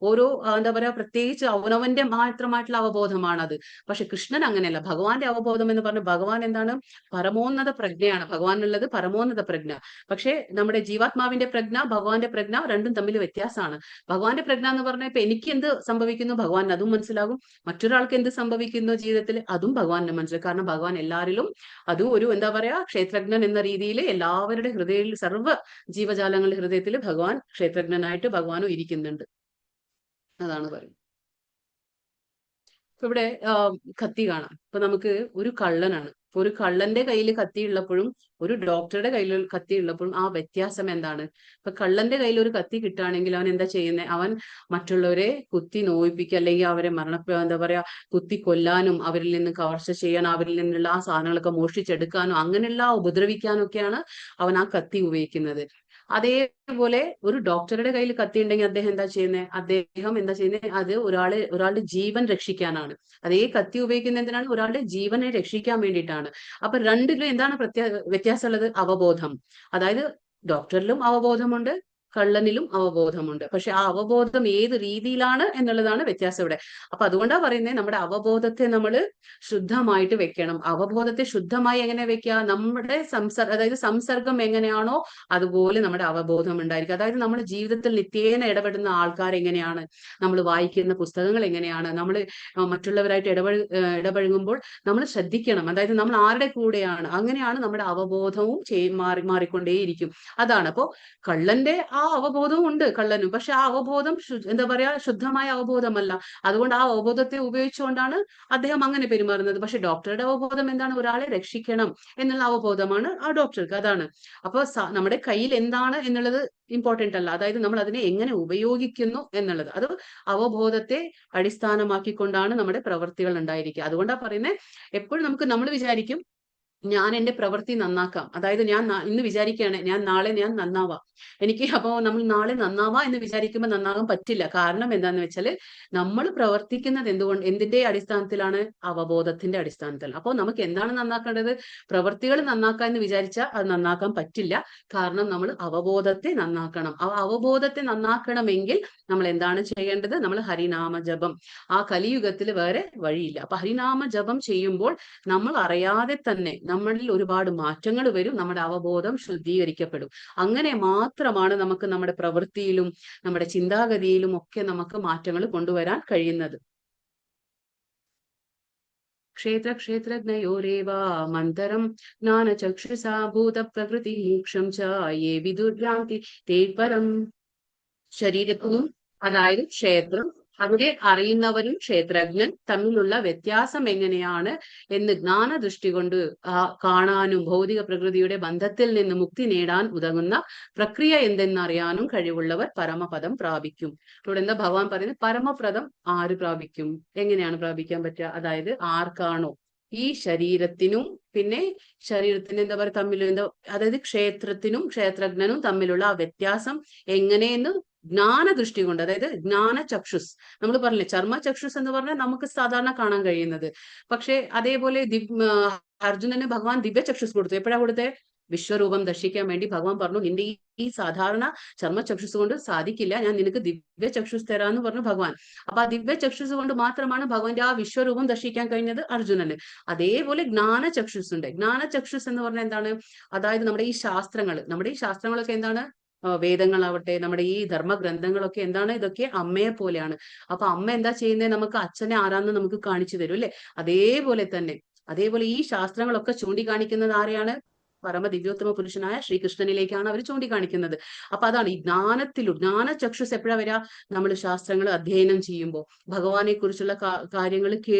ഓരോ എന്താ പറയാ പ്രത്യേകിച്ച് അവനവന്റെ മാത്രമായിട്ടുള്ള അവബോധമാണ് അത്. പക്ഷെ കൃഷ്ണൻ അങ്ങനെയല്ല. ഭഗവാന്റെ അവബോധം എന്ന് പറഞ്ഞാൽ ഭഗവാൻ എന്താണ്? പരമോന്നത പ്രജ്ഞയാണ്. ഭഗവാനുള്ളത് പരമോന്നത പ്രജ്ഞ. പക്ഷെ നമ്മുടെ ജീവാത്മാവിന്റെ പ്രജ്ഞ, ഭഗവാന്റെ പ്രജ്ഞ രണ്ടും തമ്മിൽ വ്യത്യാസമാണ്. ഭഗവാന്റെ പ്രജ്ഞ എന്ന് പറഞ്ഞാൽ ഇപ്പൊ എനിക്ക് എന്ത് സംഭവിക്കുന്നു ഭഗവാൻ അതും മനസ്സിലാകും, മറ്റൊരാൾക്ക് എന്ത് സംഭവിക്കുന്നു ജീവിതത്തിൽ അതും ഭഗവാന് മനസ്സിലാക്കും. കാരണം ഭഗവാൻ എല്ലാവരിലും അതും ഒരു എന്താ പറയാ ക്ഷേത്രജ്ഞൻ എന്ന രീതിയിൽ എല്ലാവരുടെ ഹൃദയത്തിൽ, സർവ്വ ജീവജാലങ്ങളുടെ ഹൃദയത്തിൽ ഭഗവാൻ ക്ഷേത്രജ്ഞനായിട്ട് ഭഗവാനും ഇരിക്കുന്നുണ്ട്. അതാണ് പറയുന്നത്. ഇപ്പൊ ഇവിടെ കത്തി കാണാം. ഇപ്പൊ നമുക്ക് ഒരു കള്ളനാണ്, ഒരു കള്ളന്റെ കയ്യിൽ കത്തി ഉള്ളപ്പോഴും ഒരു ഡോക്ടറുടെ കയ്യിൽ കത്തി ഉള്ളപ്പോഴും ആ വ്യത്യാസം എന്താണ്? ഇപ്പൊ കള്ളന്റെ കയ്യിൽ ഒരു കത്തി കിട്ടുകയാണെങ്കിൽ അവൻ എന്താ ചെയ്യുന്നത്? അവൻ മറ്റുള്ളവരെ കുത്തി നോയിപ്പിക്കുക, അല്ലെങ്കിൽ അവരെ എന്താ പറയാ കുത്തി കൊല്ലാനും, അവരിൽ നിന്ന് കവർച്ച ചെയ്യാനും, അവരിൽ നിന്നുള്ള ആ സാധനങ്ങളൊക്കെ മോഷ്ടിച്ചെടുക്കാനും, അങ്ങനെയുള്ള ഉപദ്രവിക്കാനും ഒക്കെയാണ് അവൻ ആ കത്തി ഉപയോഗിക്കുന്നത്. അതേപോലെ ഒരു ഡോക്ടറുടെ കയ്യിൽ കത്തി ഉണ്ടെങ്കിൽ അദ്ദേഹം എന്താ ചെയ്യുന്നത്? അത് ഒരാളുടെ ജീവൻ രക്ഷിക്കാനാണ്. അതേ കത്തി ഉപയോഗിക്കുന്ന എന്തിനാണ്? ഒരാളുടെ ജീവനെ രക്ഷിക്കാൻ വേണ്ടിയിട്ടാണ്. അപ്പൊ രണ്ടിലും എന്താണ് വ്യത്യാസമുള്ളത്? അവബോധം. അതായത് ഡോക്ടറിലും അവബോധമുണ്ട്, കള്ളനിലും അവബോധമുണ്ട്. പക്ഷെ ആ അവബോധം ഏത് രീതിയിലാണ് എന്നുള്ളതാണ് വ്യത്യാസം ഇവിടെ. അപ്പൊ അതുകൊണ്ടാണ് പറയുന്നത് നമ്മുടെ അവബോധത്തെ നമ്മൾ ശുദ്ധമായിട്ട് വെക്കണം. അവബോധത്തെ ശുദ്ധമായി എങ്ങനെ വെക്കുക? നമ്മുടെ അതായത് സംസർഗം എങ്ങനെയാണോ അതുപോലെ നമ്മുടെ അവബോധം ഉണ്ടായിരിക്കും. അതായത് നമ്മുടെ ജീവിതത്തിൽ നിത്യേന ഇടപെടുന്ന ആൾക്കാർ എങ്ങനെയാണ്, നമ്മൾ വായിക്കുന്ന പുസ്തകങ്ങൾ എങ്ങനെയാണ്, നമ്മൾ മറ്റുള്ളവരായിട്ട് ഇടപഴകുമ്പോൾ നമ്മൾ ശ്രദ്ധിക്കണം. അതായത് നമ്മൾ ആരുടെ കൂടെയാണ്, അങ്ങനെയാണ് നമ്മുടെ അവബോധവും മാറിക്കൊണ്ടേയിരിക്കും. അതാണ്. അപ്പോ കള്ളന്റെ ആ അവബോധവും ഉണ്ട് കള്ളനും, പക്ഷെ ആ അവബോധം എന്താ പറയാ ശുദ്ധമായ അവബോധമല്ല. അതുകൊണ്ട് ആ അവബോധത്തെ ഉപയോഗിച്ചുകൊണ്ടാണ് അദ്ദേഹം അങ്ങനെ പെരുമാറുന്നത്. പക്ഷെ ഡോക്ടറുടെ അവബോധം എന്താണ്? ഒരാളെ രക്ഷിക്കണം എന്നുള്ള അവബോധമാണ് ആ ഡോക്ടർക്ക്. അതാണ്. അപ്പൊ നമ്മുടെ കയ്യിൽ എന്താണ് എന്നുള്ളത് ഇമ്പോർട്ടന്റ് അല്ല, അതായത് നമ്മൾ അതിനെ എങ്ങനെ ഉപയോഗിക്കുന്നു എന്നുള്ളത്. അത് അവബോധത്തെ അടിസ്ഥാനമാക്കിക്കൊണ്ടാണ് നമ്മുടെ പ്രവൃത്തികൾ ഉണ്ടായിരിക്കുക. അതുകൊണ്ടാണ് പറയുന്നത്, എപ്പോഴും നമ്മൾ വിചാരിക്കും ഞാൻ എന്റെ പ്രവൃത്തി നന്നാക്കാം. അതായത് ഞാൻ ഇന്ന് വിചാരിക്കുകയാണ് ഞാൻ നാളെ ഞാൻ നന്നാവാം. എനിക്ക് അപ്പോൾ നമ്മൾ നാളെ നന്നാവാം എന്ന് വിചാരിക്കുമ്പോൾ നന്നാകാൻ പറ്റില്ല. കാരണം എന്താന്ന് വെച്ചാല് നമ്മൾ പ്രവർത്തിക്കുന്നത് എന്തിന്റെ അടിസ്ഥാനത്തിലാണ്? അവബോധത്തിന്റെ അടിസ്ഥാനത്തിൽ. അപ്പോൾ നമുക്ക് എന്താണ് നന്നാക്കേണ്ടത്? പ്രവൃത്തികൾ നന്നാക്കാം എന്ന് വിചാരിച്ചാൽ അത് നന്നാക്കാൻ പറ്റില്ല. കാരണം നമ്മൾ അവബോധത്തെ നന്നാക്കണം. ആ അവബോധത്തെ നന്നാക്കണമെങ്കിൽ നമ്മൾ എന്താണ് ചെയ്യേണ്ടത്? നമ്മൾ ഹരിനാമ ജപം. ആ കലിയുഗത്തിൽ വേറെ വഴിയില്ല. അപ്പൊ ഹരിനാമ ജപം ചെയ്യുമ്പോൾ നമ്മൾ അറിയാതെ തന്നെ നമ്മളിൽ ഒരുപാട് മാറ്റങ്ങൾ വരും. നമ്മുടെ അവബോധം ശുദ്ധീകരിക്കപ്പെടും. അങ്ങനെ മാത്രമാണ് നമുക്ക് നമ്മുടെ പ്രവൃത്തിയിലും നമ്മുടെ ചിന്താഗതിയിലും ഒക്കെ നമുക്ക് മാറ്റങ്ങൾ കൊണ്ടുവരാൻ കഴിയുന്നത്. ക്ഷേത്രജ്ഞയോരേവ മന്തരം ജ്ഞാനചക്ഷുസാ ഭൂതപ്രകൃതി മോക്ഷം ച യേ വിദുർഭ്രാന്തി തേ പരം. ശരീരത്തിനും അതായത് ക്ഷേത്രം, അവിടെ അറിയുന്നവരും ക്ഷേത്രജ്ഞൻ തമ്മിലുള്ള വ്യത്യാസം എങ്ങനെയാണ് എന്ന് ജ്ഞാനദൃഷ്ടി കൊണ്ട് കാണാനും ഭൗതിക പ്രകൃതിയുടെ ബന്ധത്തിൽ നിന്ന് മുക്തി നേടാൻ ഉതകുന്ന പ്രക്രിയ എന്തെന്നറിയാനും കഴിവുള്ളവർ പരമപദം പ്രാപിക്കും. ഇവിടെ എന്താ ഭഗവാൻ പറയുന്നത്? പരമപദം ആര് പ്രാപിക്കും? എങ്ങനെയാണ് പ്രാപിക്കാൻ പറ്റുക? അതായത് ആർക്കാണോ ഈ ശരീരത്തിനും പിന്നെ ശരീരത്തിന് എന്താ പറയുക തമ്മിൽ അതായത് ക്ഷേത്രത്തിനും ക്ഷേത്രജ്ഞനും തമ്മിലുള്ള ആ വ്യത്യാസം എങ്ങനെയെന്ന് ജ്ഞാനദൃഷ്ടി കൊണ്ട്, അതായത് ജ്ഞാനചക്ഷുസ്. നമ്മൾ പറഞ്ഞില്ലേ ചർമ്മചക്ഷുസ് എന്ന് പറഞ്ഞാൽ നമുക്ക് സാധാരണ കാണാൻ കഴിയുന്നത്. പക്ഷെ അതേപോലെ അർജുനന് ഭഗവാൻ ദിവ്യചക്ഷുസ് കൊടുത്തു. എപ്പോഴാ കൊടുത്തേ? വിശ്വരൂപം ദർശിക്കാൻ വേണ്ടി ഭഗവാൻ പറഞ്ഞു, നിന്റെ ഈ സാധാരണ ചർമ്മചക്ഷുസ് കൊണ്ട് സാധിക്കില്ല, ഞാൻ നിനക്ക് ദിവ്യചക്ഷുസ് തരാന്ന് പറഞ്ഞു ഭഗവാൻ. അപ്പൊ ആ ദിവ്യചക്ഷുസ് കൊണ്ട് മാത്രമാണ് ഭഗവാന്റെ ആ വിശ്വരൂപം ദർശിക്കാൻ കഴിഞ്ഞത് അർജുനന്. അതേപോലെ ജ്ഞാനചക്ഷുസ് ഉണ്ട്. ജ്ഞാനചക്ഷുസ് എന്ന് പറഞ്ഞാൽ എന്താണ്? അതായത് നമ്മുടെ ഈ ശാസ്ത്രങ്ങളൊക്കെ എന്താണ്? വേദങ്ങളാവട്ടെ നമ്മുടെ ഈ ധർമ്മഗ്രന്ഥങ്ങളൊക്കെ എന്താണ്? ഇതൊക്കെ അമ്മയെ പോലെയാണ്. അപ്പൊ അമ്മ എന്താ ചെയ്യുന്നത്? നമുക്ക് അച്ഛനെ ആരാന്ന് നമുക്ക് കാണിച്ചു തരും അല്ലെ? അതേപോലെ ഈ ശാസ്ത്രങ്ങളൊക്കെ ചൂണ്ടിക്കാണിക്കുന്നത് ആരെയാണ്? പരമ ദിവ്യോത്തമ പുരുഷനായ ശ്രീകൃഷ്ണനിലേക്കാണ് അവർ ചൂണ്ടിക്കാണിക്കുന്നത്. അപ്പൊ അതാണ് ഈ ജ്ഞാനചക്ഷുസ് എപ്പോഴാ വരിക? നമ്മൾ ശാസ്ത്രങ്ങൾ അധ്യയനം ചെയ്യുമ്പോൾ, ഭഗവാനെ കുറിച്ചുള്ള കാര്യങ്ങൾ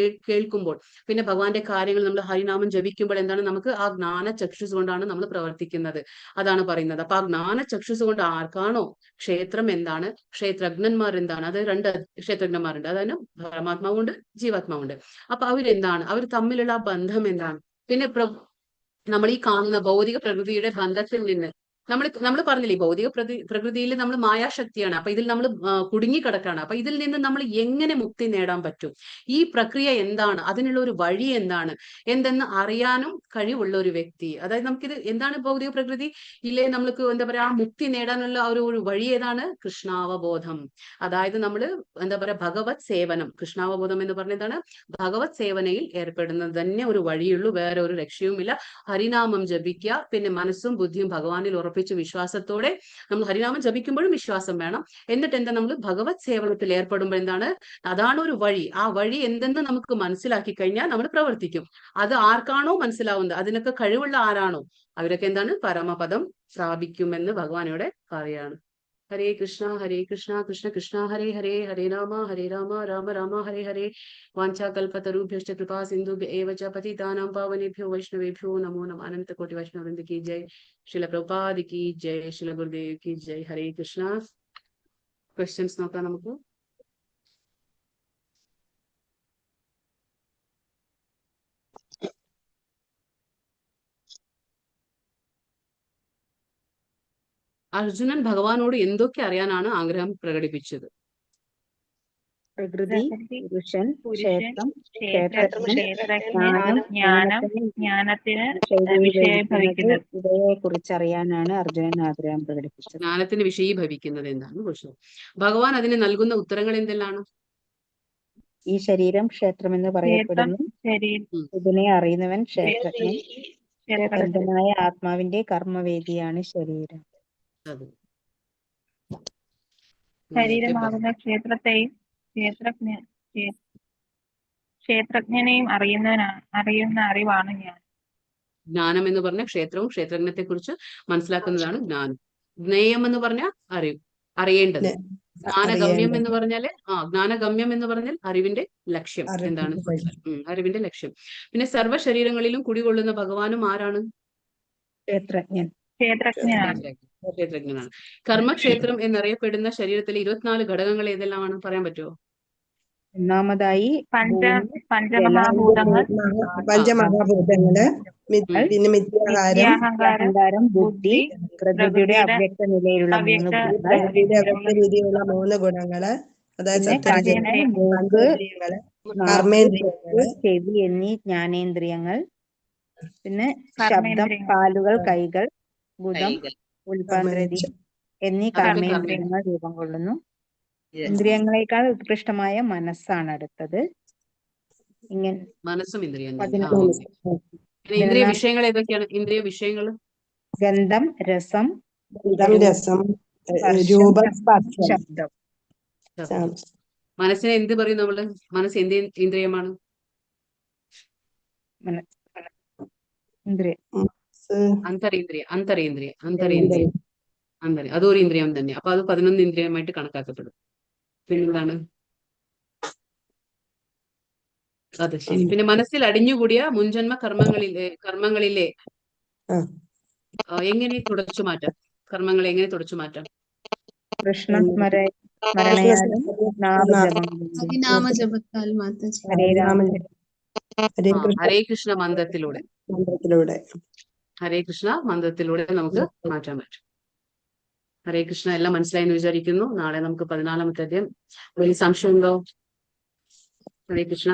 കേൾക്കുമ്പോൾ, പിന്നെ ഭഗവാന്റെ കാര്യങ്ങൾ നമ്മൾ ഹരിനാമം ജപിക്കുമ്പോൾ എന്താണ്? നമുക്ക് ആ ജ്ഞാനചക്ഷുസ് കൊണ്ടാണ് നമ്മൾ പ്രവർത്തിക്കുന്നത്. അതാണ് പറയുന്നത്. അപ്പൊ ആ ജ്ഞാനചക്ഷുസ് കൊണ്ട് ആർക്കാണോ ക്ഷേത്രം എന്താണ്, ക്ഷേത്രജ്ഞന്മാർ എന്താണ്, അത് 2 ക്ഷേത്രജ്ഞന്മാരുണ്ട്. അതായത് പരമാത്മാവുണ്ട് ജീവാത്മാവുണ്ട്. അപ്പൊ അവരെന്താണ്? അവർ തമ്മിലുള്ള ആ ബന്ധം എന്താണ്? പിന്നെ നമ്മൾ ഈ കാണുന്ന ഭൗതിക പ്രകൃതിയുടെ ബന്ധത്തിൽ നിന്ന് നമ്മൾ പറഞ്ഞില്ലേ ഭൗതിക പ്രകൃതിയിൽ നമ്മൾ മായാശക്തിയാണ്. അപ്പൊ ഇതിൽ നമ്മൾ കുടുങ്ങിക്കിടക്കാണ്. അപ്പൊ ഇതിൽ നിന്ന് നമ്മൾ എങ്ങനെ മുക്തി നേടാൻ പറ്റും? ഈ പ്രക്രിയ എന്താണ്? അതിനുള്ള ഒരു വഴി എന്തെന്ന് അറിയാനും കഴിവുള്ള ഒരു വ്യക്തി. അതായത് നമുക്കിത് എന്താണ് ഭൗതിക പ്രകൃതി ഇല്ലേ, നമ്മൾക്ക് എന്താ പറയാ മുക്തി നേടാനുള്ള ഒരു വഴി ഏതാണ്? കൃഷ്ണാവബോധം. അതായത് നമ്മൾ എന്താ പറയാ ഭഗവത് സേവനം. കൃഷ്ണാവബോധം എന്ന് പറഞ്ഞതാണ് ഭഗവത് സേവനയിൽ ഏർപ്പെടുന്നത് തന്നെ ഒരു വഴിയുള്ളൂ. വേറെ ഒരു ലക്ഷ്യവുമില്ല. ഹരിനാമം ജപിക്കുക, പിന്നെ മനസ്സും ബുദ്ധിയും ഭഗവാനിൽ ഉറപ്പിച്ച വിശ്വാസത്തോടെ നമ്മൾ ഹരിനാമം ജപിക്കുമ്പോഴും വിശ്വാസം വേണം. എന്നിട്ട് എന്താ? നമ്മൾ ഭഗവത് സേവനത്തിൽ ഏർപ്പെടുമ്പോൾ എന്താണ്? അതാണ് ഒരു വഴി. ആ വഴി എന്തെന്ന് നമുക്ക് മനസ്സിലാക്കി കഴിഞ്ഞാൽ നമ്മൾ പ്രവർത്തിക്കും. അത് ആർക്കാണോ മനസ്സിലാവുന്നത്, അതിനൊക്കെ കഴിവുള്ള ആരാണോ അവരൊക്കെ എന്താണ്? പരമപദം പ്രാപിക്കുമെന്ന് ഭഗവാനോടെ പറയാണ്. ഹരേ കൃഷ്ണ കൃഷ്ണ കൃഷ്ണ ഹരേ ഹരേ, ഹരേ രാമ രാമ രാമ ഹരേ ഹരേ. വാഞ്ചാകൽപതരുഭ്യശ്ച കൃപാ സിന്ധുഭ്യ ഏവ ച പതിതാനാം പാവനേഭ്യോ വൈഷ്ണവേഭ്യോ നമോ നമഃ. അനന്ത കോടി വൈഷ്ണവവൃന്ദ की जय. श्रील प्रभुपाद की जय. श्रील गुरुदेव की जय. हरे कृष्णा. ക്വസ്റ്റ്യൻസ് നോക്കാം നമുക്ക്. അർജുനൻ ഭഗവാനോട് എന്തൊക്കെ അറിയാനാണ് ആഗ്രഹം പ്രകടിപ്പിച്ചത്? പ്രകൃതി, പുരുഷൻ, ക്ഷേത്രം, ജ്ഞാനത്തിന് വിഷയീഭവിക്കുന്നത് ഇവയെ കുറിച്ച് അറിയാനാണ് അർജുനൻ ആഗ്രഹം പ്രകടിപ്പിച്ചത്. ജ്ഞാനത്തിന് വിഷയീഭവിക്കുന്നത് എന്താണ് ക്വസ്റ്റ്യൻ. ഭഗവാൻ അതിന് നൽകുന്ന ഉത്തരങ്ങൾ എന്തെല്ലാണ്? ഈ ശരീരം ക്ഷേത്രം എന്ന് പറയപ്പെടുന്നു. ഇതിനെ അറിയുന്നവൻ ക്ഷേത്രജ്ഞൻ. ക്ഷേത്രജ്ഞനായ ആത്മാവിന്റെ കർമ്മവേദിയാണ് ശരീരം. ശരീരമാകുന്ന ക്ഷേത്രത്തെയും ക്ഷേത്രജ്ഞനെയും അറിയുന്ന അറിവാണ് ഞാൻ. ജ്ഞാനം എന്ന് പറഞ്ഞ ക്ഷേത്രവും ക്ഷേത്രജ്ഞത്തെ കുറിച്ച് മനസ്സിലാക്കുന്നതാണ് ജ്ഞാനം. ജ്ഞേയം എന്ന് പറഞ്ഞാൽ അറിയേണ്ടത്. ജ്ഞാനഗമ്യം എന്ന് പറഞ്ഞാല് ജ്ഞാനഗമ്യം എന്ന് പറഞ്ഞാൽ അറിവിന്റെ ലക്ഷ്യം എന്താണ്? അറിവിന്റെ ലക്ഷ്യം. പിന്നെ സർവ്വ ശരീരങ്ങളിലും കുടികൊള്ളുന്ന ഭഗവാനും ആരാണ്? ക്ഷേത്രജ്ഞനാണ്. കർമ്മക്ഷേത്രം എന്നറിയപ്പെടുന്ന ശരീരത്തിലെ 24 ഘടകങ്ങൾ ഏതെല്ലാമാണ് പറയാൻ പറ്റുമോ? ഒന്നാമതായി ഭൂമി, പഞ്ചമഹാഭൂതങ്ങൾ, പഞ്ചമഹാഭൂതങ്ങള്, പിന്നെ മിഥ്യാഹാരം, അഹങ്കാരം, ബുദ്ധി, പ്രകൃതിയുടെ അവ്യക്ത നിലയിലുള്ള 3 ഗുണങ്ങൾ, പ്രകൃതിയുടെ അവ്യക്തരീതിയുള്ള 3 ഗുണങ്ങള്, അതായത് പിന്നെ സത്വരജ കണ്ണ്, മൂക്ക്, പഞ്ചേന്ദ്രിയങ്ങള്, നാക്ക്, കർമ്മേന്ദ്രിയങ്ങള്, ചെവി എന്നീ ജ്ഞാനേന്ദ്രിയങ്ങൾ, പിന്നെ ശബ്ദം, കർമ്മേന്ദ്രിയങ്ങൾ. കാലുകൾ, കൈകൾ, ബുധം, ഉൽപാദനതി എന്നീ അതൊക്കെ കർമ്മേന്ദ്രിയങ്ങൾ രൂപം കൊള്ളുന്നു. ഇന്ദ്രിയങ്ങളെക്കാൾ ഉത്കൃഷ്ടമായ മനസ്സാണ് അടുത്തത്. ഇങ്ങനെ മനസ്സും ഇന്ദ്രിയം തന്നെ. പതിന- ആ, ഓക്കേ. പിന്നെ ഇന്ദ്രിയ വിഷയങ്ങൾ ഏതൊക്കെയാണ്? ഇന്ദ്രിയ വിഷയങ്ങൾ ഗന്ധം, രസം, ഗന്ധം, രസം, സ്പർശം, രൂപം, സ്പർശം. ശബ്ദം. മനസ്സിനെ എന്ത് പറയും നമ്മള്? മനസ്സ് എന്ത് ഇന്ദ്രിയമാണ്? ഇന്ദ്രിയ അന്തരേന്ദ്രിയ. അതൊരു ഇന്ദ്രിയം തന്നെ. അപ്പൊ അത് 11 ഇന്ദ്രിയമായിട്ട് കണക്കാക്കപ്പെടും. പിന്നെന്താണ്? അത് ശരി. പിന്നെ മനസ്സിൽ അടിഞ്ഞുകൂടിയ മുൻജന്മ കർമ്മങ്ങളിലെ എങ്ങനെ തുടച്ചു മാറ്റാം? കർമ്മങ്ങളെ എങ്ങനെ തുടച്ചു മാറ്റാം? കൃഷ്ണ സ്മരണയാലും നാമജപത്താൽ മാതാജി. ഹരേ കൃഷ്ണ മന്ത്രത്തിലൂടെ നമുക്ക് മാറ്റാൻ പറ്റും. ഹരേ കൃഷ്ണ, എല്ലാം മനസ്സിലായെന്ന് വിചാരിക്കുന്നു. നാളെ നമുക്ക് 14-ാമത്തെ അധ്യായം. വലിയ സംശയമുണ്ടോ? ഹരേ കൃഷ്ണ.